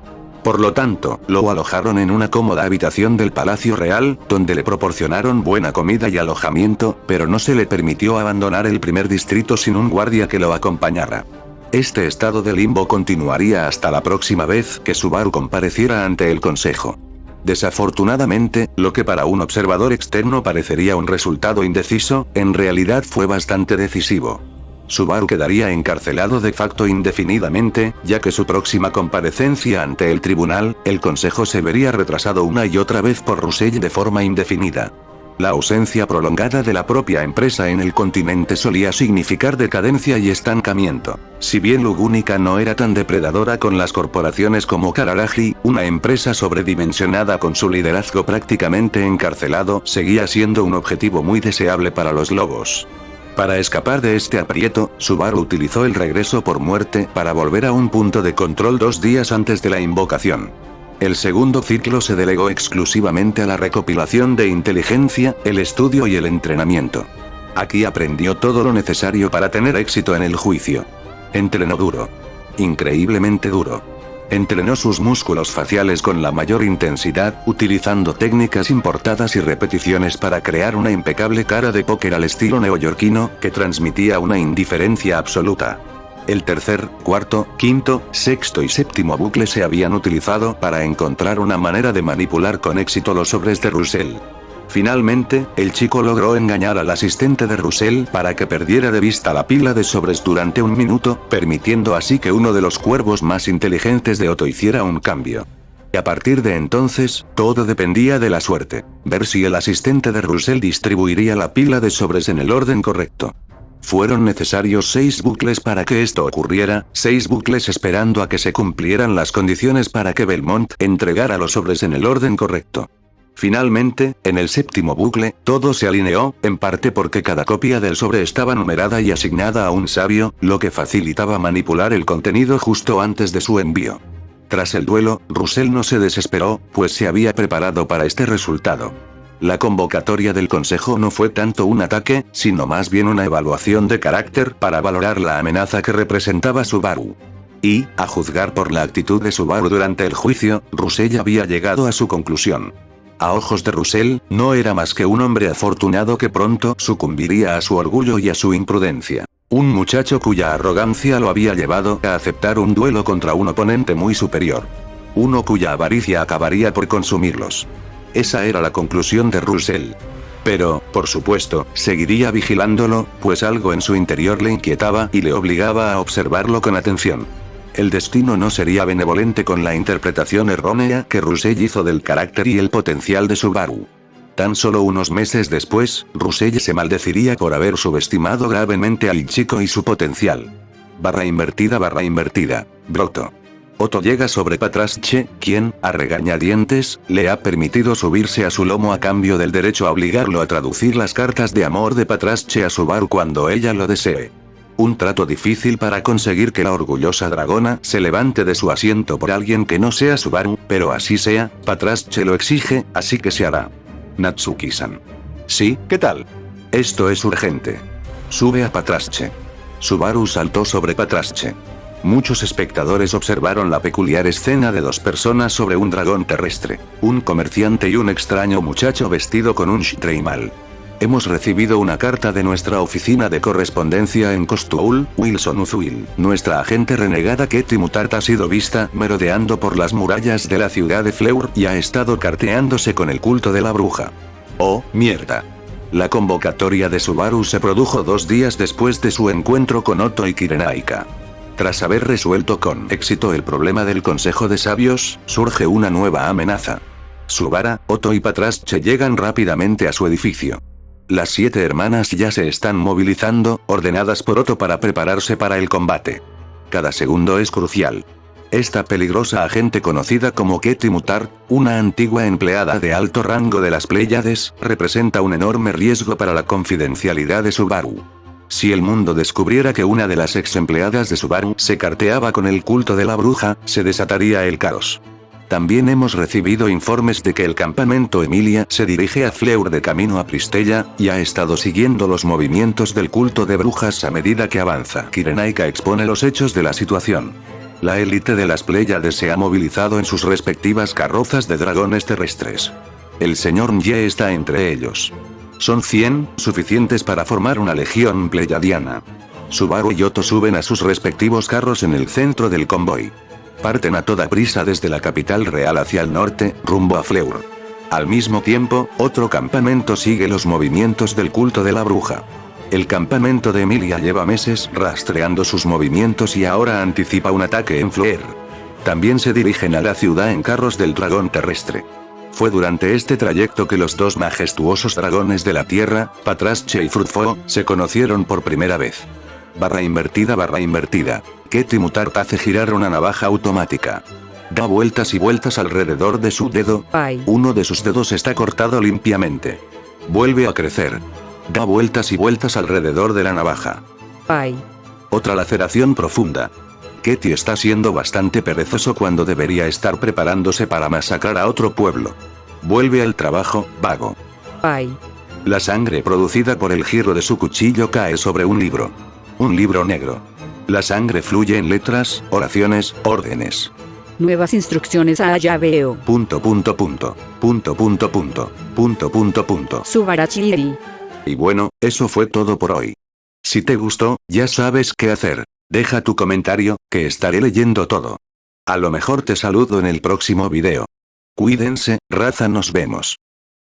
Por lo tanto, lo alojaron en una cómoda habitación del Palacio Real, donde le proporcionaron buena comida y alojamiento, pero no se le permitió abandonar el primer distrito sin un guardia que lo acompañara. Este estado de limbo continuaría hasta la próxima vez que Subaru compareciera ante el consejo. Desafortunadamente, lo que para un observador externo parecería un resultado indeciso, en realidad fue bastante decisivo. Subaru quedaría encarcelado de facto indefinidamente, ya que su próxima comparecencia ante el tribunal, el consejo se vería retrasado una y otra vez por Russell de forma indefinida. La ausencia prolongada de la propia empresa en el continente solía significar decadencia y estancamiento. Si bien Lugúnica no era tan depredadora con las corporaciones como Kararagi, una empresa sobredimensionada con su liderazgo prácticamente encarcelado seguía siendo un objetivo muy deseable para los lobos. Para escapar de este aprieto, Subaru utilizó el regreso por muerte para volver a un punto de control 2 días antes de la invocación. El segundo ciclo se delegó exclusivamente a la recopilación de inteligencia, el estudio y el entrenamiento. Aquí aprendió todo lo necesario para tener éxito en el juicio. Entrenó duro. Increíblemente duro. Entrenó sus músculos faciales con la mayor intensidad, utilizando técnicas importadas y repeticiones para crear una impecable cara de póker al estilo neoyorquino, que transmitía una indiferencia absoluta. El tercer, cuarto, quinto, sexto y séptimo bucle se habían utilizado para encontrar una manera de manipular con éxito los sobres de Russell. Finalmente, el chico logró engañar al asistente de Russell para que perdiera de vista la pila de sobres durante 1 minuto, permitiendo así que uno de los cuervos más inteligentes de Otto hiciera un cambio. Y a partir de entonces, todo dependía de la suerte, ver si el asistente de Russell distribuiría la pila de sobres en el orden correcto. Fueron necesarios 6 bucles para que esto ocurriera, 6 bucles esperando a que se cumplieran las condiciones para que Belmont entregara los sobres en el orden correcto. Finalmente, en el séptimo bucle, todo se alineó, en parte porque cada copia del sobre estaba numerada y asignada a un sabio, lo que facilitaba manipular el contenido justo antes de su envío. Tras el duelo, Russell no se desesperó, pues se había preparado para este resultado. La convocatoria del consejo no fue tanto un ataque, sino más bien una evaluación de carácter para valorar la amenaza que representaba Subaru. Y, a juzgar por la actitud de Subaru durante el juicio, Russell había llegado a su conclusión. A ojos de Russell, no era más que un hombre afortunado que pronto sucumbiría a su orgullo y a su imprudencia. Un muchacho cuya arrogancia lo había llevado a aceptar un duelo contra un oponente muy superior. Uno cuya avaricia acabaría por consumirlos. Esa era la conclusión de Russell. Pero, por supuesto, seguiría vigilándolo, pues algo en su interior le inquietaba y le obligaba a observarlo con atención. El destino no sería benevolente con la interpretación errónea que Russell hizo del carácter y el potencial de Subaru. Tan solo unos meses después, Russell se maldeciría por haber subestimado gravemente al chico y su potencial. /invertida. Broto. Otto llega sobre Patraschke, quien, a regañadientes, le ha permitido subirse a su lomo a cambio del derecho a obligarlo a traducir las cartas de amor de Patraschke a Subaru cuando ella lo desee. Un trato difícil para conseguir que la orgullosa dragona se levante de su asiento por alguien que no sea Subaru, pero así sea, Patraschke lo exige, así que se hará. Natsuki-san. Sí, ¿qué tal? Esto es urgente. Sube a Patraschke. Subaru saltó sobre Patraschke. Muchos espectadores observaron la peculiar escena de 2 personas sobre un dragón terrestre, un comerciante y un extraño muchacho vestido con un shtreimal. Hemos recibido una carta de nuestra oficina de correspondencia en Costoul, Wilson Uzuil. Nuestra agente renegada Ketty Mutart ha sido vista merodeando por las murallas de la ciudad de Fleur y ha estado carteándose con el culto de la bruja. ¡Oh, mierda! La convocatoria de Subaru se produjo 2 días después de su encuentro con Otto y Kirenaika. Tras haber resuelto con éxito el problema del Consejo de Sabios, surge una nueva amenaza. Subara, Otto y Patraschke llegan rápidamente a su edificio. Las 7 hermanas ya se están movilizando, ordenadas por Otto para prepararse para el combate. Cada segundo es crucial. Esta peligrosa agente conocida como Ketty Mutar, una antigua empleada de alto rango de las Pléyades, representa un enorme riesgo para la confidencialidad de Subaru. Si el mundo descubriera que una de las ex empleadas de Subaru se carteaba con el culto de la bruja, se desataría el caos. También hemos recibido informes de que el campamento Emilia se dirige a Fleur de camino a Pristella, y ha estado siguiendo los movimientos del culto de brujas a medida que avanza. Kirenaika expone los hechos de la situación. La élite de las Pléyades se ha movilizado en sus respectivas carrozas de dragones terrestres. El señor Nye está entre ellos. Son 100, suficientes para formar una legión pleyadiana. Subaru y Otto suben a sus respectivos carros en el centro del convoy. Parten a toda prisa desde la capital real hacia el norte, rumbo a Fleur. Al mismo tiempo, otro campamento sigue los movimientos del culto de la bruja. El campamento de Emilia lleva meses rastreando sus movimientos y ahora anticipa un ataque en Fleur. También se dirigen a la ciudad en carros del dragón terrestre. Fue durante este trayecto que los dos majestuosos dragones de la Tierra, Patrasche y Frutfo, se conocieron por primera vez. Barra invertida. Ketty Mutar hace girar una navaja automática. Da vueltas y vueltas alrededor de su dedo. Uno de sus dedos está cortado limpiamente. Vuelve a crecer. Da vueltas y vueltas alrededor de la navaja. Otra laceración profunda. Ketty está siendo bastante perezoso cuando debería estar preparándose para masacrar a otro pueblo. Vuelve al trabajo, vago. La sangre producida por el giro de su cuchillo cae sobre un libro. Un libro negro. La sangre fluye en letras, oraciones, órdenes. Nuevas instrucciones a llaveo. Subarachiri. Y bueno, eso fue todo por hoy. Si te gustó, ya sabes qué hacer. Deja tu comentario, que estaré leyendo todo. A lo mejor te saludo en el próximo video. Cuídense, raza, nos vemos.